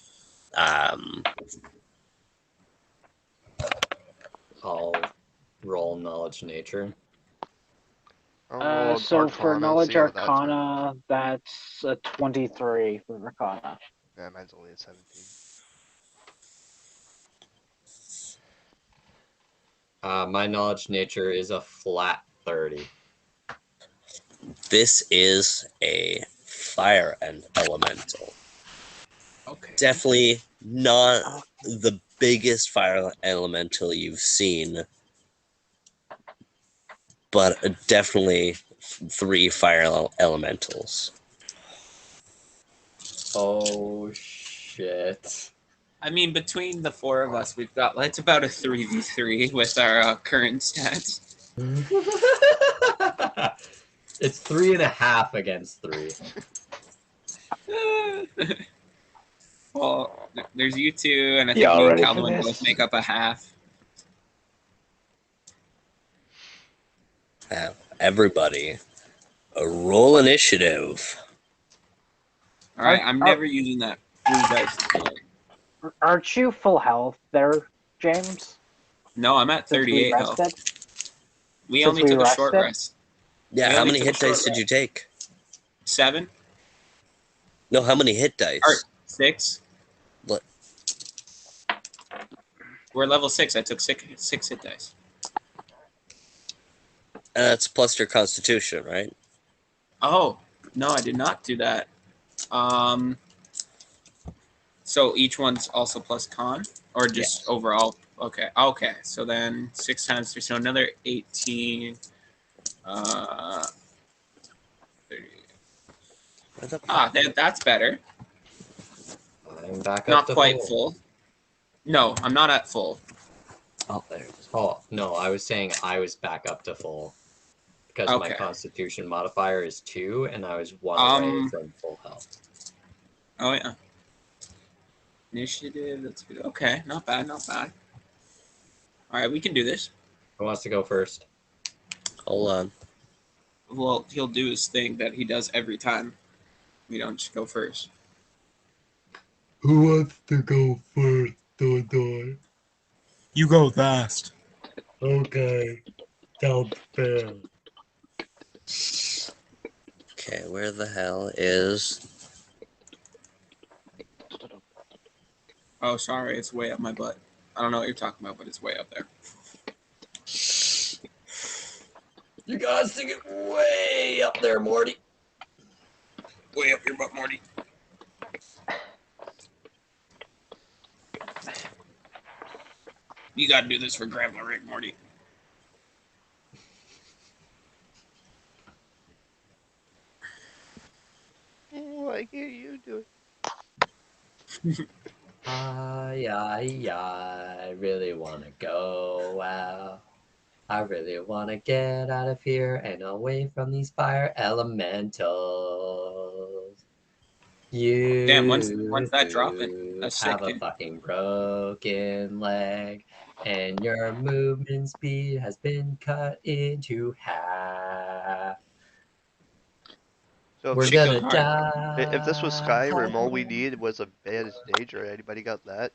S3: I'll roll knowledge nature.
S5: I'll roll
S2: So for
S5: Arcana,
S2: knowledge
S5: see how that turns.
S2: arcana, that's a 23 for arcana.
S5: Yeah, mine's only a 17.
S3: My knowledge nature is a flat 30.
S1: This is a fire and elemental.
S4: Okay.
S1: Definitely not the biggest fire elemental you've seen, but definitely three fire elementals.
S3: Oh shit.
S6: I mean, between the four of us, we've got it's about a 3v3 with our current stats.
S3: It's 3.5 against 3.
S6: Well, there's you two, and I think
S2: Y'all
S6: me and
S2: ready for
S6: Calvin
S2: this?
S6: both make up a half.
S1: Everybody, roll initiative.
S6: All right, I'm never using that blue dice.
S2: Aren't you full health there, James?
S6: No, I'm at
S2: Since we
S6: 38 health.
S2: rested?
S6: We
S2: Since
S6: only
S2: we
S6: took a short
S2: rested?
S6: rest.
S1: Yeah,
S6: We
S1: how
S6: only
S1: many
S6: took a
S1: hit dice
S6: short
S1: did you take?
S6: 7
S1: No, how many hit dice?
S6: or 6.
S1: What?
S6: We're level 6. I took six hit dice.
S1: That's plus your constitution, right?
S6: Oh no, I did not do that. So each one's also plus con, or just
S1: Yes.
S6: overall? Okay. Okay. So then 6 times 3, so another 18. 30. That's better.
S3: I'm back up
S6: Not
S3: to
S6: quite
S3: full.
S6: full. No, I'm not at full.
S3: Oh, there. Oh, no, I was saying I was back up to full. Because my
S6: Okay.
S3: constitution modifier is 2, and I was 1 away from full health.
S6: Oh yeah. Initiative. That's good. Okay. Not bad. Not bad. All right, we can do this.
S3: Who wants to go first?
S1: Hold on.
S6: Well, he'll do his thing that he does every time. We don't just go first.
S3: Who wants to go first, Dodor?
S6: You go fast.
S3: Okay, sounds fair.
S1: Okay, where the hell is...
S6: Oh, sorry, it's way up my butt. I don't know what you're talking about, but it's way up there.
S3: You gotta stick it way up there, Morty.
S6: Way up your butt, Morty. You gotta do this for Grandpa Rick, Morty.
S5: Why can't you do it?
S3: I really wanna go out. I really wanna get out of here and away from these fire elementals. You
S6: Damn, when's that dropping? That's sick,
S3: have a
S6: dude.
S3: fucking broken leg, and your movement speed has been cut into half.
S5: So
S3: We're
S6: Shit
S3: gonna
S6: goes hard.
S5: if this was Skyrim, all we
S3: die.
S5: needed was a bandage. Anybody got that?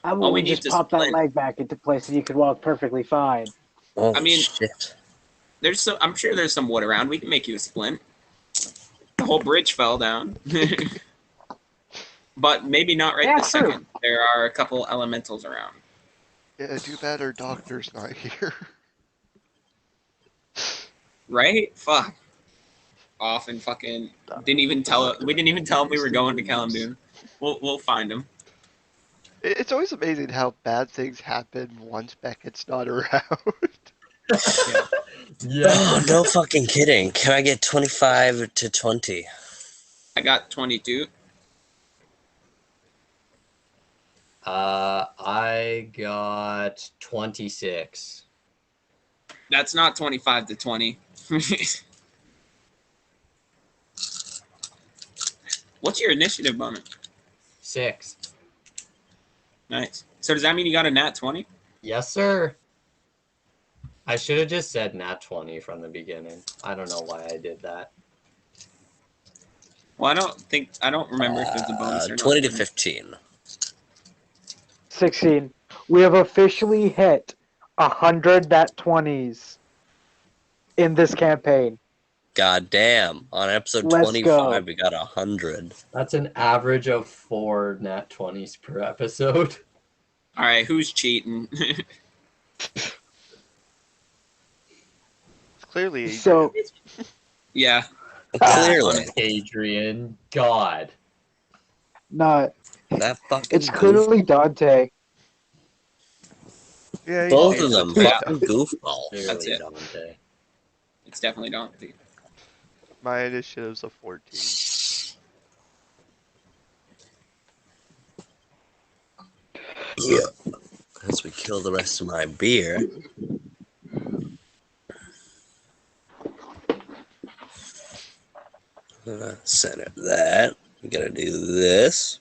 S2: I
S6: All we
S2: will
S6: need
S2: just
S6: is
S2: pop that
S6: splint.
S2: leg back into place and you can walk perfectly fine.
S1: Oh,
S6: I mean-
S1: shit.
S6: I'm sure there's some wood around. We can make you a splint. The whole bridge fell down. But maybe not right
S2: Yeah,
S6: this
S2: true.
S6: second. There are a couple elementals around.
S5: Yeah, too bad our doctor's not here.
S6: Right? Fuck. Off and fucking didn't even tell him we were going to Kalem'Dün. We'll find him.
S5: It's always amazing how bad things happen once Beckett's not around.
S3: Yeah.
S1: Oh, no fucking kidding. Can I get 25 to 20?
S6: I got 22.
S3: I got 26.
S6: That's not 25 to 20. What's your initiative bonus?
S3: 6.
S6: Nice. So does that mean you got a nat 20?
S3: Yes, sir. I should have just said nat 20 from the beginning. I don't know why I did that.
S6: Well, I don't remember if it's a bonus or not.
S1: 20 to 15.
S2: 16. We have officially hit 100 nat 20s in this campaign.
S1: God damn. On episode
S2: Let's
S1: 25,
S2: go.
S1: we got 100.
S3: That's an average of 4 nat 20s per episode.
S6: All right, who's cheating?
S5: It's clearly
S2: So,
S6: Yeah.
S1: Clearly.
S3: Adrian, God.
S2: no,
S1: That fucking
S2: it's
S1: goof.
S2: clearly Dante.
S5: yeah,
S1: Both
S5: he's
S1: of them.
S6: Yeah.
S1: Fucking goofballs.
S3: Clearly
S6: That's it.
S3: Dante.
S6: It's definitely Dante.
S5: My initiative's a 14.
S1: As we kill the rest of my beer. Center that. We gotta do this.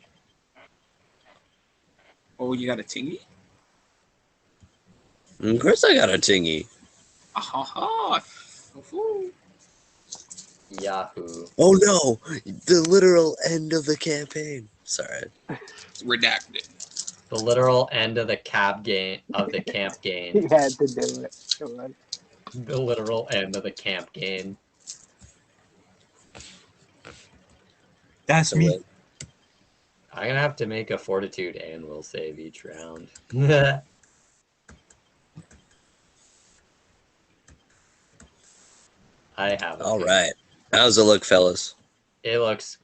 S6: Oh, you got a tingy?
S1: Of course I got a tingy.
S6: Ha ha.
S3: Yahoo.
S1: Oh no! The literal end of the campaign. Sorry.
S6: It's redacted.
S3: The literal end of the camp game.
S2: He had to do it. Come on.
S3: The literal end of the camp game.
S6: That's
S1: So wait.
S3: I'm gonna have to make a fortitude and will save each round. I have.
S1: All right. How's it look, fellas?
S3: It looks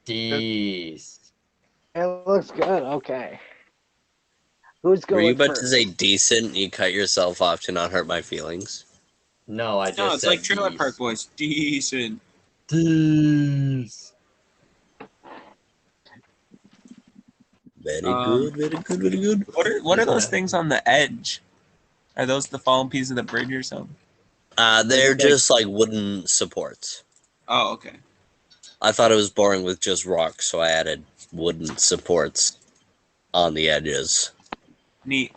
S3: decent.
S2: It looks good. Okay. Who's
S1: Were
S2: going
S1: you about
S2: first?
S1: to say decent and you cut yourself off to not hurt my feelings?
S3: No, I just
S6: No, it's
S3: said
S6: like Trailer
S3: decent.
S6: Park Boys. Decent.
S3: Decent.
S1: Very
S6: Um,
S1: good, very good, very good.
S6: What are those things on the edge? Are those the fallen piece of the bridge or something?
S1: They're
S3: like-
S1: just like wooden supports.
S6: Oh, okay.
S1: I thought it was boring with just rocks, so I added wooden supports on the edges.
S6: Neat.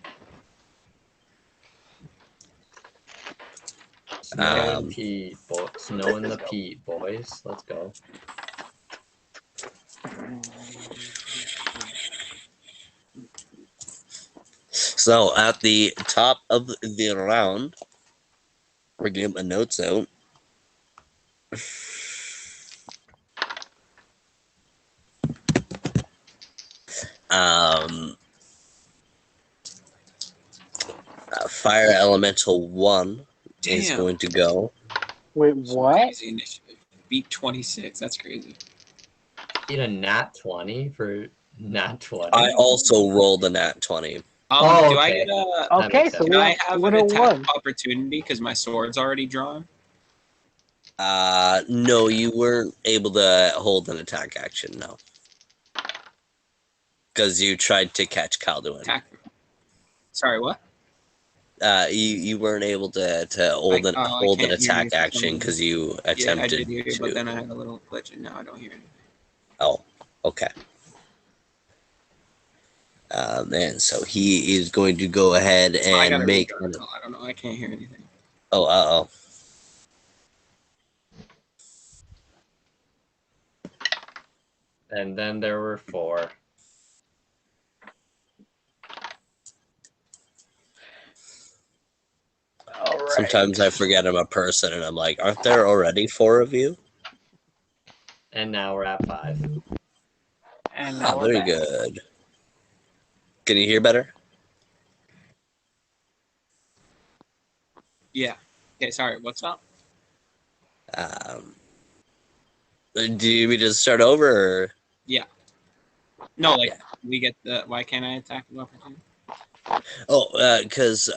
S3: Snow in the Pete, boys. Let's go.
S1: So at the top of the round, we're getting my notes out. Fire Elemental 1 is
S6: Damn.
S1: going to go.
S2: Wait,
S6: Some
S2: what?
S6: crazy initiative. Beat 26. That's crazy.
S3: Need a nat 20 for nat 20.
S1: I also rolled a nat 20.
S3: Oh,
S6: Do I
S3: okay.
S6: get a?
S3: That
S2: Okay,
S3: makes
S2: so
S3: sense.
S6: Can
S2: we
S6: I
S2: have
S6: have an
S2: winner
S6: attack
S2: one.
S6: of opportunity because my sword's already drawn?
S1: No, you weren't able to hold an attack action, no. Because you tried to catch Kalem'Dün.
S6: Attack. Sorry, what?
S1: You weren't able to hold an
S6: I can't hear
S1: attack
S6: you for some
S1: action
S6: reason.
S1: because you
S6: Yeah, I
S1: attempted
S6: did hear you,
S1: to.
S6: but then I had a little glitch, and now I don't hear anything.
S1: Oh, okay. And so he is going to go ahead
S6: Oh, I gotta
S1: and make.
S6: redraw it. I don't know. I can't hear anything.
S1: Oh, uh-oh.
S3: And then there were 4.
S2: All right.
S1: Sometimes I forget I'm a person and I'm like, aren't there already 4 of you?
S3: And now we're at 5.
S2: And now we're
S1: Very
S2: back.
S1: good. Can you hear better?
S6: Yeah. Okay. Sorry. What's up?
S1: Do you mean to start over? Or?
S6: Yeah. No, like
S1: Yeah.
S6: we get the. Why can't I attack of opportunity?
S1: Oh, because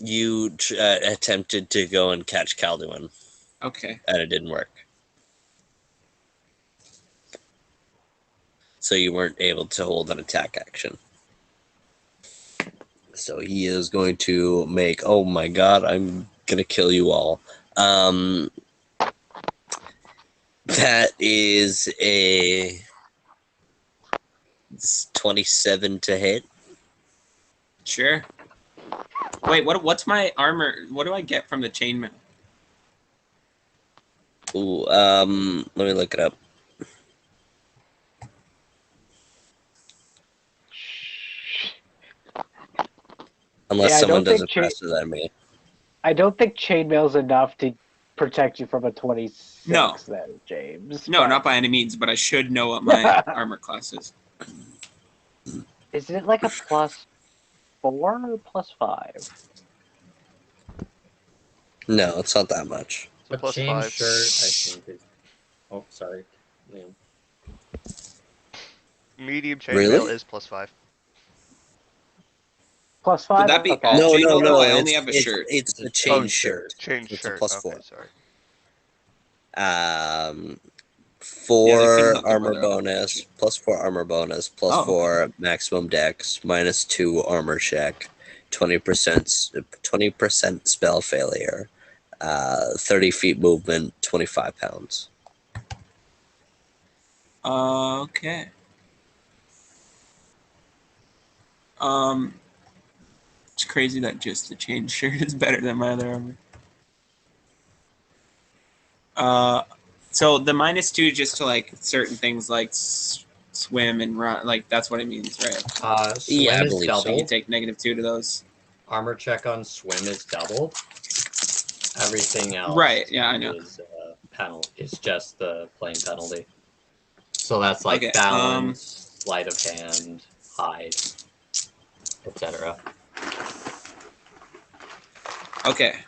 S1: you attempted to go and catch Kalem'Dün,
S6: Okay.
S1: and it didn't work. So you weren't able to hold an attack action. So he is going to make. Oh my god! I'm gonna kill you all. That is a 27 to hit.
S6: Sure. Wait. What's my armor? What do I get from the chainmail?
S1: Ooh, let me look it up. Unless
S2: Yeah, I
S1: someone
S2: don't
S1: does
S2: think
S1: it faster than me.
S2: I don't think chainmail's enough to protect you from a 26
S6: No.
S2: then, James.
S6: No,
S2: but-
S6: not by any means. But I should know what my armor class is.
S2: Is it like a +4 or +5?
S1: No, it's not that much.
S3: A
S5: Plus
S3: chain
S5: 5.
S3: shirt, I think is. Oh, sorry, Liam.
S5: Medium chainmail
S1: Really?
S5: is plus 5.
S2: +5?
S6: Would that be
S2: Okay.
S6: all
S1: No,
S6: chainmail?
S1: no.
S6: I only have a
S1: It's
S6: shirt.
S1: it's
S3: It's
S1: the
S3: a
S1: chain
S3: chain
S1: shirt.
S5: Chain
S1: It's a
S5: shirt.
S1: plus
S5: Okay,
S1: 4.
S5: sorry.
S6: Yeah, they couldn't
S1: 4
S6: hook their
S1: armor
S6: brother up with that
S1: bonus,
S6: shit.
S1: plus 4 armor bonus, plus
S6: Oh, okay.
S1: 4 maximum dex, minus 2 armor check, 20% spell failure, 30 feet movement, 25 pounds.
S6: Okay. It's crazy that just the chain shirt is better than my other armor. So the -2 just to like certain things like swim and run, like that's what it means, right?
S3: Swim
S1: Yeah, I
S3: is
S1: believe so.
S6: So you
S3: doubled.
S6: take -2 to those.
S3: Armor check on swim is doubled. Everything else
S6: Right, yeah, I know.
S3: is It's just the plain penalty. So that's like
S6: Okay,
S3: balance, sleight of hand, hide, etc.
S6: Okay.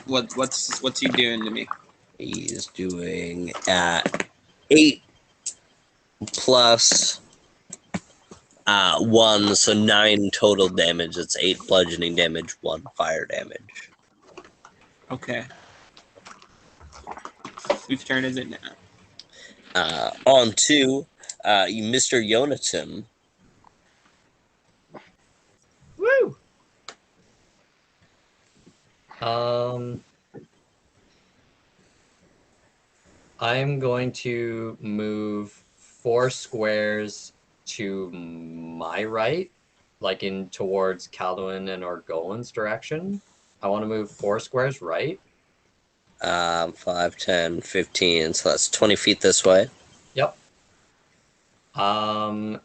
S6: What's he doing to me?
S1: He's doing 8 plus 1, so 9 total damage. It's 8 bludgeoning damage, 1 fire damage.
S6: Okay. Whose turn is it now?
S1: On to Mr. Jonathan.
S3: Woo! I'm going to move 4 squares to my right, like in towards Kalem'Dün and Orgolan's direction. I want to move 4 squares right.
S1: 5, 10, 15. So that's 20 feet this way.
S3: Yep. And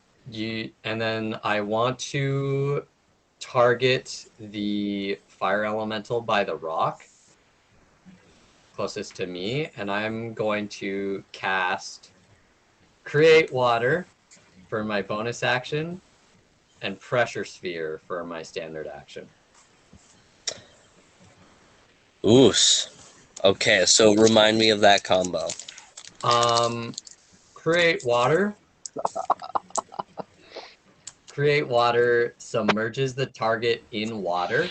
S3: then I want to target the fire elemental by the rock closest to me, and I'm going to cast Create Water for my bonus action and Pressure Sphere for my standard action.
S1: Oos. Okay, so remind me of that combo.
S3: Create Water. Create Water submerges the target in water.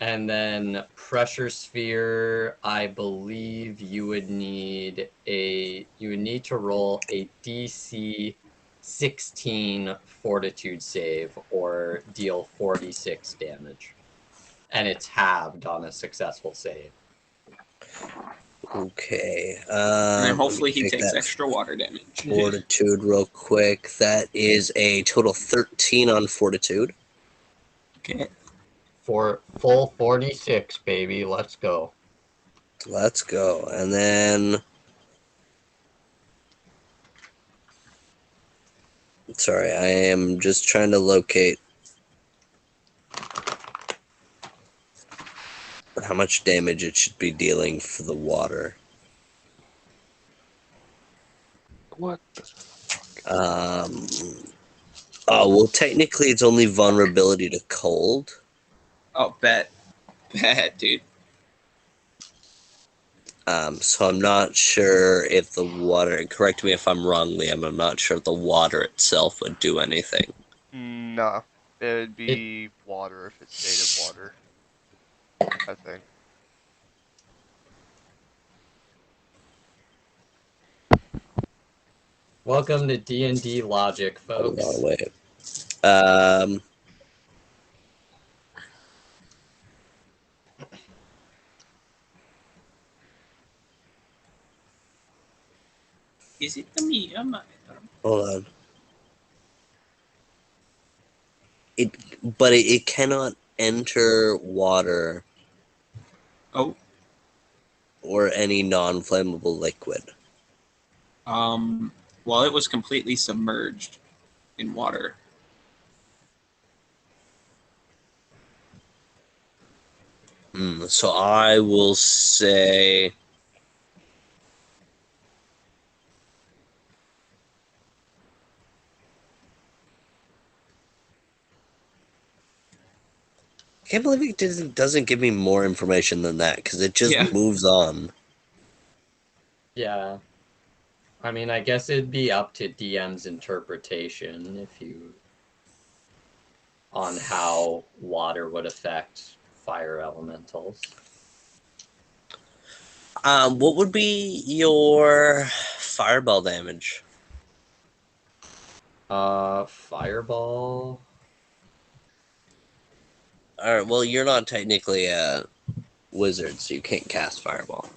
S3: And then Pressure Sphere, I believe you would need to roll a DC 16 Fortitude save or deal 46 damage. And it's halved on a successful save.
S1: Okay.
S6: And then
S1: Let
S6: hopefully
S1: me
S6: he
S1: take
S6: takes
S1: that
S6: extra water damage.
S1: Fortitude real quick. That is a total 13 on Fortitude.
S6: Okay.
S3: For full 46, baby. Let's go.
S1: Let's go. And then... Sorry, I am just trying to locate how much damage it should be dealing for the water.
S2: What?
S1: Oh, well, technically it's only vulnerability to cold.
S6: Oh, bet, dude.
S1: So I'm not sure if the water, correct me if I'm wrong, Liam, I'm not sure if the water itself would do anything.
S5: No, it'd be water if it stayed in water. I think.
S3: Welcome to D&D logic,
S1: Hold
S3: folks.
S1: on, wait. Um,
S6: Is it the meter?
S1: hold on. But it cannot enter water
S6: Oh,
S1: or any non-flammable liquid.
S6: well, it was completely submerged in water.
S1: So I will say... I can't believe it doesn't give me more information than that, because it just
S6: Yeah.
S1: moves on.
S3: Yeah. I mean, I guess it'd be up to DM's interpretation on how water would affect fire elementals.
S1: What would be your fireball damage?
S3: Fireball.
S1: Alright, well, you're not technically a wizard, so you can't cast fireball.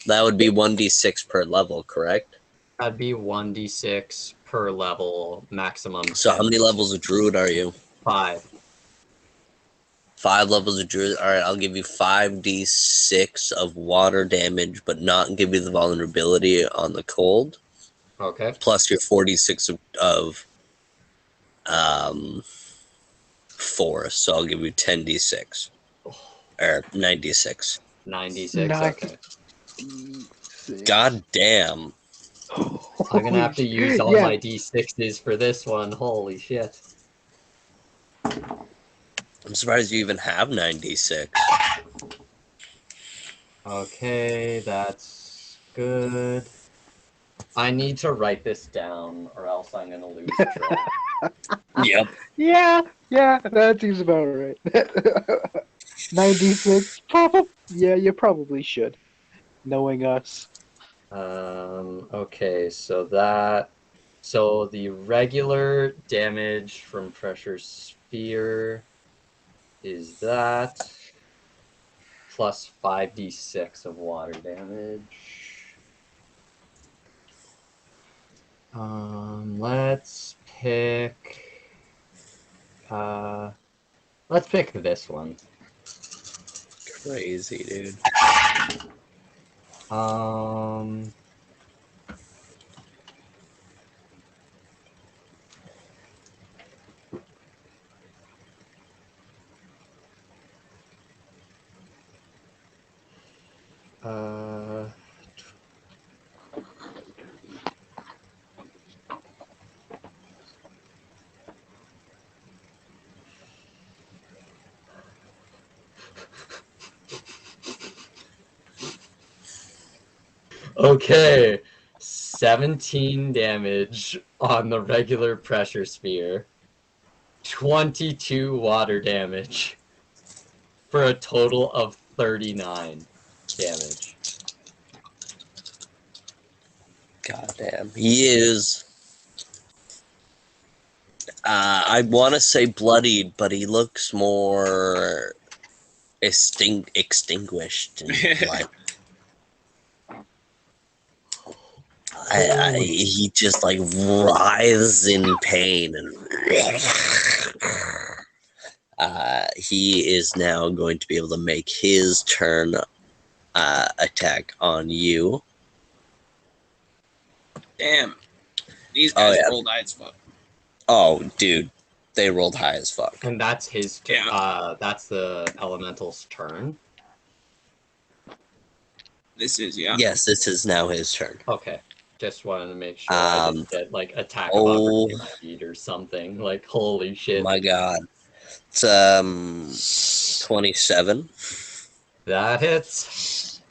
S1: That would be 1d6 per level, correct?
S3: That'd be 1d6 per level, maximum.
S1: So how many levels of druid are you?
S3: 5.
S1: 5 levels of druid. Alright, I'll give you 5d6 of water damage, but not give you the vulnerability on the cold.
S3: Okay.
S1: Plus your 46 of force, so I'll give you 10d6. Or 9d6.
S3: 96. Okay.
S1: God damn.
S3: I'm gonna have to use all my d6s for this one. Holy shit.
S1: I'm surprised you even have 9d6.
S3: Okay, that's good. I need to write this down, or else I'm gonna lose track.
S1: Yep.
S2: Yeah, that seems about right. 96, probably. Yeah, you probably should, knowing us.
S3: Okay, so the regular damage from Pressure Sphere is that. plus 5d6 of water damage. Let's pick. Let's pick this one.
S1: Crazy, dude.
S3: Okay, 17 damage on the regular pressure sphere, 22 water damage, for a total of 39 damage.
S1: Goddamn. He is. I want to say bloodied, but he looks more extinguished. And, like, he just like writhes in pain, and he is now going to be able to make his turn attack on you.
S6: Damn. These guys rolled high as fuck.
S1: Oh, dude, they rolled high as fuck.
S3: And that's his.
S6: Yeah.
S3: That's the elemental's turn.
S6: This is, yeah.
S1: Yes, this is now his turn.
S3: Okay, just wanted to make sure I didn't get like attack of opportunity or something. Like, holy shit!
S1: My God, it's 27.
S3: That hits.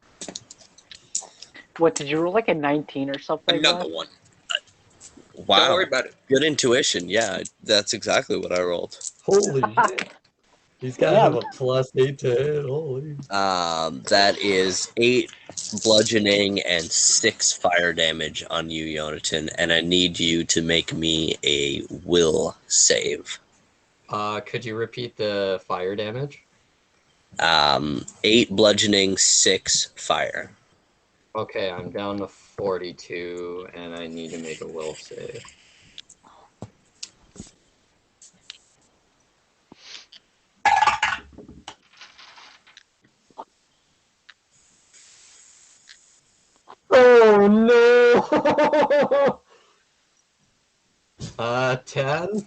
S2: What did you roll, like a 19 or something?
S6: Another one.
S1: Wow,
S6: Don't worry about it.
S1: good intuition. Yeah, that's exactly what I rolled.
S3: Holy shit! He's gotta have a +8 to hit. Holy.
S1: That is 8 bludgeoning and 6 fire damage on you, Yonatan, and I need you to make me a will save.
S3: Could you repeat the fire damage?
S1: 8 bludgeoning, 6 fire.
S3: Okay, I'm down to 42, and I need to make a will save. Oh no! 10.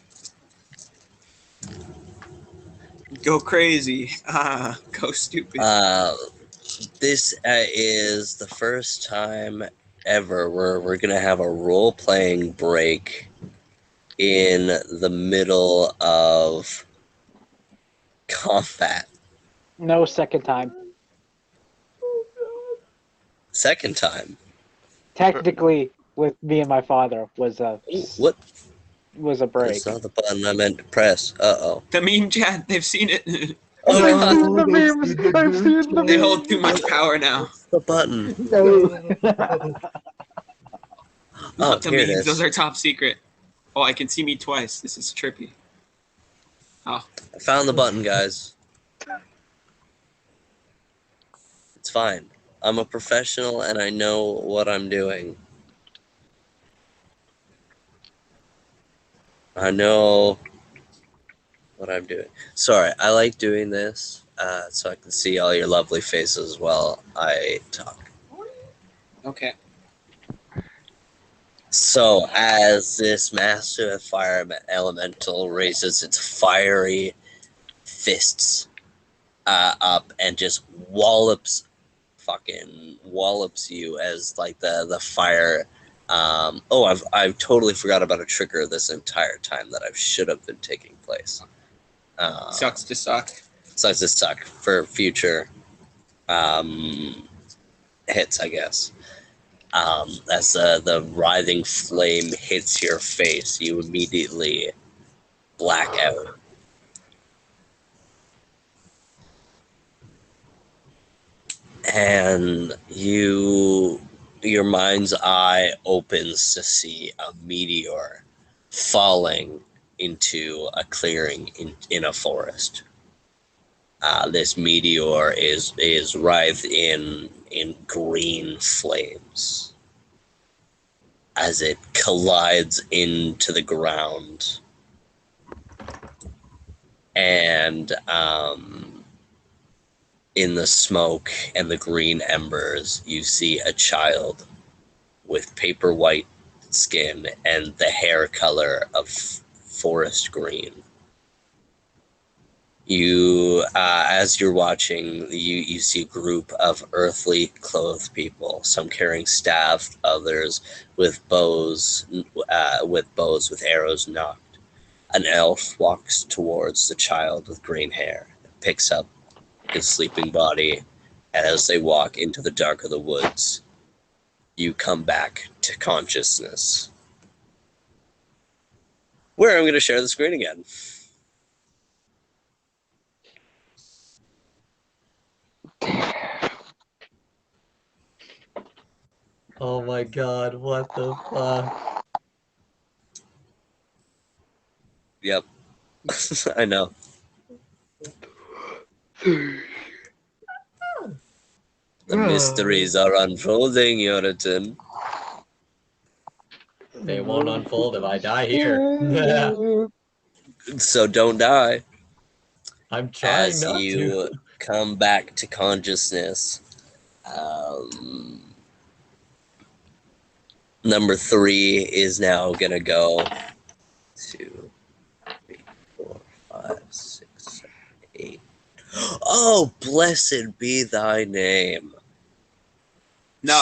S6: Go crazy. Go stupid.
S1: This is the first time ever we're gonna have a role-playing break in the middle of combat.
S2: No, second time.
S1: Second time.
S2: Technically, with me and my father was a
S1: What?
S2: Was a break.
S1: That's not the button I meant to press. Uh-oh.
S6: The meme chat, they've seen it.
S1: Oh my God.
S2: The memes. I've seen the
S6: They
S2: memes.
S6: hold too much power now.
S1: The button. Oh,
S6: The
S1: here it
S6: memes,
S1: is.
S6: those are top secret. Oh, I can see me twice. This is trippy. Oh.
S1: I found the button, guys. It's fine. I'm a professional and I know what I'm doing. I know what I'm doing. Sorry, I like doing this so I can see all your lovely faces while I talk.
S6: Okay.
S1: So, as this massive fire elemental raises its fiery fists up and just wallops you as like the fire. I've totally forgot about a trigger this entire time that I should have been taking place.
S6: Sucks to suck.
S1: Sucks to suck for future hits, I guess. As the writhing flame hits your face, you immediately black out. And your mind's eye opens to see a meteor falling into a clearing in a forest. This meteor is writhed in green flames as it collides into the ground, and in the smoke and the green embers, you see a child with paper white skin and the hair color of forest green. You, as you're watching, you see a group of earthly clothed people, some carrying staff, others with bows, with arrows knocked. An elf walks towards the child with green hair, picks up his sleeping body, and as they walk into the dark of the woods, you come back to consciousness. Where I'm going to share the screen again.
S3: Oh my god, what the fuck?
S1: Yep. I know. The mysteries are unfolding, Yoritan.
S3: They won't unfold if I die here.
S1: So don't die.
S3: I'm trying
S1: As
S3: not
S1: you
S3: to.
S1: come back to consciousness, number 3 is now going to go 2, 3, 4, 5, 6, 7, 8. Oh, blessed be thy name.
S6: No.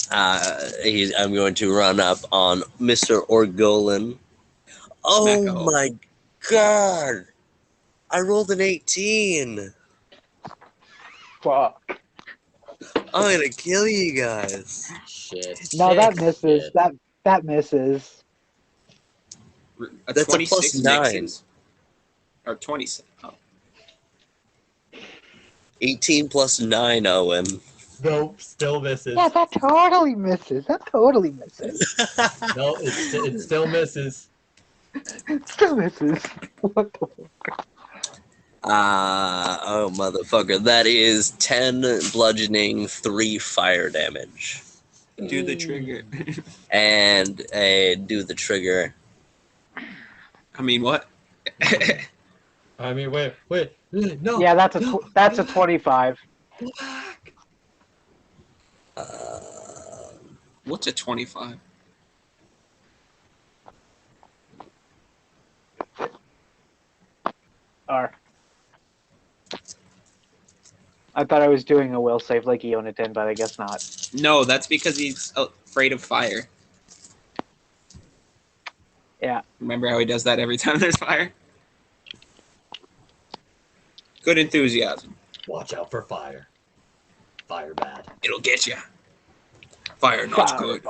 S1: I'm going to run up on Mr. Orgolan. Oh
S6: Mecco.
S1: my god! I rolled an 18.
S2: Fuck.
S1: I'm gonna kill you guys.
S3: Shit.
S2: No, that misses.
S3: Shit.
S2: That misses.
S1: That's a
S6: 26
S1: plus 9.
S6: mixes? Or 26. Oh.
S1: 18 plus 9, Owen.
S3: Nope, still misses.
S2: Yeah, that totally misses. That totally misses.
S3: No, it still misses.
S2: It still misses. What the fuck?
S1: Oh motherfucker. That is 10 bludgeoning, 3 fire damage.
S6: Do the trigger.
S1: And do the trigger.
S6: I mean, what?
S3: I mean, wait, no.
S2: Yeah, that's a
S3: no.
S2: 25.
S3: Go back.
S6: What's a 25?
S2: Or I thought I was doing a will save like Eonatin, but I guess not.
S6: No, that's because he's afraid of fire.
S2: Yeah.
S6: Remember how he does that every time there's fire? Good enthusiasm.
S3: Watch out for fire. Fire bad.
S6: It'll get you. Fire not
S2: Fire.
S6: good.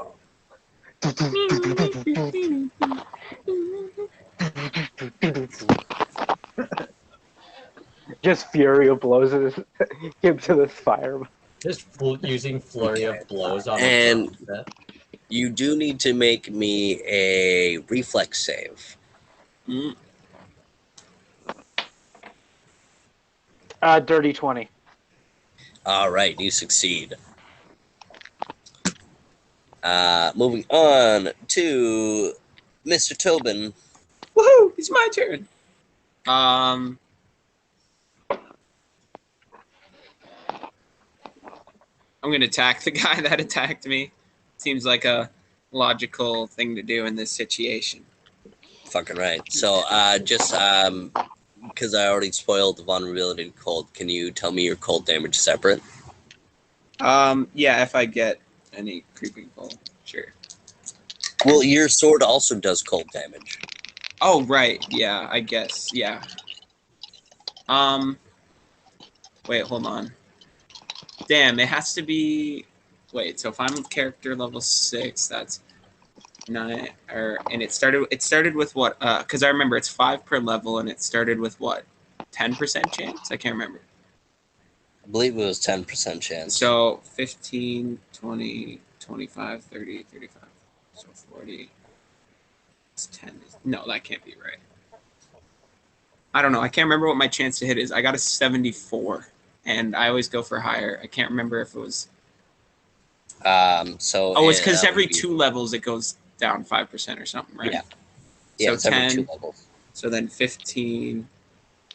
S2: Just Fury blows him to this fire.
S3: Just using flurry of blows on
S1: And-
S3: a set.
S1: You do need to make me a reflex save.
S6: Mm.
S2: Dirty 20.
S1: Alright, you succeed. Moving on to Mr. Tobin.
S6: Woohoo! It's my turn. I'm gonna attack the guy that attacked me. Seems like a logical thing to do in this situation.
S1: Fucking right. So, just because I already spoiled the vulnerability to cold, can you tell me your cold damage separate?
S6: Yeah, if I get any creeping pull, sure.
S1: Well, your sword also does cold damage.
S6: Oh, right. Yeah, I guess. Yeah. Wait, hold on. Damn, it has to be. Wait, so if I'm character level 6, that's 9. And it started with what? Because I remember it's 5 per level, and it started with what? 10% chance? I can't remember.
S1: I believe it was 10% chance.
S6: So 15, 20, 25, 30, 35. So 40. It's 10. No, that can't be right. I don't know. I can't remember what my chance to hit is. I got a 74, and I always go for higher. I can't remember if it was.
S1: So
S6: Oh, it's because
S1: that
S6: every
S1: would be-
S6: 2 levels it goes down 5% or something, right?
S1: Yeah.
S6: So
S1: Yeah, it's every 2
S6: 10.
S1: levels.
S6: So then 15,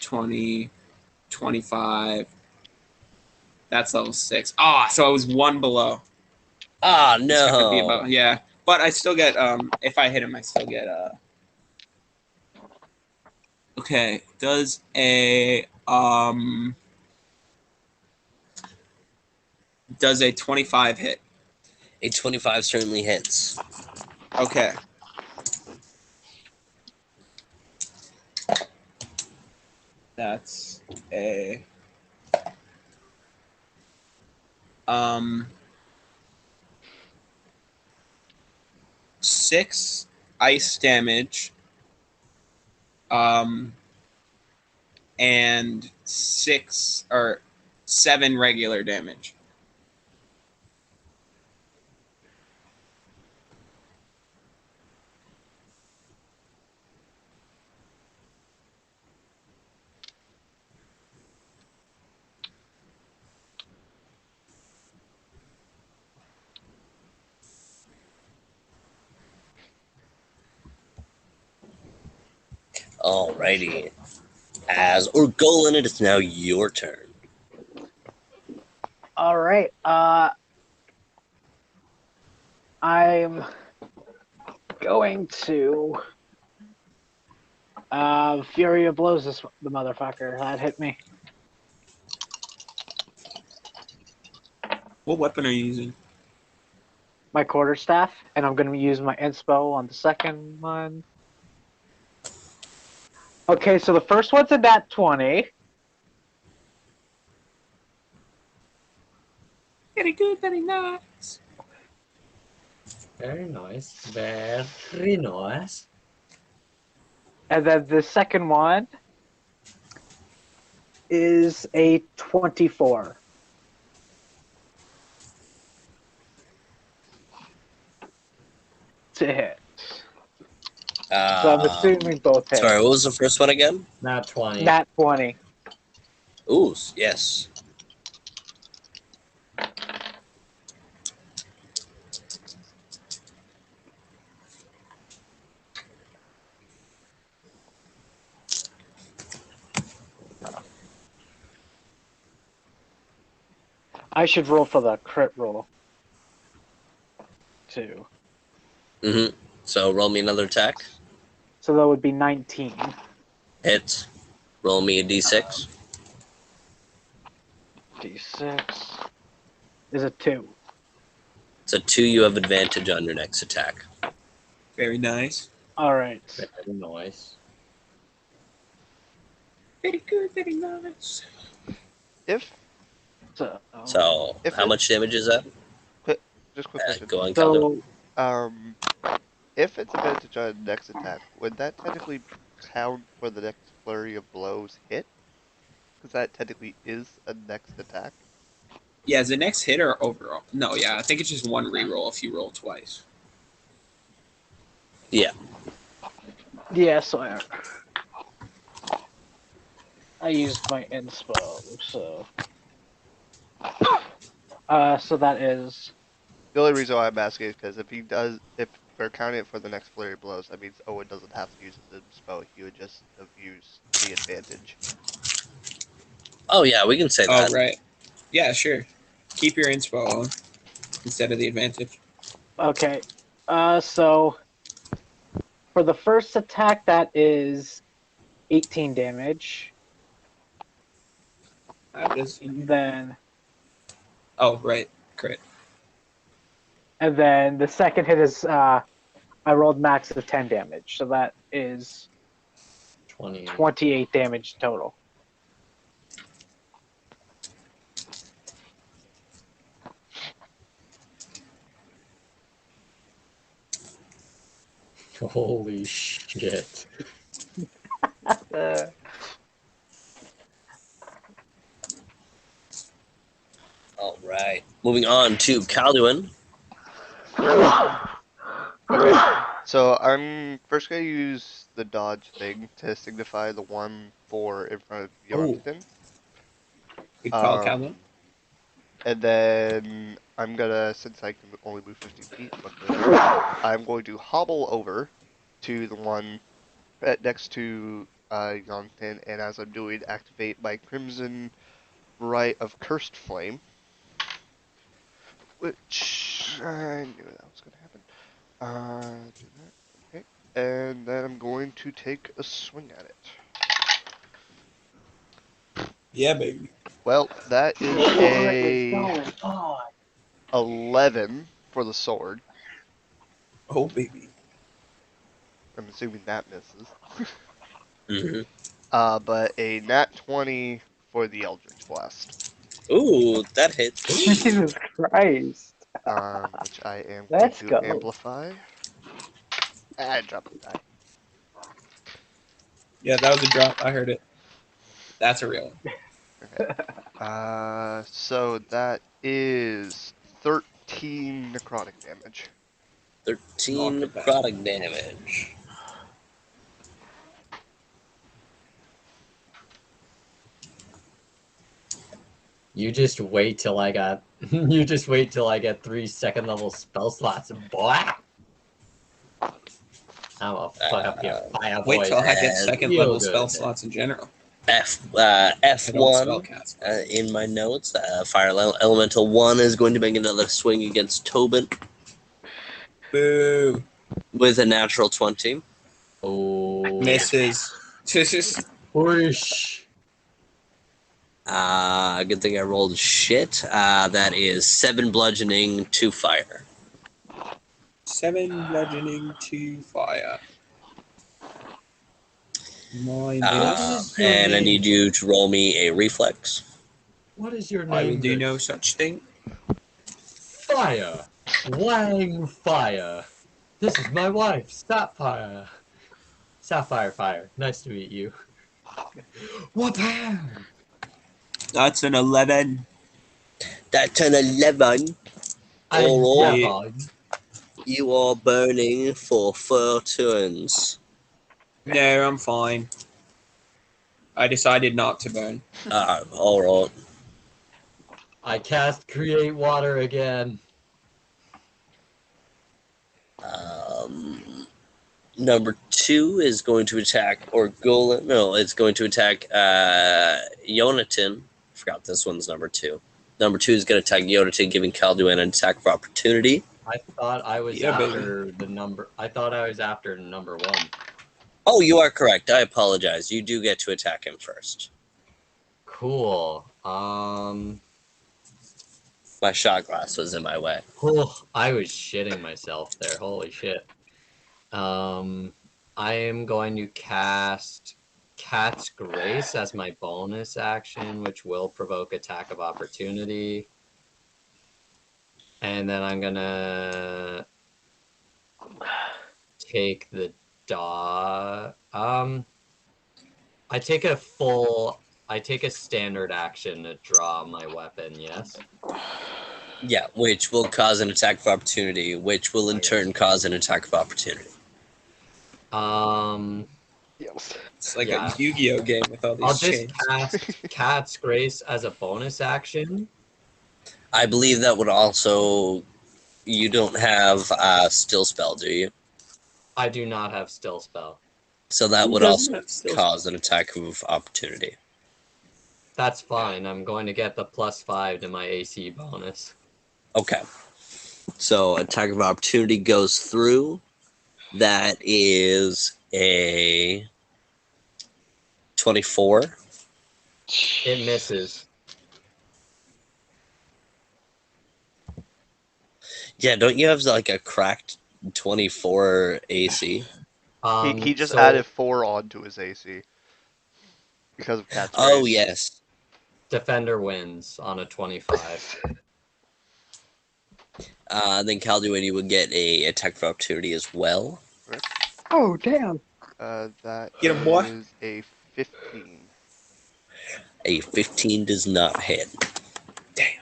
S6: 20, 25. That's level 6. Ah, so I was 1 below.
S1: Ah,
S6: Just have to be
S1: no.
S6: above. Yeah, but I still get if I hit him, I still get Okay, does a 25 hit?
S1: A 25 certainly hits.
S6: Okay. That's a 6 ice damage, and 6 or 7 regular damage.
S1: Alrighty. As Orgolan, it is now your turn.
S2: All right. I'm going to Fury of Blows the motherfucker. That hit me.
S6: What weapon are you using?
S2: My quarterstaff, and I'm going to use my inspo on the second one. Okay, so the first one's a nat 20.
S6: Very good, very nice.
S3: Very nice. Very nice.
S2: And then the second one is a 24. To hit. So I'm assuming both hit.
S1: Sorry, what was the first one again?
S3: Not 20.
S2: Nat 20.
S1: Ooh, yes.
S2: I should roll for the crit roll. Too.
S1: Mm-hmm. So roll me another attack.
S2: So that would be 19.
S1: Hits. Roll me a d6.
S2: D6 is a 2.
S1: It's a 2. You have advantage on your next attack.
S6: Very nice.
S2: Alright.
S3: Very nice.
S6: Very good, very nice.
S5: If
S2: So,
S5: If
S1: how
S5: it-
S1: much damage is that?
S5: just quick question.
S1: Go on, Kalem'Dün.
S5: If it's advantage on next attack, would that technically count for the next flurry of blows hit? Because that technically is a next attack.
S6: Yeah, is the next hit or overall? No, yeah, I think it's just 1 reroll if you roll twice.
S1: Yeah.
S2: yeah, so I used my inspo, so. So that is.
S5: The only reason why I'm asking is because if we're counting it for the next flurry of blows, that means Owen doesn't have to use his spell. He would just have used the advantage.
S1: Oh, yeah, we can say that.
S6: Oh, right. Yeah, sure. Keep your inspo on instead of the advantage.
S2: Okay. So. For the first attack, that is 18 damage. Then.
S6: Oh, right. Crit.
S2: And then the second hit is. I rolled max of 10 damage. So that is 28 damage total.
S3: Holy shit.
S1: All right. Moving on to Kalem'Dün.
S5: So I'm first gonna use the dodge thing to signify the 1-4 in front of
S6: Oh,
S5: Yarmington.
S6: good call,
S5: Um,
S6: Calvin.
S5: and then I'm gonna, since I can only move 15 feet, luckily, I'm going to hobble over to the one next to Yarmington, and as I'm doing, activate my Crimson Rite of Cursed Flame, which I knew that was gonna happen. Do that. Okay. And then I'm going to take a swing at it.
S6: Yeah, baby.
S5: Well, that is
S2: What is
S5: a
S2: going on?
S5: 11 for the sword.
S6: Oh, baby.
S5: I'm assuming that misses.
S1: Hmm.
S5: But a nat 20 for the Eldritch Blast.
S1: Ooh, that hits.
S2: Jesus Christ.
S5: Which I am going
S2: Let's
S5: to
S2: go.
S5: amplify. I dropped the die.
S6: Yeah, that was a drop. I heard it. That's a real one.
S5: Okay. So that is 13 necrotic damage.
S1: 13
S6: Not bad.
S1: necrotic damage.
S3: You just wait till I got. You just wait till I get 3 second-level spell slots, boy. I'm a fuck up your fire,
S6: Wait till
S3: boys.
S6: I get
S1: Uh,
S6: second
S3: Real
S6: level spell
S3: good.
S6: slots in general.
S1: F1
S6: I don't spell cast.
S1: in my notes. Fire Elemental 1 is going to make another swing against Tobin
S6: Boo.
S1: with a natural 20.
S3: Oh.
S6: Misses.
S3: Whoosh.
S1: Good thing I rolled shit. That is 7 bludgeoning, 2 fire.
S6: 7 bludgeoning, 2 fire. My
S3: What
S6: miss.
S3: is your
S1: And I
S3: name?
S1: need you to roll me a reflex.
S3: What is your
S6: I will
S3: name?
S6: do no such thing.
S3: Fire. Wang fire. This is my wife, Sapphire. Sapphire Fire. Nice to meet you. Wapam!
S6: That's an 11.
S1: That's an 11.
S3: I'm
S1: Alright,
S6: Yeah.
S3: Devon.
S1: you are burning for 4 turns.
S6: No, I'm fine. I decided not to burn.
S1: Alright.
S3: I cast Create Water again.
S1: Number 2 is going to attack, or Golem. No, it's going to attack Yonatan. Forgot this one's number 2. Number 2 is going to attack Yonatan, giving Kalem'Dün an attack of opportunity.
S3: I thought I was
S6: Yeah, baby.
S3: after the number. I thought I was after number 1.
S1: Oh, you are correct. I apologize. You do get to attack him first.
S3: Cool.
S1: My shot glass was in my way.
S3: Oh, I was shitting myself there. Holy shit. I am going to cast Cat's Grace as my bonus action, which will provoke attack of opportunity. And then I'm gonna take the I take a standard action to draw my weapon, yes?
S1: Yeah, which will cause an attack of opportunity, which will in
S3: Okay.
S1: turn cause an attack of opportunity.
S2: Yes.
S6: It's like
S3: Yeah.
S6: a Yu-Gi-Oh game with all
S3: I'll
S6: these
S3: just
S6: chains.
S3: cast Cat's Grace as a bonus action.
S1: I believe that would also... You don't have still spell, do you?
S3: I do not have Still Spell.
S1: So that
S6: Who
S1: would
S6: doesn't
S1: also
S6: have still
S1: cause an attack of opportunity.
S3: That's fine. I'm going to get the +5 to my AC bonus.
S1: Okay. So attack of opportunity goes through. That is a 24.
S3: It misses.
S1: Yeah, don't you have like a cracked 24 AC?
S5: He just
S3: So
S5: added 4 onto his AC because of Cat's
S1: Oh,
S5: Grace.
S1: yes.
S3: Defender wins on a 25.
S1: Then Kalem'Dün, you would get a attack of opportunity as well.
S2: Oh, damn.
S5: That
S6: Get him, boy.
S5: is a 15.
S1: A 15 does not hit.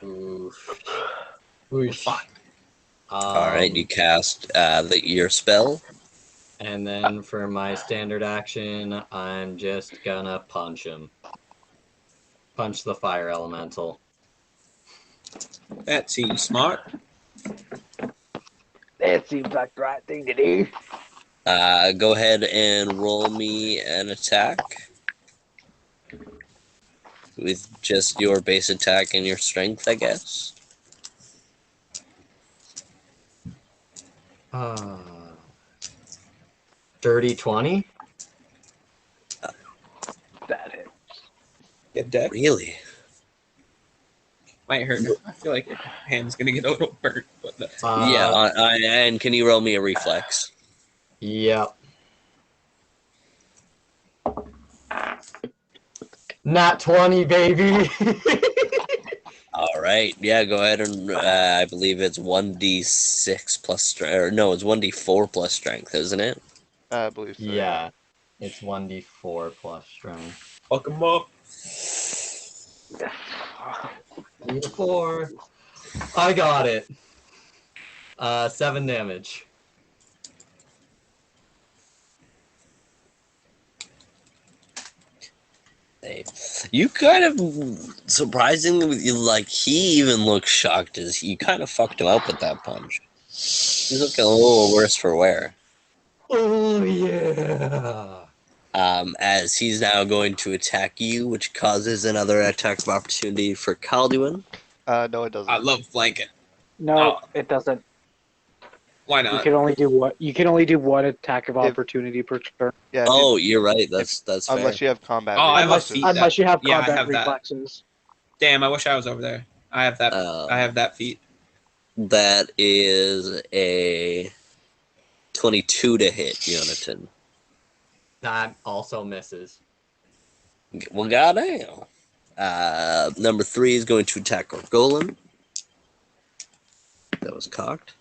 S3: Oof.
S6: We're
S3: Whoosh.
S6: fine.
S1: Alright, you cast your spell.
S3: And then for my standard action, I'm just gonna punch him. Punch the fire elemental.
S6: That seems smart.
S2: That seems like the right thing to do.
S1: Go ahead and roll me an attack with just your base attack and your strength, I guess.
S3: Dirty 20?
S2: That hit.
S6: Get deck.
S1: Really?
S6: Might hurt. I feel like your hand's gonna get a little burnt, but that's
S1: Yeah, and can you roll me a reflex?
S3: Yep. Not 20, baby!
S1: All right. Yeah, go ahead and I believe it's 1d6 plus strength. Or no, it's 1d4 plus strength, isn't it?
S5: I believe so.
S3: Yeah. It's 1d4 plus strength.
S6: fuck him up.
S3: 3 to 4. I got it. 7 damage.
S1: You kind of surprisingly like he even looks shocked as you kind of fucked him up with that punch. He's looking a little worse for wear.
S3: Oh, yeah.
S1: As he's now going to attack you, which causes another attack of opportunity for Kalem'Dün.
S5: No, it doesn't.
S6: I love flanking.
S2: No,
S6: Oh.
S2: it doesn't.
S6: Why
S2: You
S6: not?
S2: can only do what? You can only do one attack of opportunity per turn,
S5: Yeah.
S1: Oh, you're right. That's fair.
S5: Unless you have combat.
S6: Oh, I have a
S5: reflexes.
S6: feat.
S2: unless you have
S6: Yeah, I
S2: combat
S6: have that.
S2: reflexes.
S6: Damn, I wish I was over there. I have that. I have that feat.
S1: That is a 22 to hit, Jonathan.
S3: That also misses.
S1: Well, goddamn. Number 3 is going to attack our golem. That was cocked.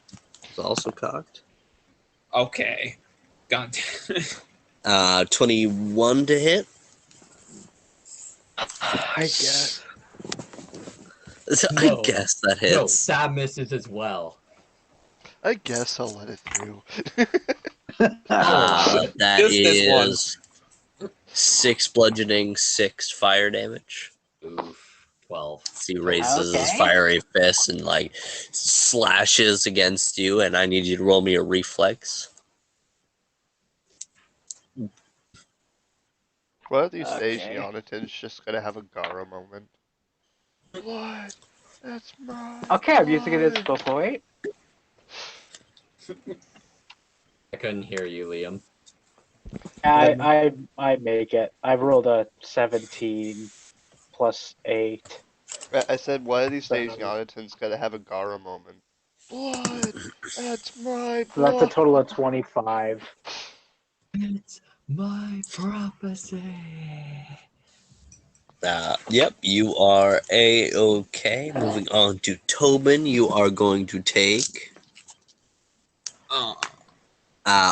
S1: It was also cocked.
S6: Okay. God damn.
S1: 21 to hit.
S2: I guess.
S1: I
S3: No.
S1: guess that
S3: No,
S1: hits.
S3: that misses as well.
S5: I guess I'll let it through.
S1: That
S6: Just this one.
S1: is 6 bludgeoning, 6 fire damage.
S3: Oof. 12.
S1: He raises his
S2: Okay.
S1: fiery fist and like slashes against you, and I need you to roll me a reflex.
S5: One of these days,
S2: Okay.
S5: Jonathan's just gonna have a Gara moment. What? That's my.
S2: Okay, I'm using it as
S5: blood.
S2: skill point.
S3: I couldn't hear you, Liam.
S2: I make it. I've rolled a 17 plus 8.
S5: I said one of these days,
S2: So-
S5: Jonathan's gonna have a Gara moment. Blood. That's my
S2: So that's a
S5: blood.
S2: total of 25.
S3: It's my prophecy.
S1: Yep, you are A-okay. Moving on to Tobin, you are going to take
S6: Oh.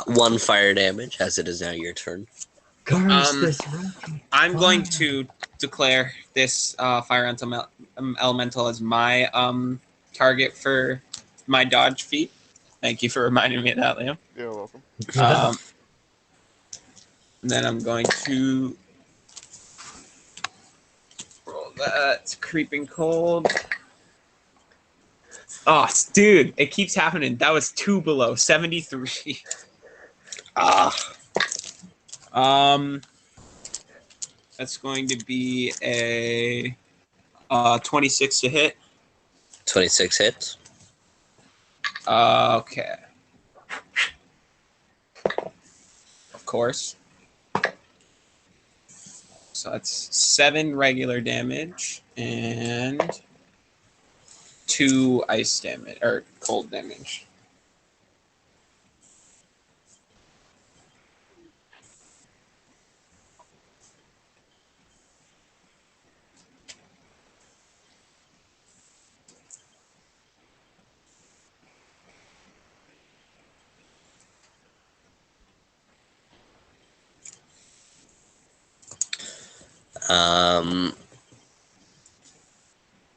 S1: 1 fire damage, as it is now your turn.
S3: Curse this rookie.
S6: I'm going to declare this fire elemental as my target for my dodge feat. Thank you for reminding me of that, Liam.
S5: You're welcome.
S6: And then I'm going to roll that. It's creeping cold. Oh, dude, it keeps happening. That was 2 below 73. That's going to be a 26 to hit.
S1: 26 hits.
S6: Okay. Of course. So that's 7 regular damage and 2 ice damage or cold damage.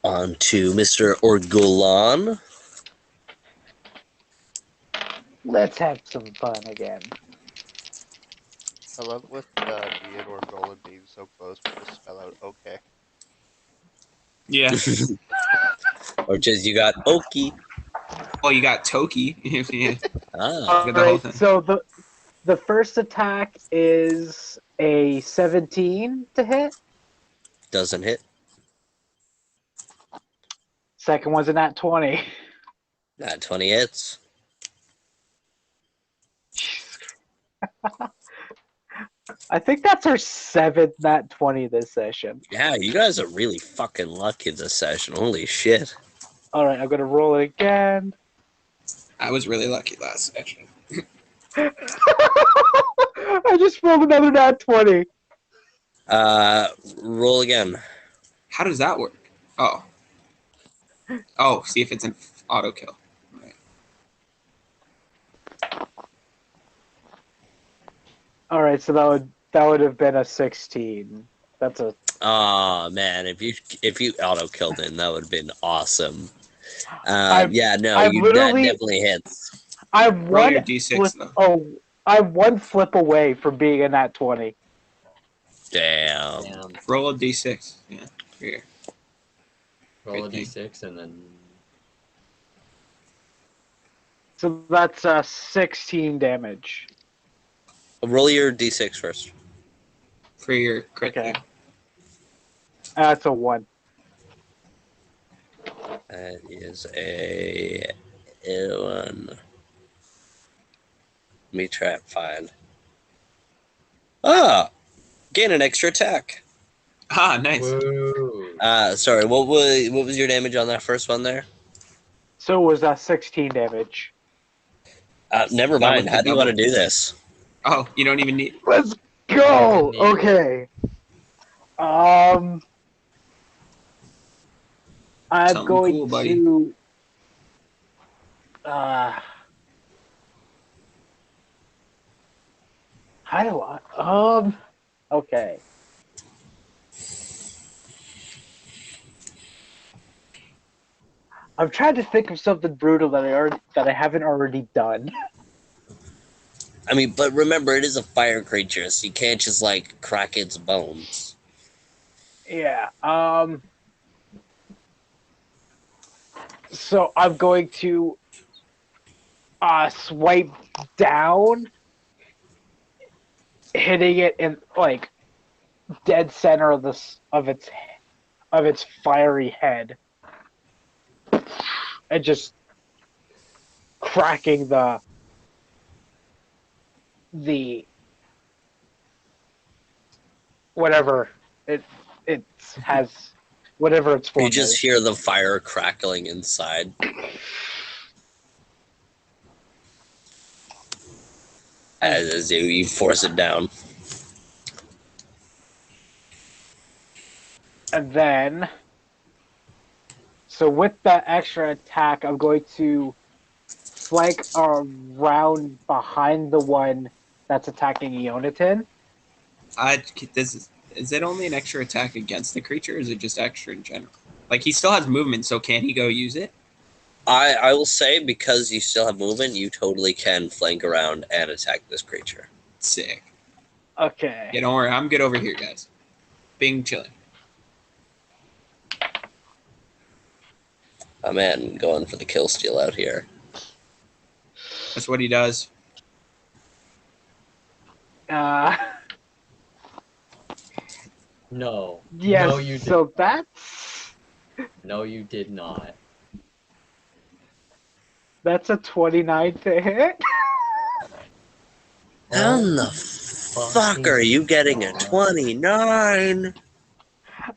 S1: On to Mr. Orgolan.
S2: Let's have some fun again.
S5: I love with me and Orgolan being so close, we just spell out okay.
S6: Yeah.
S1: Or just you got Oki.
S6: Oh, you got Toki. Yeah.
S1: Ah,
S6: the whole
S2: Alright,
S6: thing.
S2: so the first attack is a 17 to hit.
S1: doesn't hit.
S2: Second one's a nat 20.
S1: Not 20 hits.
S2: I think that's our 7th nat 20 this session.
S1: Yeah, you guys are really fucking lucky this session. Holy shit.
S2: Alright, I'm gonna roll it again.
S6: I was really lucky last session.
S2: I just rolled another nat 20.
S1: Roll again.
S6: How does that work? Oh. Oh, see if it's an auto kill. Right.
S2: Alright, so that would have been a 16. That's a
S1: Oh man, if you auto killed him, that would have been awesome.
S2: I've-
S1: Yeah, no,
S2: I've
S1: that
S2: literally-
S1: definitely hits.
S2: I'm
S6: Roll
S2: one
S6: your D6
S2: flip,
S6: though.
S2: oh, I'm one flip away from being a nat 20.
S1: Damn.
S3: Damn.
S6: Roll a D6. Yeah. Here.
S3: Roll a
S6: Good
S3: d6 and then.
S2: So that's 16 damage.
S1: Roll your d6 first.
S6: For your crit.
S2: Okay.
S6: thing.
S2: That's a 1.
S1: That is a 1. Let me try and find. Ah! Gain an extra attack.
S6: Ah, nice.
S3: Woo.
S1: Sorry, what was your damage on that first one there?
S2: So it was 16 damage.
S1: Never
S6: That
S1: mind.
S6: was
S1: How
S6: the
S1: do you want to
S6: double.
S1: do this?
S6: Oh, you don't even need.
S2: Let's go!
S3: Neat.
S2: Okay. I'm
S6: Something
S2: going
S6: cool, buddy.
S2: to. How do I? Okay. I'm trying to think of something brutal that I haven't already done.
S1: I mean, but remember, it is a fire creature, so you can't just like crack its bones.
S2: Yeah. So I'm going to swipe down, hitting it in like dead center of its fiery head, and just cracking the whatever it has, whatever its form
S1: You just
S2: is.
S1: hear the fire crackling inside. As you force it down.
S2: And then, so with that extra attack, I'm going to flank around behind the one that's attacking Eonatin.
S6: Is it only an extra attack against the creature, or is it just extra in general? Like, he still has movement, so can he go use it?
S1: I will say, because you still have movement, you totally can flank around and attack this creature.
S6: Sick.
S2: Okay.
S6: Yeah, don't worry. I'm good over here, guys. Being chilling.
S1: Oh man, going for the kill steal out here.
S6: That's what he does.
S3: No.
S2: Yes.
S3: No, you did.
S2: So that's
S3: No, you did not.
S2: a 29 to hit.
S1: How in the fuck are you getting a 29?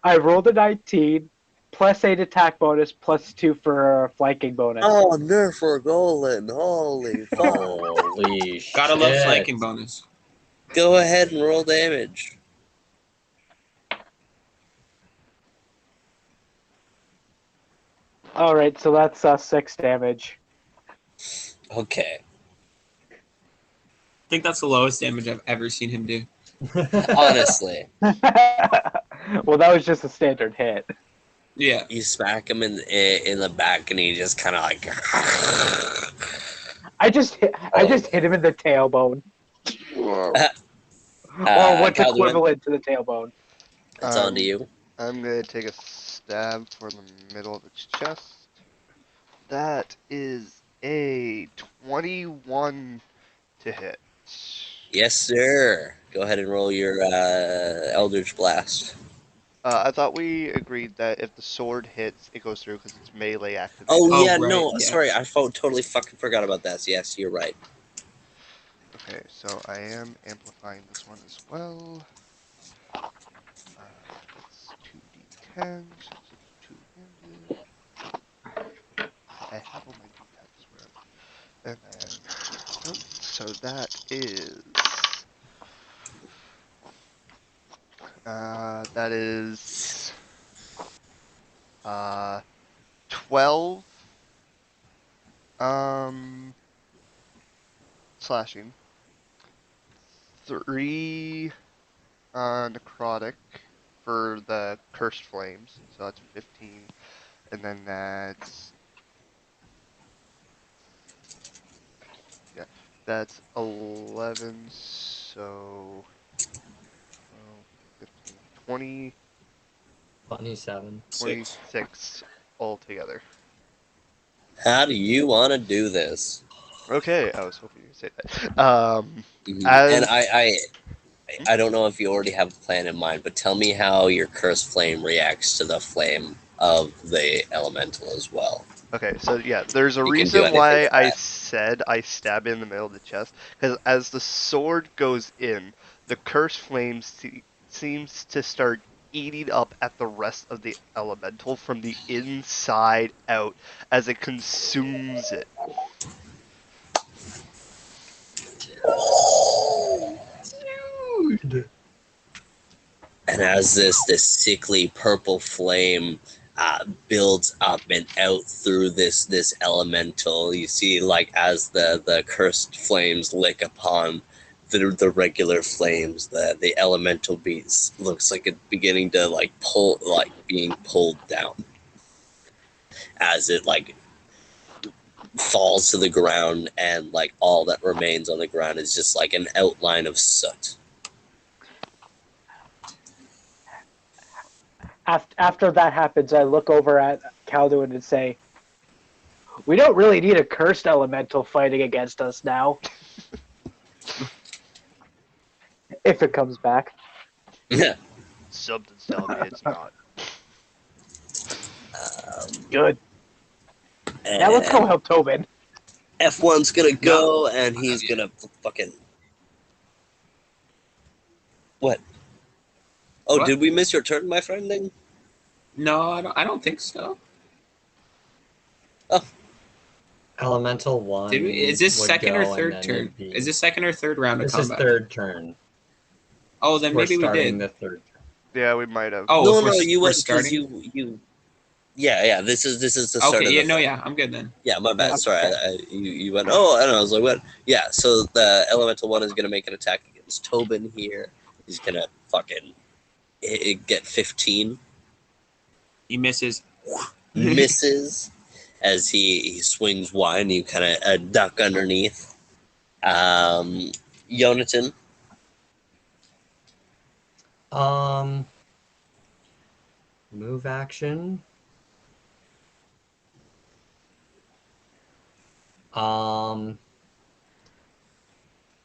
S2: I rolled a 19, plus 8 attack bonus, plus 2 for flanking bonus.
S1: Oh, nerf for Golan. Holy fuck.
S3: Holy shit.
S6: Gotta love flanking bonus.
S1: Go ahead and roll damage.
S2: All right, so that's 6 damage.
S1: Okay.
S6: I think that's the lowest damage I've ever seen him do.
S1: Honestly,
S2: Well, that was just a standard hit.
S6: Yeah.
S1: you smack him in the back and he just kind of like...
S2: I just hit him in the tailbone. Or what's
S1: Kalem'Dün,
S2: equivalent to the tailbone?
S1: it's on to
S5: I'm
S1: you.
S5: I'm gonna take a stab for the middle of its chest. That is a 21 to hit.
S1: Yes, sir. Go ahead and roll your Eldritch Blast.
S5: I thought we agreed that if the sword hits, it goes through because it's melee
S1: Oh,
S5: activated.
S6: Oh,
S1: yeah,
S6: right,
S1: no,
S6: yeah.
S1: sorry. I totally fucking forgot about that. Yes, you're right.
S5: Okay, so I am amplifying this one as well. It's 2d10, so it's two-handed. I have all my d10s. Where are they? And then, oh, so that is 12 slashing, 3 necrotic for the cursed flames, so that's 15, and then that's 11, so 12, 15, 20,
S3: 27.
S5: 26 altogether.
S1: How do you want to do this?
S5: Okay, I was hoping you'd say that.
S1: And
S5: As
S1: I don't know if you already have a plan in mind, but tell me how your cursed flame reacts to the flame of the elemental as well.
S5: Okay, so yeah, there's a
S1: You can do
S5: reason
S1: anything
S5: why
S1: with
S5: I
S1: that.
S5: said I stab in the middle of the chest, because as the sword goes in, the cursed flame seems to start eating up at the rest of the elemental from the inside out as it consumes it.
S3: Dude.
S1: And as this sickly purple flame builds up and out through this elemental, you see like as the cursed flames lick upon the regular flames, the elemental beast looks like it's beginning to like pull, like being pulled down as it like falls to the ground, and like all that remains on the ground is just like an outline of soot.
S2: After that happens, I look over at Kalem'Dün and say, "We don't really need a cursed elemental fighting against us now, if it comes back."
S5: Something's telling me it's not.
S2: Good. Now let's go
S1: And
S2: help Tobin.
S1: F1's gonna
S6: No.
S1: go, and he's gonna fucking. What? Oh,
S6: What?
S1: did we miss your turn, my friend? Then?
S6: No, I don't think so.
S3: Elemental 1
S6: Did we? Is this
S3: would
S6: second or
S3: go, and
S6: third
S3: then
S6: turn?
S3: it'd be.
S6: Is this second or third round of
S3: This is
S6: combat?
S3: third turn.
S6: Oh, then
S3: We're
S6: maybe we
S3: starting
S6: did.
S3: the third turn.
S5: Yeah, we might have.
S6: Oh,
S1: No,
S6: if
S1: no, you
S6: we're
S1: went because
S6: starting.
S1: you. Yeah. This is the start
S6: Okay,
S1: of
S6: yeah,
S1: the
S6: no,
S1: thing.
S6: yeah, I'm good then.
S1: Yeah, my bad.
S6: Yeah.
S1: Sorry,
S2: Okay.
S1: you went. Oh, I don't know. I was like, what? Yeah. So the elemental one is gonna make an attack against Tobin here. He's gonna fucking get 15.
S6: He misses.
S1: Misses as he swings wide, and you kind of duck underneath. Yonatan.
S3: Um, Move action. Um,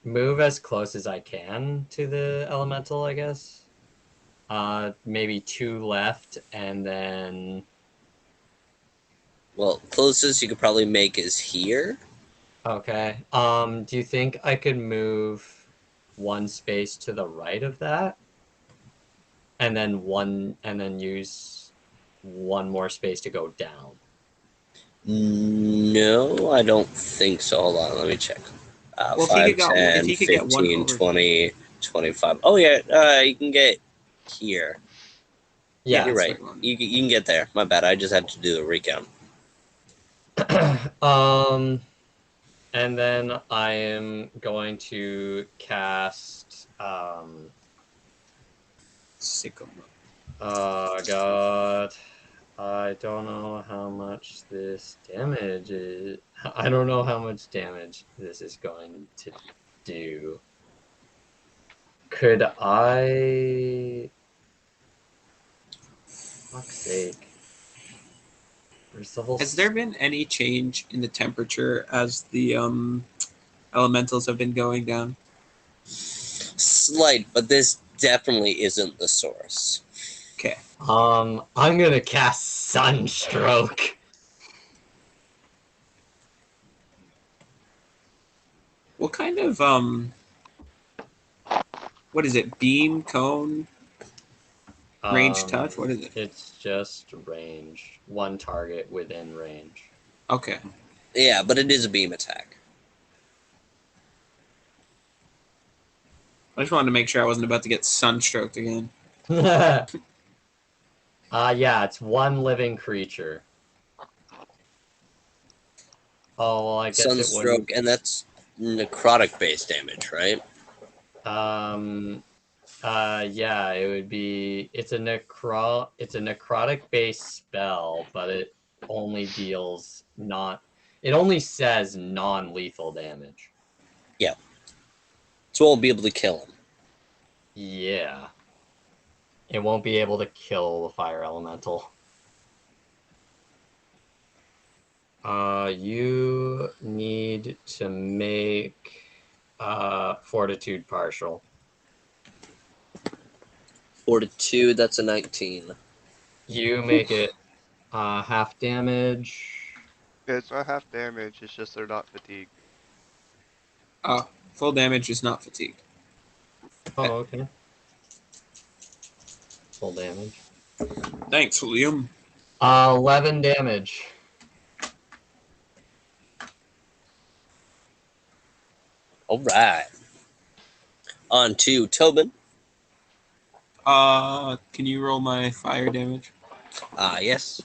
S3: Move as close as I can to the elemental, I guess. Maybe 2 left, and then.
S1: Well, closest you could probably make is here.
S3: Okay. Do you think I could move 1 space to the right of that? And then use 1 more space to go down.
S1: No, I don't think so. Hold on, let me check.
S6: Well,
S1: 5,
S6: if
S1: 10,
S6: he could get one
S1: 15,
S6: over.
S1: 20, 25. Oh, yeah, you can get here.
S6: Yeah,
S3: Yeah.
S1: You're
S6: that's
S1: right.
S6: what I wanted.
S1: You can get there. My bad. I just had to do the recount.
S3: And then I am going to cast
S6: Sycamore.
S3: oh god. I don't know how much this damage is. I don't know how much damage this is going to do. Could I? Fuck's sake. Where's level
S6: Has there been any change in the temperature as the elementals have been going down?
S1: Slight, but this definitely isn't the source.
S6: Okay.
S3: I'm gonna cast Sunstroke.
S6: What kind of what is it? Beam, cone, range touch? What is it?
S3: It's just range. One target within range.
S6: Okay.
S1: Yeah, but it is a beam attack.
S6: I just wanted to make sure I wasn't about to get sunstroked again.
S3: Yeah, it's one living creature. Oh, well, I guess it
S1: Sunstroke, and that's necrotic base damage, right?
S3: wouldn't. Yeah, it would be. It's a necrotic based spell, but it only deals not. It only says non-lethal damage.
S1: So we'll be able to kill him.
S3: Yeah. It won't be able to kill the fire elemental. You need to make fortitude partial.
S1: Fortitude, that's a 19.
S3: You make it half damage.
S5: It's not half damage, it's just they're not fatigued.
S6: Full damage is not fatigue.
S3: Oh, okay. Full damage.
S6: Thanks, Liam.
S3: 11 damage.
S1: Alright. On to Tobin.
S6: Can you roll my fire damage?
S1: Yes.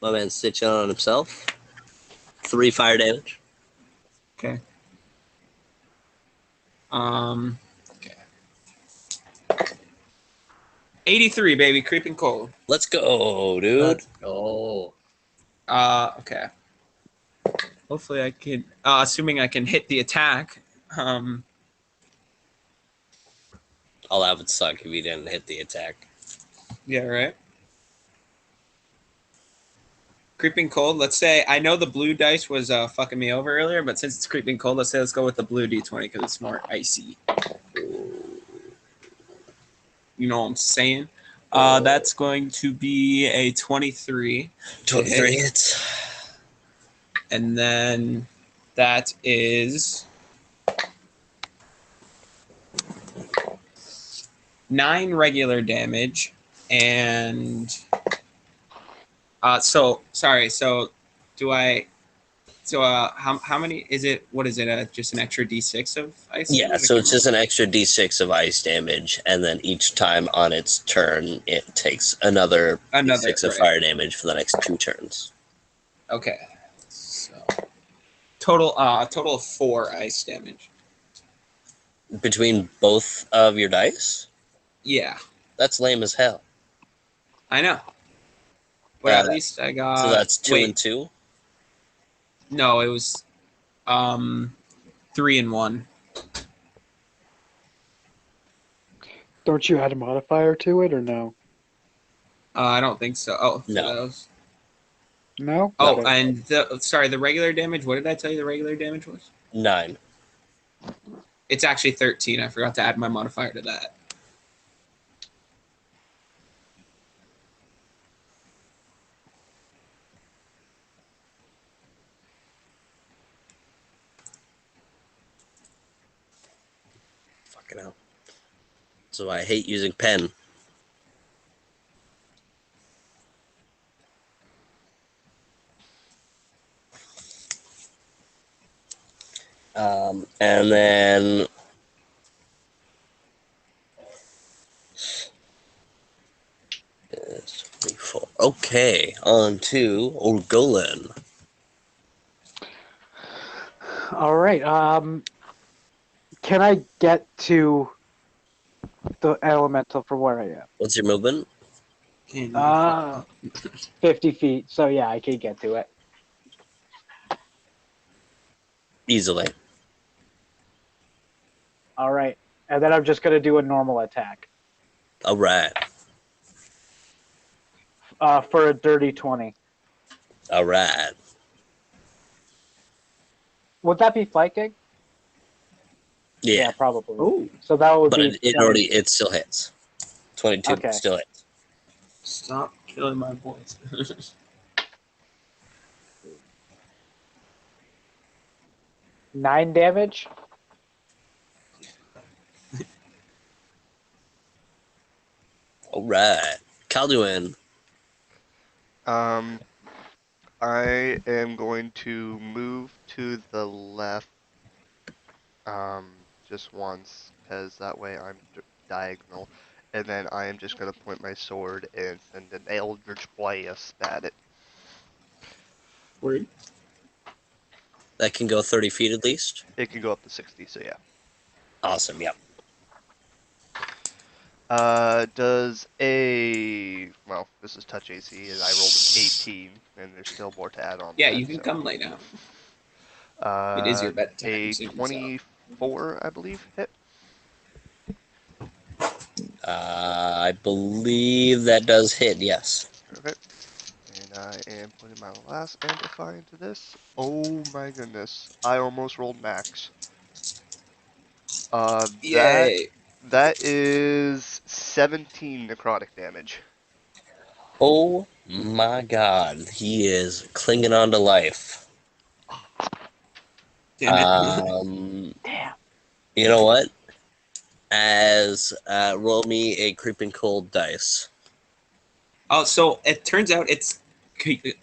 S1: My man stitching on himself. 3 fire damage.
S6: Okay. Okay. 83, baby, creeping cold.
S1: Let's go, dude.
S3: Let's go.
S6: Okay. Hopefully I can, assuming I can hit the attack.
S1: All that would suck if you didn't hit the attack.
S6: Yeah, right. Creeping cold. Let's say I know the blue dice was fucking me over earlier, but since it's creeping cold, let's go with the blue d20 because it's more icy. You know what I'm saying? That's going to be a 23.
S1: 23 hits.
S6: And then that is 9 regular damage. And so do I? So how many is it? What is it? Just an extra d6 of ice?
S1: Yeah,
S6: damage?
S1: so it's just an extra d6 of ice damage, and then each time on its turn, it takes another d6 of
S6: right.
S1: fire damage for the next 2 turns.
S6: Okay. So total of 4 ice damage.
S1: Between both of your dice?
S6: Yeah,
S1: That's lame as hell.
S6: I know. But at least I got.
S1: So that's 2 and 2?
S6: No, it was 3 and 1.
S2: Don't you add a modifier to it or no?
S6: I don't think so. Oh, for
S1: No.
S6: those.
S2: No?
S6: Oh,
S2: Okay.
S6: and the regular damage. What did I tell you the regular damage was?
S1: 9.
S6: It's actually 13. I forgot to add my modifier to that.
S1: Fucking hell. So I hate using pen. And then it's 24. Okay, on to Orgolan.
S2: All right. Can I get to the elemental from where I am?
S1: What's your movement?
S2: 50 feet. So yeah, I can get to it.
S1: Easily.
S2: All right. And then I'm just gonna do a normal attack.
S1: Alright.
S2: For a dirty 20.
S1: Alright.
S2: Would that be flanking?
S1: Yeah.
S2: Probably.
S6: Oh,
S2: So that would
S1: But
S2: be
S1: it still hits. 22
S2: Okay.
S1: still hits.
S6: stop killing my boys.
S2: 9 damage.
S1: Alright. Kalem'Dün.
S5: Um, I am going to move to the left, just once, because that way I'm diagonal, and then I am just gonna point my sword and send an Eldritch Blast at it.
S6: Word.
S1: That can go 30 feet at least.
S5: It can go up to 60, so yeah.
S1: Awesome, yep.
S5: Does a well, this is touch AC, and I rolled an 18, and there's still more to add on.
S6: Yeah,
S5: that,
S6: you can
S5: so.
S6: come lay down. It is your bedtime
S5: A
S6: soon, so.
S5: 24, I believe, hit.
S1: I believe that does hit, yes.
S5: Okay. And I am putting my last amplify into this. Oh my goodness. I almost rolled max. That
S6: Yay.
S5: is 17 necrotic damage.
S1: Oh my god. He is clinging on to life.
S6: Damn it.
S2: Damn.
S1: You know what? Roll me a creeping cold dice.
S6: Oh, so it turns out it's. I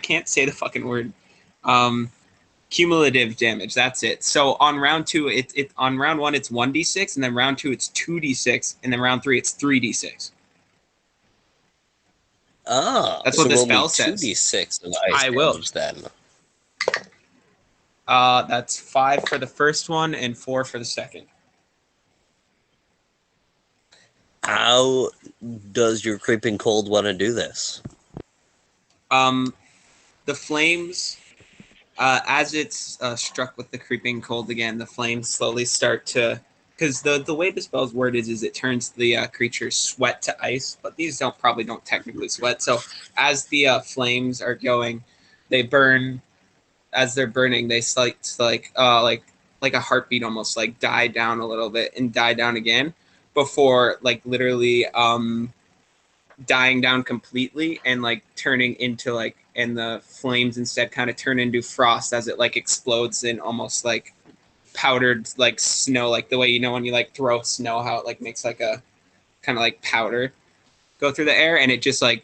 S6: can't say the fucking word. Cumulative damage. That's it. So on round 2, on round 1 it's 1d6, and then round 2 it's 2d6, and then round 3 it's 3d6.
S1: Ah,
S6: That's
S1: so
S6: what the
S1: roll me
S6: spell says.
S1: 2d6 of ice
S6: I will.
S1: damage then.
S6: That's 5 for the first one and 4 for the second.
S1: How does your creeping cold want to do this?
S6: The flames, as it's struck with the creeping cold again, the flames slowly start to. Because the way the spell's worded is it turns the creature's sweat to ice, but these probably don't technically sweat. So as the flames are going, they burn. As they're burning, they like a heartbeat almost, like die down a little bit and die down again before like literally dying down completely and like turning into like, and the flames instead kind of turn into frost as it like explodes in almost like powdered like snow, like the way when you like throw snow, how it like makes like a kind of like powder go through the air, and it just like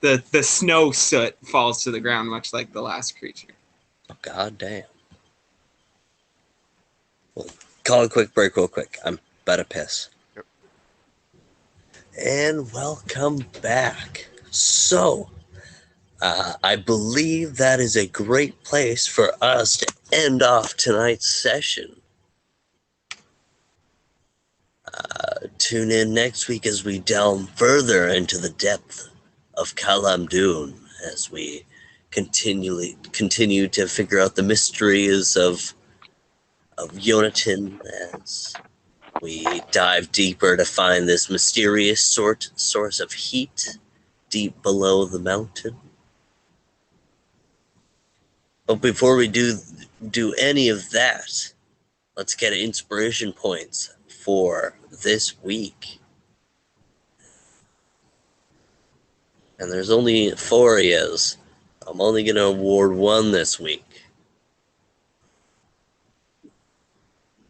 S6: the snow soot falls to the ground, much like the last creature.
S1: Oh, god damn. Well, call a quick break real quick. I'm about to piss.
S5: Yep.
S1: And welcome back. So, I believe that is a great place for us to end off tonight's session. Tune in next week as we delve further into the depth of Kalem'Dün as we continue to figure out the mysteries of Yonatan, as we dive deeper to find this mysterious source of heat deep below the mountain. But before we do any of that, let's get inspiration points for this week. And there's only 4 years. I'm only going to award 1 this week.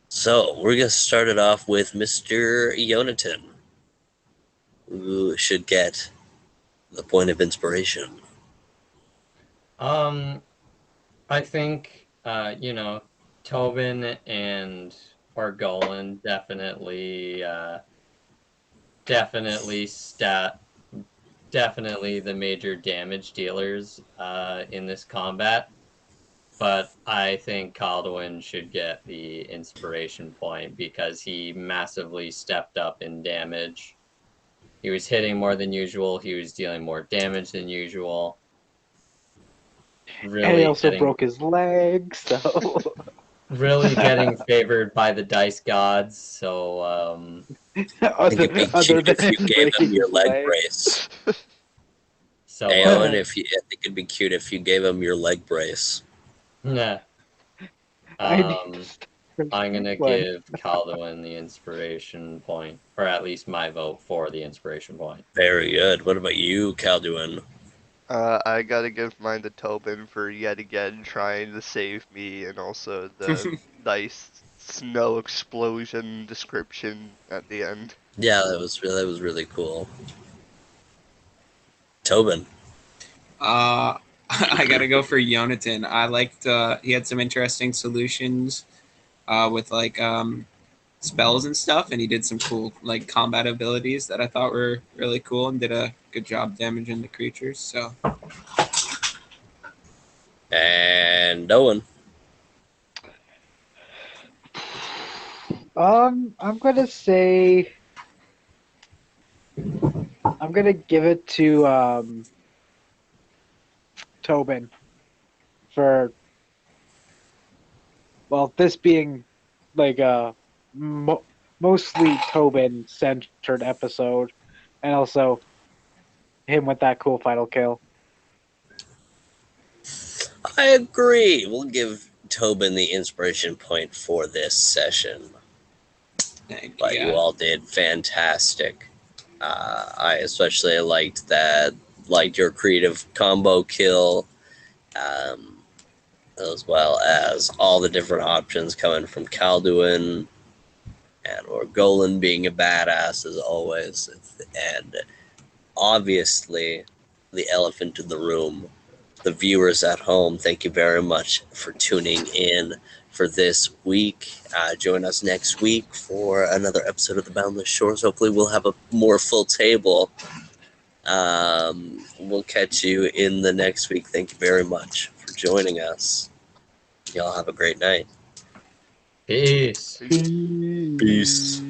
S1: So, we're going to start it off with Mr. Yonatan, who should get the point of inspiration.
S3: I think Tobin and Orgolan definitely the major damage dealers in this combat. But I think Kalem'Dün should get the inspiration point because he massively stepped up in damage. He was hitting more than usual. He was dealing more damage than usual. Really
S2: And he also
S3: getting...
S2: broke his leg, so
S3: really getting favored by the dice gods, so
S1: I think it'd be
S2: other
S1: cute if
S2: than
S1: you gave him
S2: breaking
S1: your
S2: his
S1: leg
S2: leg.
S1: brace.
S3: so
S1: Hey, Owen, I think it'd be cute if you gave him your leg brace.
S3: nah.
S2: I need
S3: Um,
S2: to start
S3: I'm gonna
S2: one.
S3: give Kalem'Dün the inspiration point, or at least my vote for the inspiration point.
S1: Very good. What about you, Kalem'Dün?
S5: I gotta give mine to Tobin for yet again trying to save me, and also the nice snow explosion description at the end.
S1: Yeah, that was really cool. Tobin.
S6: I gotta go for Yonatan. I liked he had some interesting solutions with like spells and stuff, and he did some cool like combat abilities that I thought were really cool and did a good job damaging the creatures. So
S1: And Owen.
S2: I'm gonna say I'm gonna give it to Tobin for this being like a mostly Tobin centered episode, and also him with that cool final kill.
S1: I agree. We'll give Tobin the inspiration point for this session.
S6: thank
S1: But
S6: you.
S1: you all did fantastic. I especially liked your creative combo kill, as well as all the different options coming from Kalduin and or Golan being a badass as always, and obviously the elephant in the room, the viewers at home. Thank you very much for tuning in for this week. Join us next week for another episode of the Boundless Shores. Hopefully we'll have a more full table. We'll catch you in the next week. Thank you very much for joining us. Y'all have a great night.
S3: Peace.
S5: Peace.
S1: Peace.